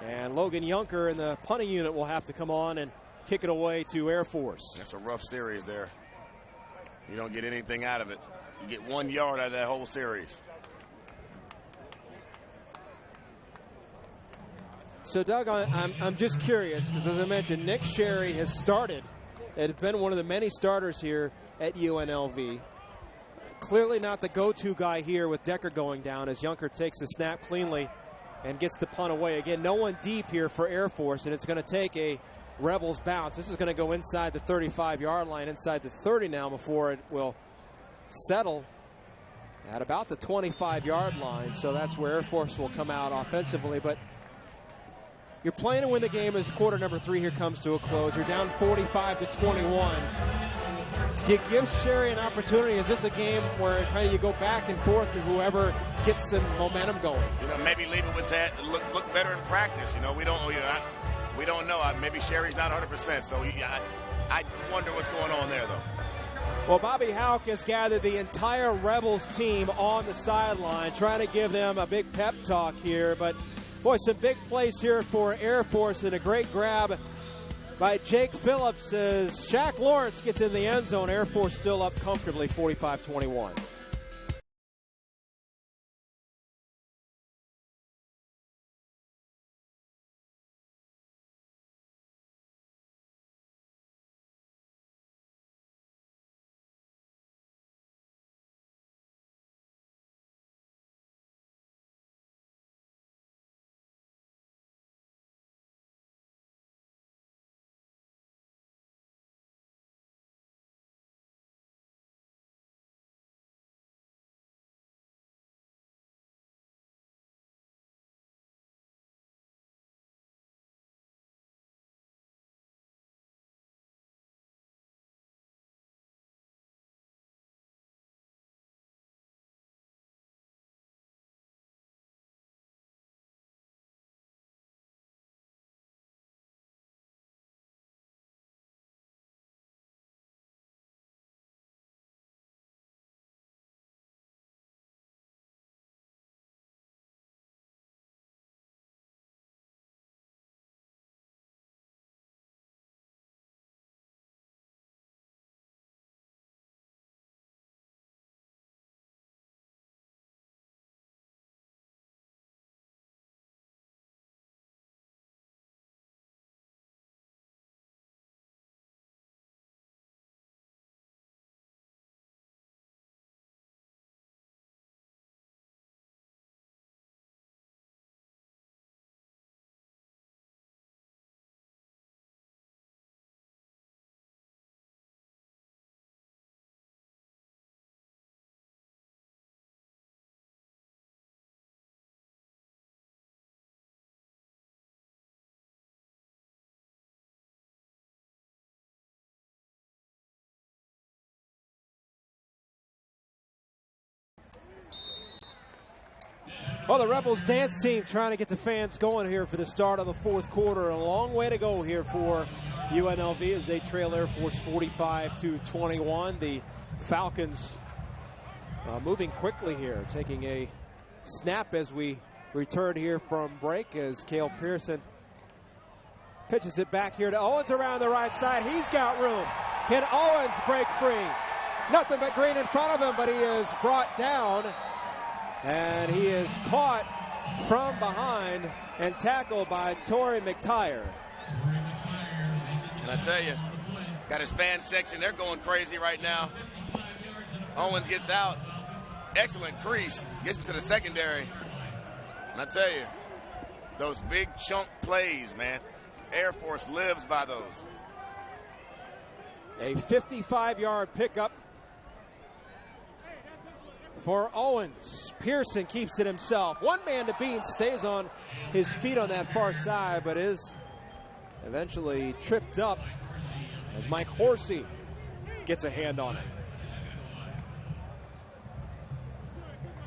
And Logan Yunker in the punting unit will have to come on and kick it away to Air Force. That's a rough series there. You don't get anything out of it. You get 1 yard out of that whole series. So, Doug, I'm just curious, because as I mentioned, Nick Sherry has started. It has been one of the many starters here at UNLV. Clearly not the go-to guy here with Decker going down, as Yunker takes the snap cleanly and gets the punt away. Again, no one deep here for Air Force, and it's going to take a Rebels bounce. This is going to go inside the 35-yard line, inside the 30 now, before it will settle at about the 25-yard line. So that's where Air Force will come out offensively. But you're playing to win the game as quarter number 3 here comes to a close. You're down 45-21. Do you give Sherry an opportunity? Is this a game where kind of you go back and forth to whoever gets some momentum going? You know, maybe Leibowitz had look better in practice. You know, we don't know. Maybe Sherry's not 100%. So I wonder what's going on there, though. Well, Bobby Houck has gathered the entire Rebels team on the sideline, trying to give them a big pep talk here. But boy, some big plays here for Air Force, and a great grab by Jake Phillips as Shaq Lawrence gets in the end zone. Air Force still up comfortably, 45-21. Well, the Rebels dance team trying to get the fans going here for the start of the fourth quarter. A long way to go here for UNLV as they trail Air Force 45-21. The Falcons moving quickly here, taking a snap as we return here from break as Cale Pearson pitches it back here to Owens around the right side. He's got room. Can Owens break free? Nothing but green in front of him, but he is brought down. And he is caught from behind and tackled by Torrey McTire. And I tell you, got his fan section. They're going crazy right now. Owens gets out. Excellent crease. Gets into the secondary. And I tell you, those big chunk plays, man. Air Force lives by those. A 55-yard pickup for Owens. Pearson keeps it himself. One man to beat, stays on his feet on that far side, but is eventually tripped up as Mike Horsey gets a hand on it.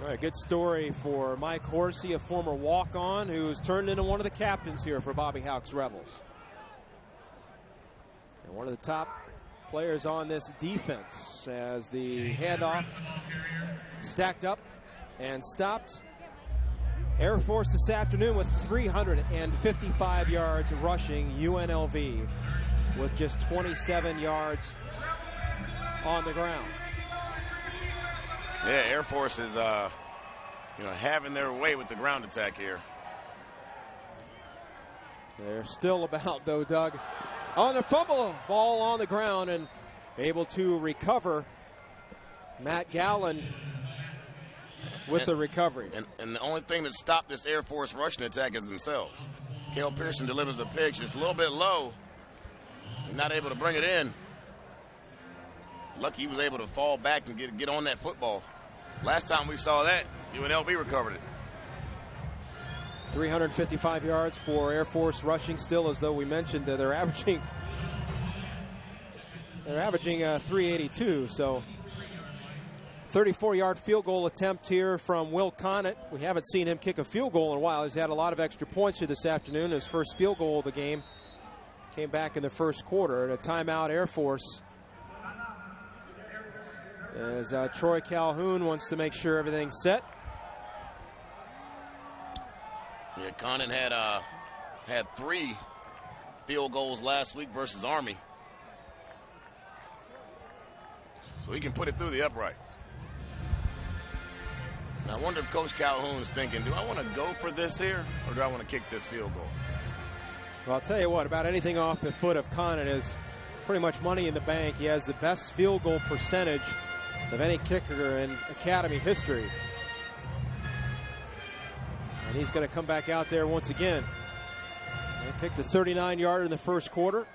All right, good story for Mike Horsey, a former walk-on who's turned into one of the captains here for Bobby Hauck's Rebels. And one of the top players on this defense as the handoff stacked up and stopped. Air Force this afternoon with 355 yards rushing. UNLV with just 27 yards on the ground. Yeah, Air Force is having their way with the ground attack here. They're still about, though, Doug, on the fumble. Ball on the ground and able to recover. Matt Gallen with the recovery. And the only thing that stopped this Air Force rushing attack is themselves. Cale Pearson delivers the pitch. It's a little bit low. Not able to bring it in. Lucky he was able to fall back and get on that football. Last time we saw that, UNLV recovered it. 355 yards for Air Force rushing, still, as though we mentioned that they're averaging 382. So 34-yard field goal attempt here from Will Connett. We haven't seen him kick a field goal in a while. He's had a lot of extra points here this afternoon. His first field goal of the game came back in the first quarter. At a timeout, Air Force, as Troy Calhoun wants to make sure everything's set. Yeah, Conant had 3 field goals last week versus Army. So he can put it through the uprights. Now I wonder if Coach Calhoun's thinking, do I want to go for this here, or do I want to kick this field goal? Well, I'll tell you what, about anything off the foot of Conant is pretty much money in the bank. He has the best field goal percentage of any kicker in Academy history. And he's going to come back out there once again. He kicked a 39-yarder in the first quarter.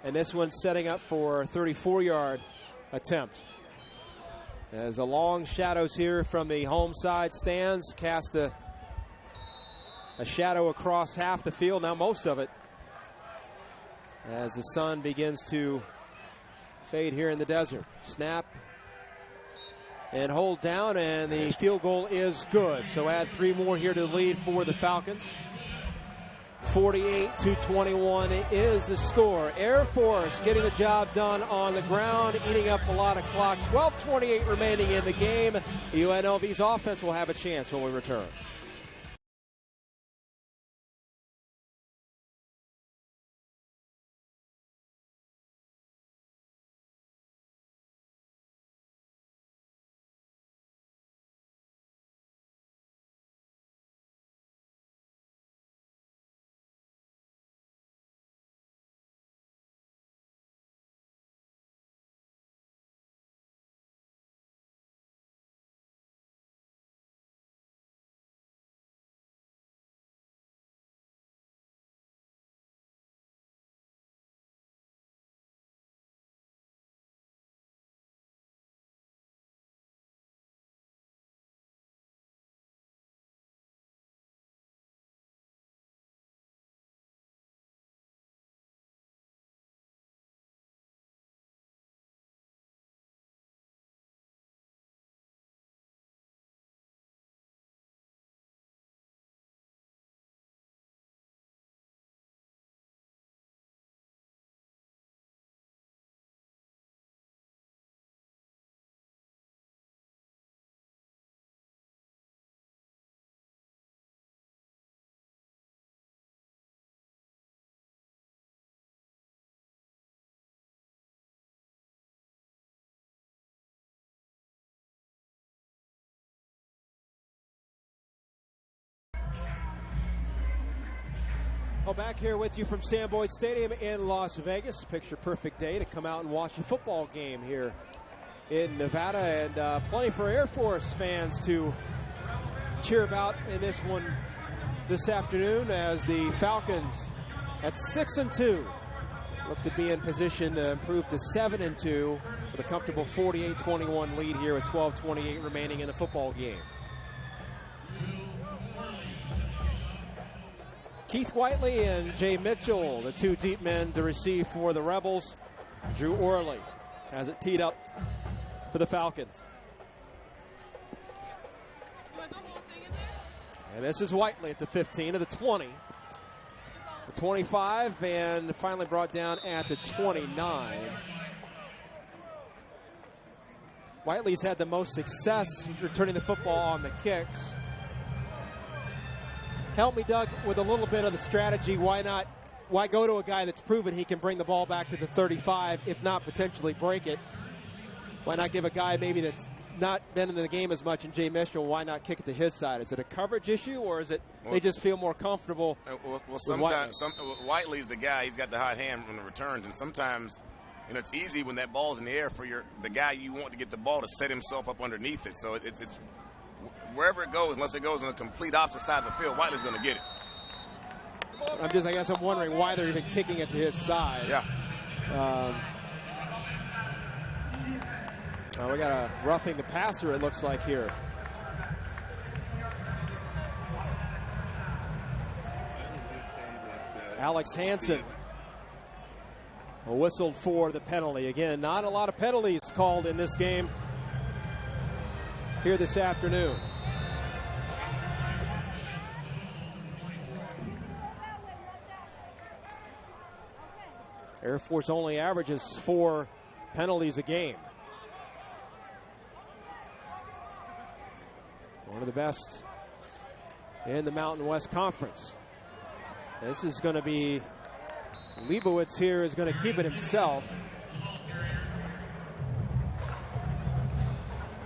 And this one's setting up for a 34-yard attempt. As a long shadows here from the home side stands cast a shadow across half the field, now most of it, as the sun begins to fade here in the desert. Snap and hold down, and the field goal is good. So add 3 more here to the lead for the Falcons. 48-21 is the score. Air Force getting the job done on the ground, eating up a lot of clock. 12:28 remaining in the game. UNLV's offense will have a chance when we return. Well, back here with you from Sam Boyd Stadium in Las Vegas. Picture perfect day to come out and watch a football game here in Nevada, and plenty for Air Force fans to cheer about in this one this afternoon, as the Falcons at 6-2 look to be in position to improve to 7-2 with a comfortable 48-21 lead here with 12:28 remaining in the football game. Keith Whiteley and Jay Mitchell, the two deep men to receive for the Rebels. Drew Orley has it teed up for the Falcons. And this is Whiteley at the 15 of the 20. The 25, and finally brought down at the 29. Whiteley's had the most success returning the football on the kicks. Help me, Doug, with a little bit of the strategy. Why go to a guy that's proven he can bring the ball back to the 35, if not potentially break it? Why not give a guy maybe that's not been in the game as much in Jay Mitchell, why not kick it to his side? Is it a coverage issue, or is it they just feel more comfortable? Well, sometimes Whiteley's the guy. He's got the hot hand when the returns, and sometimes it's easy when that ball's in the air for the guy you want to get the ball to set himself up underneath it. So it's wherever it goes, unless it goes on the complete opposite side of the field, Whiteley's going to get it. I guess I'm wondering why they're even kicking it to his side. Yeah. We got a roughing the passer, it looks like here. Alex Hansen whistled for the penalty. Again, not a lot of penalties called in this game here this afternoon. Air Force only averages 4 penalties a game. One of the best in the Mountain West Conference. This is going to be, Leibowitz here is going to keep it himself.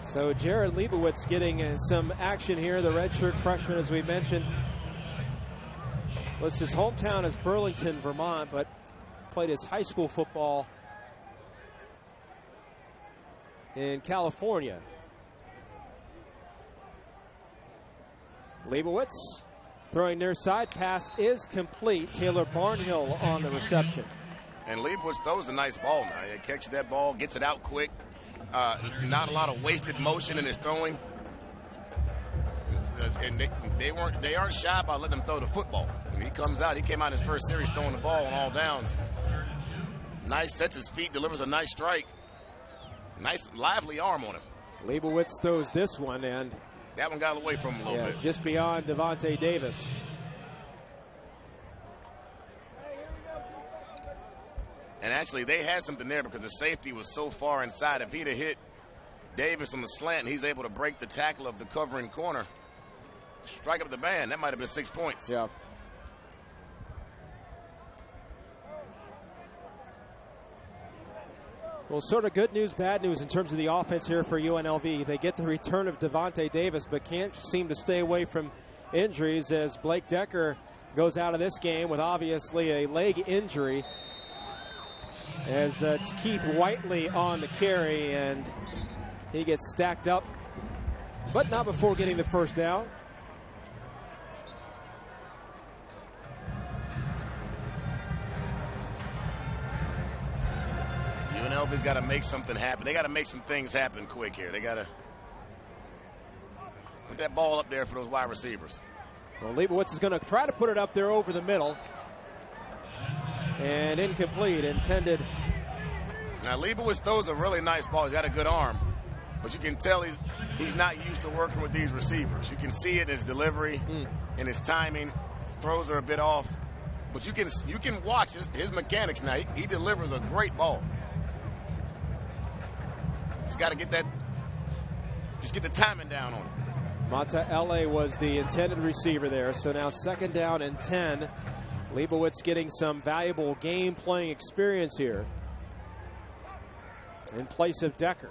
So Jared Leibowitz getting some action here, the redshirt freshman, as we mentioned. Was his hometown is Burlington, Vermont, but played his high school football in California. Leibowitz throwing near side, pass is complete. Taylor Barnhill on the reception. And Leibowitz throws a nice ball now. He catches that ball, gets it out quick. Not a lot of wasted motion in his throwing. And they aren't shy about letting him throw the football. When he comes out, he came out in his first series throwing the ball on all downs. Nice, sets his feet, delivers a nice strike. Nice, lively arm on him. Leibowitz throws this one, and that one got away from him a little bit. Just beyond Devontae Davis. And actually, they had something there because the safety was so far inside. If he'd have hit Davis on the slant, he's able to break the tackle of the covering corner. Strike up the band. That might have been 6 points. Yeah. Well, sort of good news, bad news in terms of the offense here for UNLV. They get the return of Devontae Davis, but can't seem to stay away from injuries as Blake Decker goes out of this game with obviously a leg injury. As it's Keith Whiteley on the carry, and he gets stacked up, but not before getting the first down. UNLV's got to make something happen. They got to make some things happen quick here. They got to put that ball up there for those wide receivers. Well, Leibowitz is going to try to put it up there over the middle. And incomplete, intended. Now, Leibowitz throws a really nice ball. He's got a good arm. But you can tell he's not used to working with these receivers. You can see it in his delivery, in his timing. His throws are a bit off. But you can watch his mechanics now. He delivers a great ball. He's got to get that, just get the timing down on it. Mata L.A. was the intended receiver there. So now 2nd down and 10. Leibowitz getting some valuable game playing experience here in place of Decker.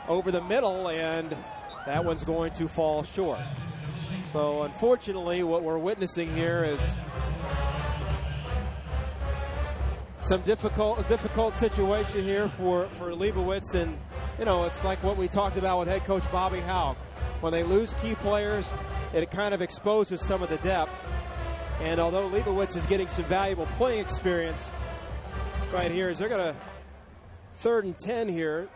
Over the middle, and that one's going to fall short. So unfortunately, what we're witnessing here is some difficult situation here for Leibowitz, and you know, it's like what we talked about with head coach Bobby Houck. When they lose key players, it kind of exposes some of the depth. And although Leibowitz is getting some valuable playing experience right here, as they're going to 3rd and 10 here,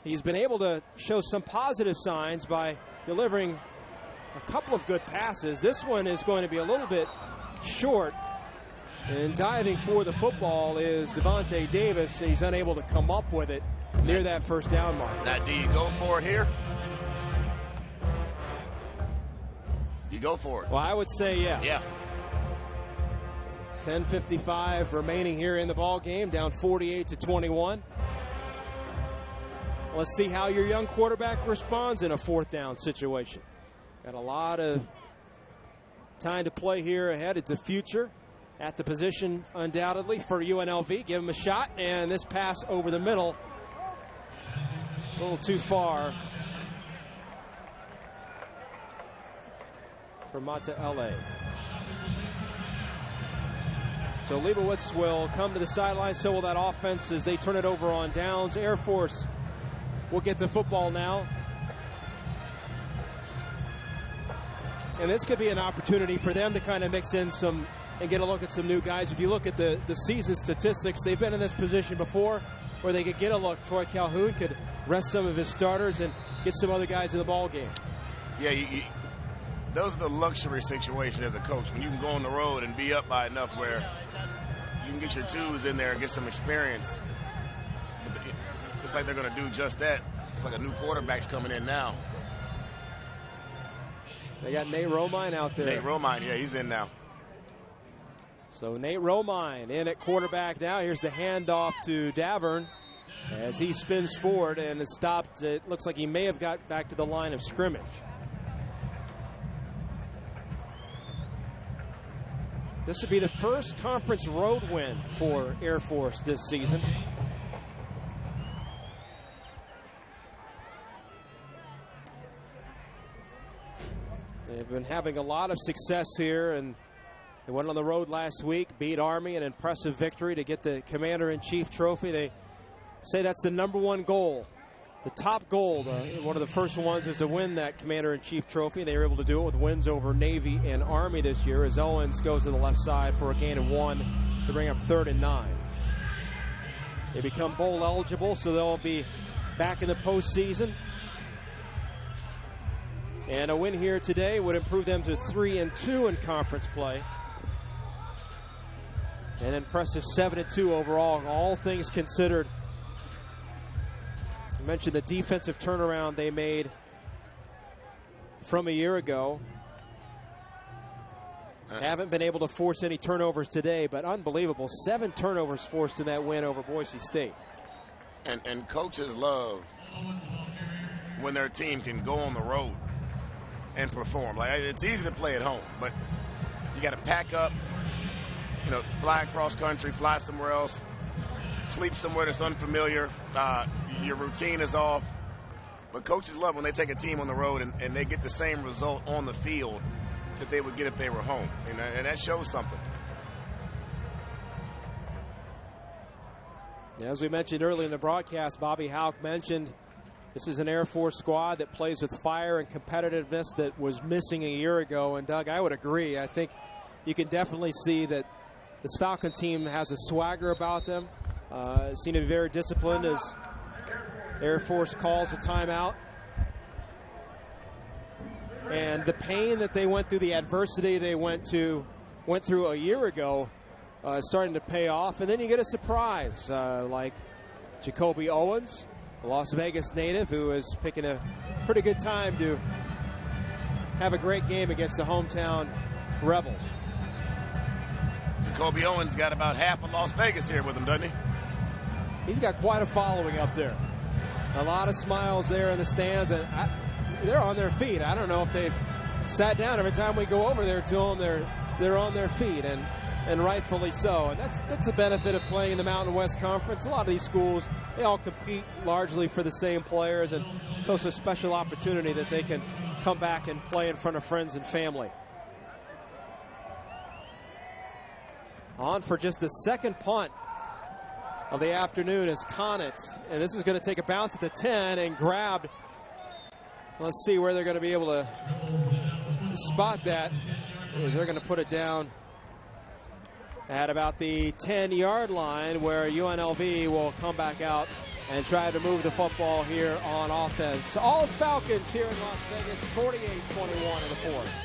he's been able to show some positive signs by delivering a couple of good passes. This one is going to be a little bit short. And diving for the football is Devontae Davis. He's unable to come up with it near that first down mark. Now, do you go for it here? You go for it. Well, I would say yes. Yeah. 10:55 remaining here in the ball game, down 48-21. Let's see how your young quarterback responds in a 4th down situation. Got a lot of time to play here ahead. It's the future at the position, undoubtedly, for UNLV. Give him a shot, and this pass over the middle, a little too far for Mata LA. So Leibowitz will come to the sideline, so will that offense as they turn it over on downs. Air Force will get the football now. And this could be an opportunity for them to kind of mix in some and get a look at some new guys. If you look at the season statistics, they've been in this position before where they could get a look. Troy Calhoun could rest some of his starters and get some other guys in the ball game. Yeah, those are the luxury situations as a coach, when you can go on the road and be up by enough where you can get your twos in there and get some experience. It's like they're going to do just that. It's like a new quarterback's coming in now. They got Nate Romine out there. Nate Romine, yeah, he's in now. So Nate Romine in at quarterback now. Here's the handoff to Davern as he spins forward and is stopped. It looks like he may have got back to the line of scrimmage. This would be the first conference road win for Air Force this season. They've been having a lot of success here, and they went on the road last week, beat Army, an impressive victory to get the Commander-in-Chief trophy. They say that's the #1 goal. The top goal, one of the first ones, is to win that Commander-in-Chief trophy. They were able to do it with wins over Navy and Army this year as Owens goes to the left side for a gain of 1 to bring up 3rd and 9. They become bowl eligible, so they'll be back in the postseason. And a win here today would improve them to 3-2 in conference play. An impressive 7-2 overall, all things considered. I mentioned the defensive turnaround they made from a year ago. Haven't been able to force any turnovers today, but unbelievable. 7 turnovers forced in that win over Boise State. And coaches love when their team can go on the road and perform. Like, it's easy to play at home, but you got to pack up, fly across country, fly somewhere else, sleep somewhere that's unfamiliar. Your routine is off. But coaches love when they take a team on the road and they get the same result on the field that they would get if they were home. And that shows something. As we mentioned earlier in the broadcast, Bobby Houck mentioned this is an Air Force squad that plays with fire and competitiveness that was missing a year ago. And, Doug, I would agree. I think you can definitely see that this Falcon team has a swagger about them. Seem to be very disciplined as Air Force calls a timeout. And the pain that they went through, the adversity they went through a year ago is starting to pay off. And then you get a surprise like Jacoby Owens, the Las Vegas native, who is picking a pretty good time to have a great game against the hometown Rebels. Jacoby Owens got about half of Las Vegas here with him, doesn't he? He's got quite a following up there. A lot of smiles there in the stands, and they're on their feet. I don't know if they've sat down. Every time we go over there to them, they're on their feet, and rightfully so. And that's the benefit of playing in the Mountain West Conference. A lot of these schools, they all compete largely for the same players, and so it's a special opportunity that they can come back and play in front of friends and family. On for just the second punt of the afternoon is Conant. And this is going to take a bounce at the 10 and grabbed. Let's see where they're going to be able to spot that. They're going to put it down at about the 10-yard line, where UNLV will come back out and try to move the football here on offense. All Falcons here in Las Vegas, 48-21 in the fourth.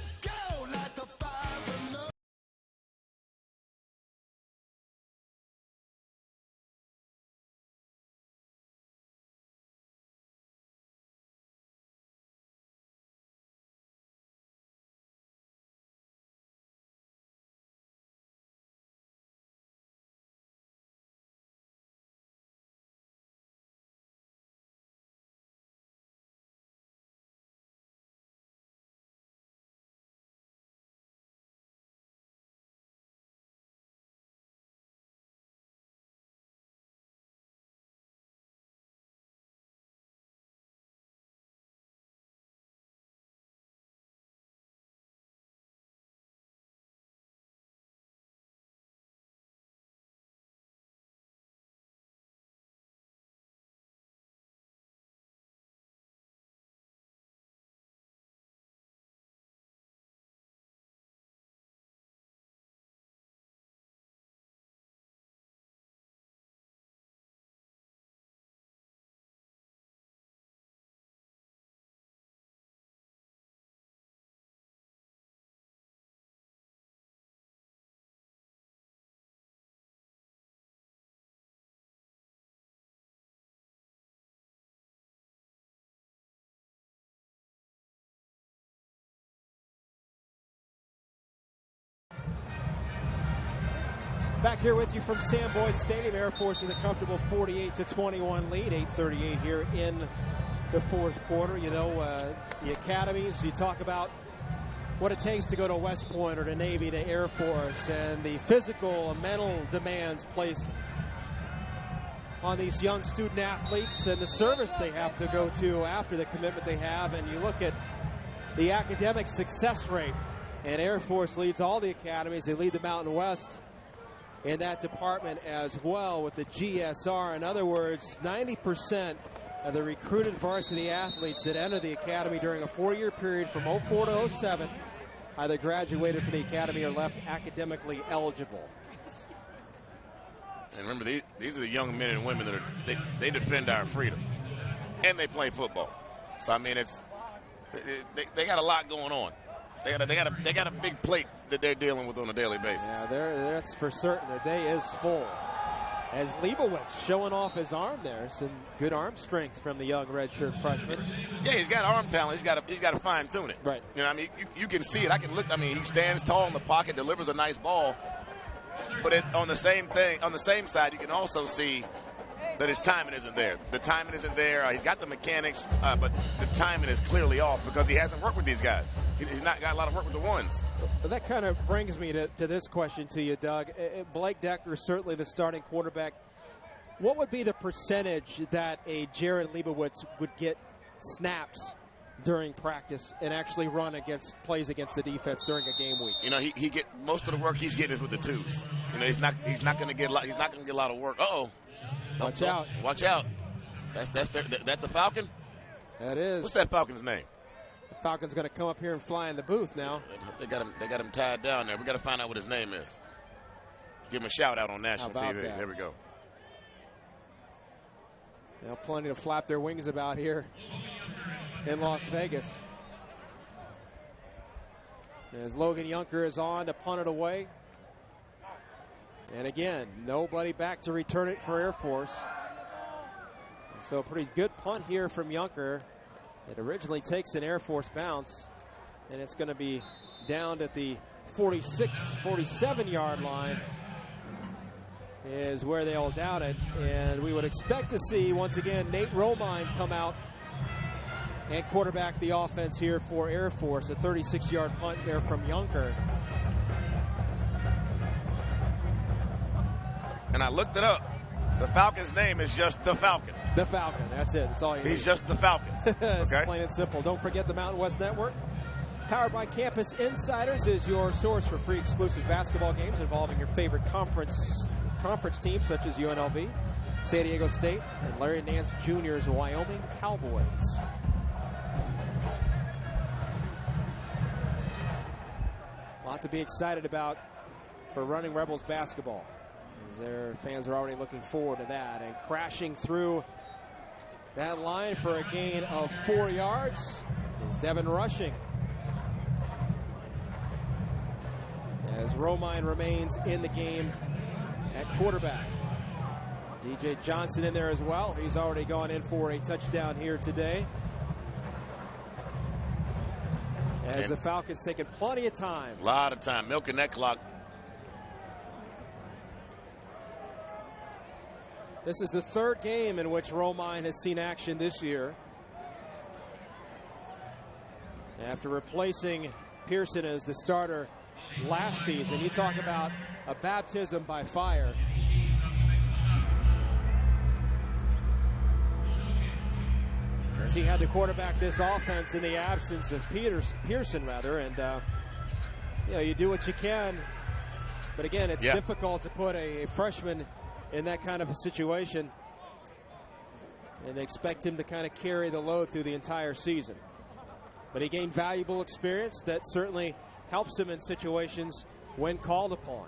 Back here with you from Sam Boyd Stadium. Air Force with a comfortable 48-21 lead. 8:38 here in the fourth quarter. You know, the academies, you talk about what it takes to go to West Point or to Navy to Air Force, and the physical and mental demands placed on these young student athletes and the service they have to go to after the commitment they have. And you look at the academic success rate, and Air Force leads all the academies. They lead the Mountain West in that department as well with the GSR. In other words, 90% of the recruited varsity athletes that enter the academy during a 4-year period from 04 to 07 either graduated from the academy or left academically eligible. And remember, these are the young men and women that they defend our freedom, and they play football. So I mean, they got a lot going on. They got a big plate that they're dealing with on a daily basis. Yeah, that's for certain. Their day is full. As Leibowitz showing off his arm there, some good arm strength from the young redshirt freshman. Yeah, he's got arm talent. He's got to fine tune it. Right. You know, I mean, you can see it. I can look. I mean, he stands tall in the pocket, delivers a nice ball. But on the same side, you can also see that his timing isn't there. The timing isn't there. He's got the mechanics, but the timing is clearly off because he hasn't worked with these guys. He's not got a lot of work with the ones. But that kind of brings me to this question to you, Doug. Blake Decker, certainly the starting quarterback. What would be the percentage that a Jared Leibowitz would get snaps during practice and actually run plays against the defense during a game week? You know, he get most of the work he's getting is with the twos. You know, he's not going to get a lot of work. Uh-oh. Watch out. Watch out. That's the Falcon? That is. What's that Falcon's name? The Falcon's going to come up here and fly in the booth now. They got him tied down there. We got to find out what his name is. Give him a shout out on national TV. That? There we go. Now plenty to flap their wings about here in Las Vegas. As Logan Yunker is on to punt it away. And again, nobody back to return it for Air Force. And so a pretty good punt here from Yunker. It originally takes an Air Force bounce, and it's going to be down at the 47-yard line is where they'll down it. And we would expect to see, once again, Nate Romine come out and quarterback the offense here for Air Force. A 36-yard punt there from Yunker. And I looked it up. The Falcon's name is just the Falcon. The Falcon. That's it. That's all you need. He's just the Falcon. It's Okay? plain and simple. Don't forget the Mountain West Network. Powered by Campus Insiders is your source for free exclusive basketball games involving your favorite conference teams such as UNLV, San Diego State, and Larry Nance Jr.'s Wyoming Cowboys. A lot to be excited about for Running Rebels basketball, as their fans are already looking forward to that. And crashing through that line for a gain of 4 yards is Devin Rushing, as Romine remains in the game at quarterback. DJ Johnson in there as well. He's already gone in for a touchdown here today, as the Falcons taking plenty of time. A lot of time, milking that clock. This is the third game in which Romine has seen action this year, after replacing Pearson as the starter last season. You talk about a baptism by fire. As he had to quarterback this offense in the absence of Pearson, and you do what you can, but again, it's difficult to put a freshman in that kind of a situation and expect him to kind of carry the load through the entire season. But he gained valuable experience that certainly helps him in situations when called upon.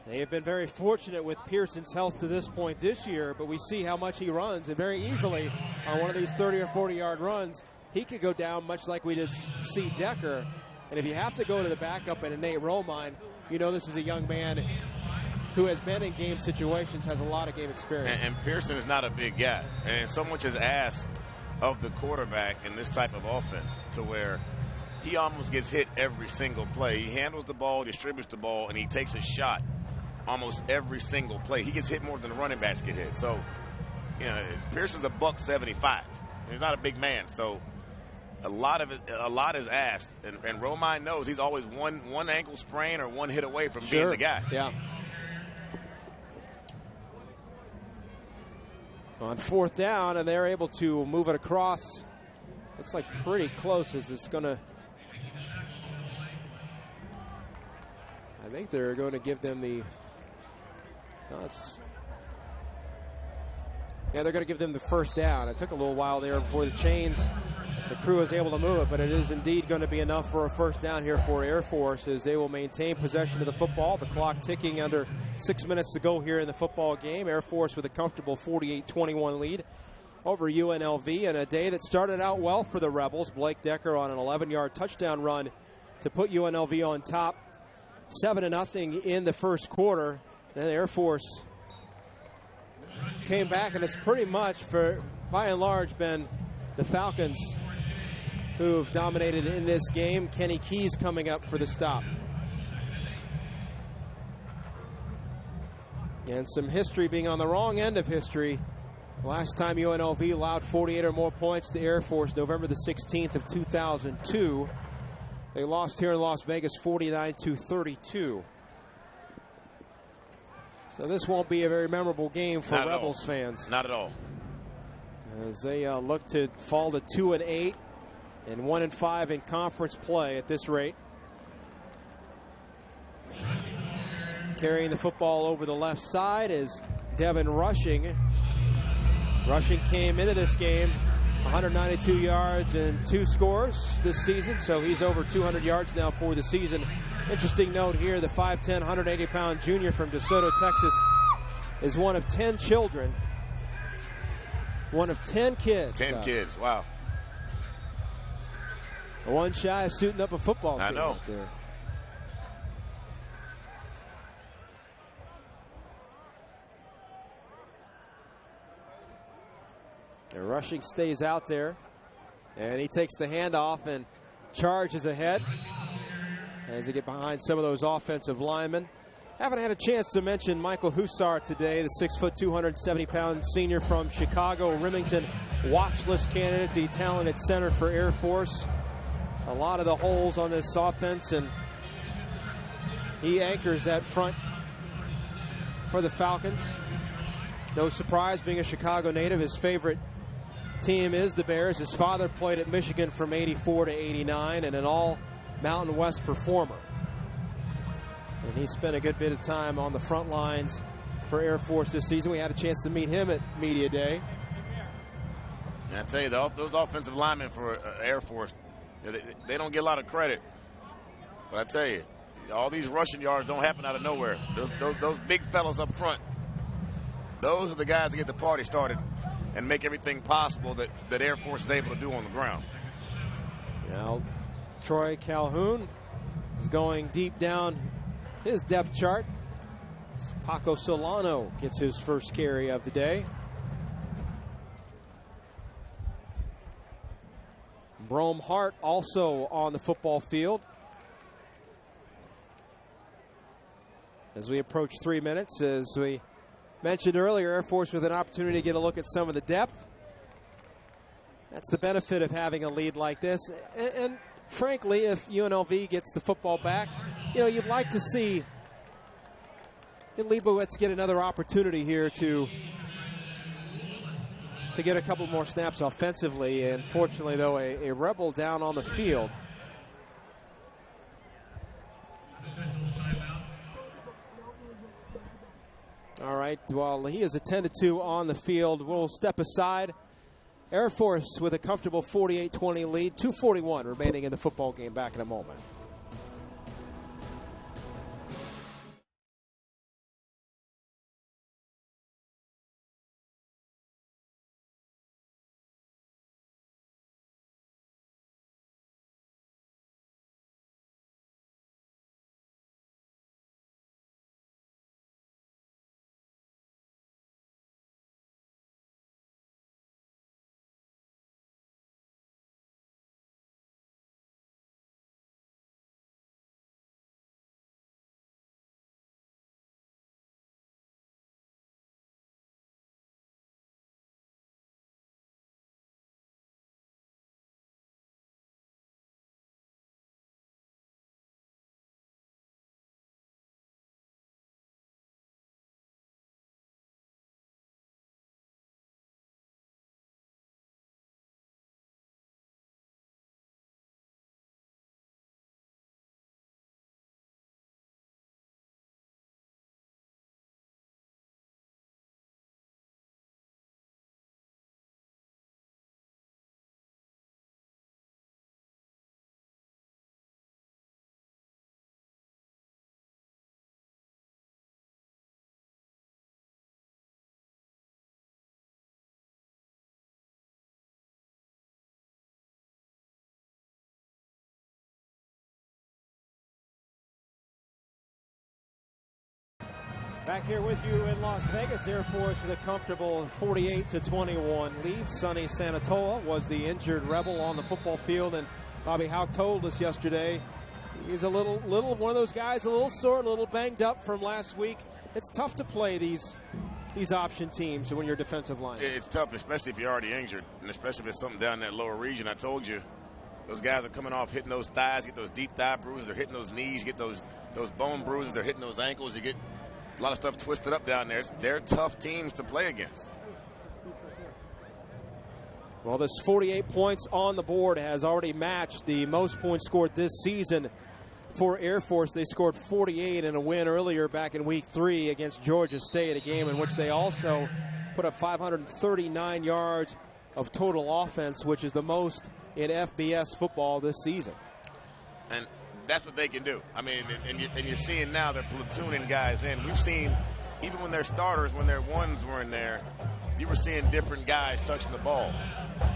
They have been very fortunate with Pearson's health to this point this year, but we see how much he runs, and very easily on one of these 30 or 40-yard runs, he could go down much like we did see Decker. And if you have to go to the backup and Nate Romine, you know this is a young man who has been in game situations, has a lot of game experience. And Pearson is not a big guy, and so much is asked of the quarterback in this type of offense to where he almost gets hit every single play. He handles the ball, distributes the ball, and he takes a shot almost every single play. He gets hit more than the running backs get hit. So, Pearson's a $175. He's not a big man, so a lot is asked. And Romine knows he's always one ankle sprain or one hit away from being the guy. Yeah. On fourth down, and they're able to move it across. Looks like pretty close as it's going to. I think they're going to give them the. They're going to give them the first down. It took a little while there before the crew was able to move it, but it is indeed going to be enough for a first down here for Air Force, as they will maintain possession of the football. The clock ticking, under 6 minutes to go here in the football game. Air Force with a comfortable 48-21 lead over UNLV, and a day that started out well for the Rebels. Blake Decker on an 11-yard touchdown run to put UNLV on top 7-0 in the first quarter. Then Air Force came back, and it's pretty much, by and large, been the Falcons who've dominated in this game. Kenny Keys coming up for the stop. And some history being on the wrong end of history. Last time UNLV allowed 48 or more points to Air Force, November the 16th of 2002. They lost here in Las Vegas 49-32. So this won't be a very memorable game for Rebels fans. Not at all. As they look to fall to 2-8 and 1-5 in conference play at this rate. Carrying the football over the left side is Devin Rushing. Rushing came into this game 192 yards and 2 scores this season, so he's over 200 yards now for the season. Interesting note here, the 5'10", 180-pound junior from DeSoto, Texas, is one of 10 children. One of 10 kids. 10 kids, wow. One shy of suiting up a football team. I know. Out there. And Rushing stays out there, and he takes the handoff and charges ahead as they get behind some of those offensive linemen. Haven't had a chance to mention Michael Hussar today, the 6', 270-pound senior from Chicago, Remington watch list candidate, the talented center for Air Force. A lot of the holes on this offense, and he anchors that front for the Falcons. No surprise, being a Chicago native, his favorite team is the Bears. His father played at Michigan from '84 to '89 and an all Mountain West performer. And he spent a good bit of time on the front lines for Air Force this season. We had a chance to meet him at Media Day. And I tell you, those offensive linemen for Air Force, they don't get a lot of credit. But I tell you, all these rushing yards don't happen out of nowhere. Those big fellas up front, those are the guys that get the party started and make everything possible that Air Force is able to do on the ground. Now, Troy Calhoun is going deep down his depth chart. Paco Solano gets his first carry of the day. Brome Hart also on the football field. As we approach 3 minutes, as we mentioned earlier, Air Force with an opportunity to get a look at some of the depth. That's the benefit of having a lead like this. And frankly, if UNLV gets the football back, you'd like to see Leibowitz get another opportunity here to get a couple more snaps offensively. And fortunately, though, a Rebel down on the field. All right, well, he is attended to on the field. We'll step aside. Air Force with a comfortable 48-20 lead, 2:41 remaining in the football game. Back in a moment. Back here with you in Las Vegas, Air Force with a comfortable 48-21 lead. Sonny Sanatoa was the injured Rebel on the football field, and Bobby Houck told us yesterday he's a little one of those guys, a little sore, a little banged up from last week. It's tough to play these option teams when you're defensive line. It's tough, especially if you're already injured, and especially if it's something down in that lower region. I told you, those guys are coming off hitting those thighs, get those deep thigh bruises, they're hitting those knees, get those bone bruises, they're hitting those ankles, you get a lot of stuff twisted up down there. They're tough teams to play against. Well, this 48 points on the board has already matched the most points scored this season for Air Force. They scored 48 in a win earlier back in week 3 against Georgia State, a game in which they also put up 539 yards of total offense, which is the most in FBS football this season. And that's what they can do. I mean, and you're seeing now they're platooning guys in. We've seen, even when their starters, when their ones were in there, you were seeing different guys touching the ball.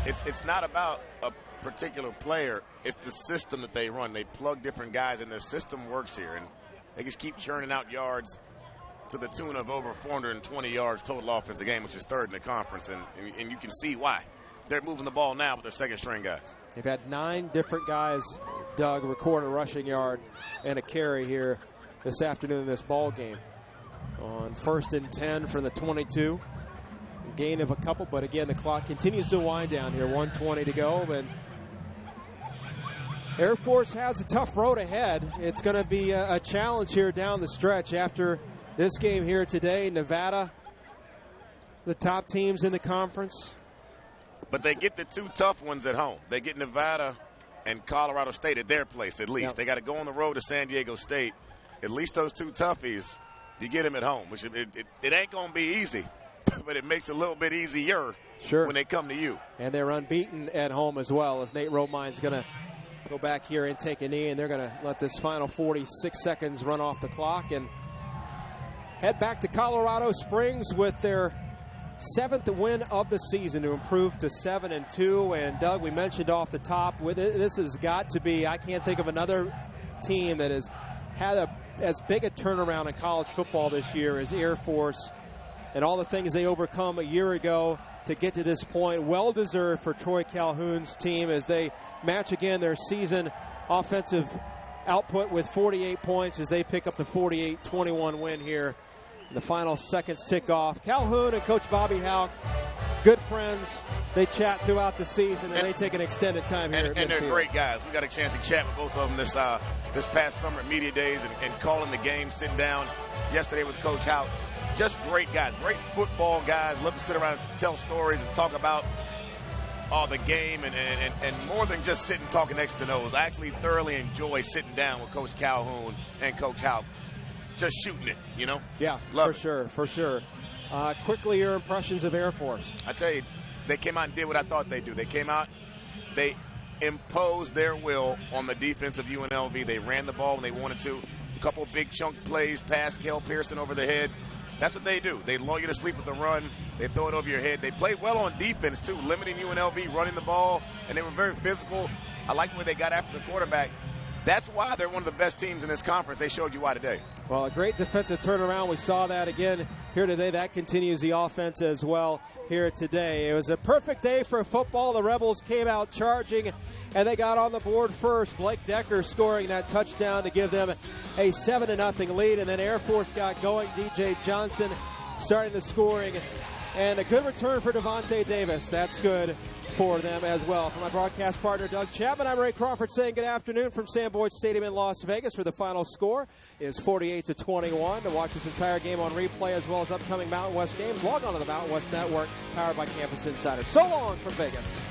It's not about a particular player. It's the system that they run. They plug different guys, and the system works here. And they just keep churning out yards to the tune of over 420 yards total offense a game, which is third in the conference. And you can see why. They're moving the ball now with their second-string guys. They've had 9 different guys, Doug, record a rushing yard and a carry here this afternoon in this ball game. On 1st and 10 from the 22. Gain of a couple, but again, the clock continues to wind down here. 1:20 to go, and Air Force has a tough road ahead. It's going to be a challenge here down the stretch after this game here today. Nevada the top teams in the conference. But they get the two tough ones at home. They get Nevada and Colorado State at their place at least. Yep. They got to go on the road to San Diego State. At least those two toughies, you get them at home, which it ain't going to be easy, but it makes it a little bit easier when they come to you. And they're unbeaten at home as well, as Nate Romine's going to go back here and take a knee, and they're going to let this final 46 seconds run off the clock and head back to Colorado Springs with their 7th win of the season to improve to 7-2. And Doug, we mentioned off the top, this has got to be, I can't think of another team that has had as big a turnaround in college football this year as Air Force, and all the things they overcome a year ago to get to this point. Well deserved for Troy Calhoun's team as they match again their season offensive output with 48 points as they pick up the 48-21 win here. The final seconds tick off. Calhoun and Coach Bobby Houck, good friends. They chat throughout the season, and they take an extended time here at and they're midfield. great guys. We got a chance to chat with both of them this past summer at Media Days and calling the game, sitting down yesterday with Coach Houck. Just great guys, great football guys. Love to sit around and tell stories and talk about the game and more than just sitting talking X's and O's. I actually thoroughly enjoy sitting down with Coach Calhoun and Coach Houck, just shooting it, you know? Yeah, Love it. for sure. Quickly, your impressions of Air Force. I tell you, they came out and did what I thought they'd do. They came out, they imposed their will on the defense of UNLV. They ran the ball when they wanted to. A couple big chunk plays, past Kel Pearson over the head. That's what they do. They lull you to sleep with the run. They throw it over your head. They played well on defense, too, limiting UNLV, running the ball, and they were very physical. I like the way they got after the quarterback. That's why they're one of the best teams in this conference. They showed you why today. Well, a great defensive turnaround. We saw that again here today. That continues the offense as well here today. It was a perfect day for football. The Rebels came out charging, and they got on the board first. Blake Decker scoring that touchdown to give them a 7-0 lead, and then Air Force got going. DJ Johnson starting the scoring, and a good return for Devontae Davis. That's good for them as well. For my broadcast partner, Doug Chapman, I'm Ray Crawford saying good afternoon from Sam Boyd Stadium in Las Vegas, where the final score is 48-21. To watch this entire game on replay as well as upcoming Mountain West games, log on to the Mountain West Network, powered by Campus Insider. So long from Vegas.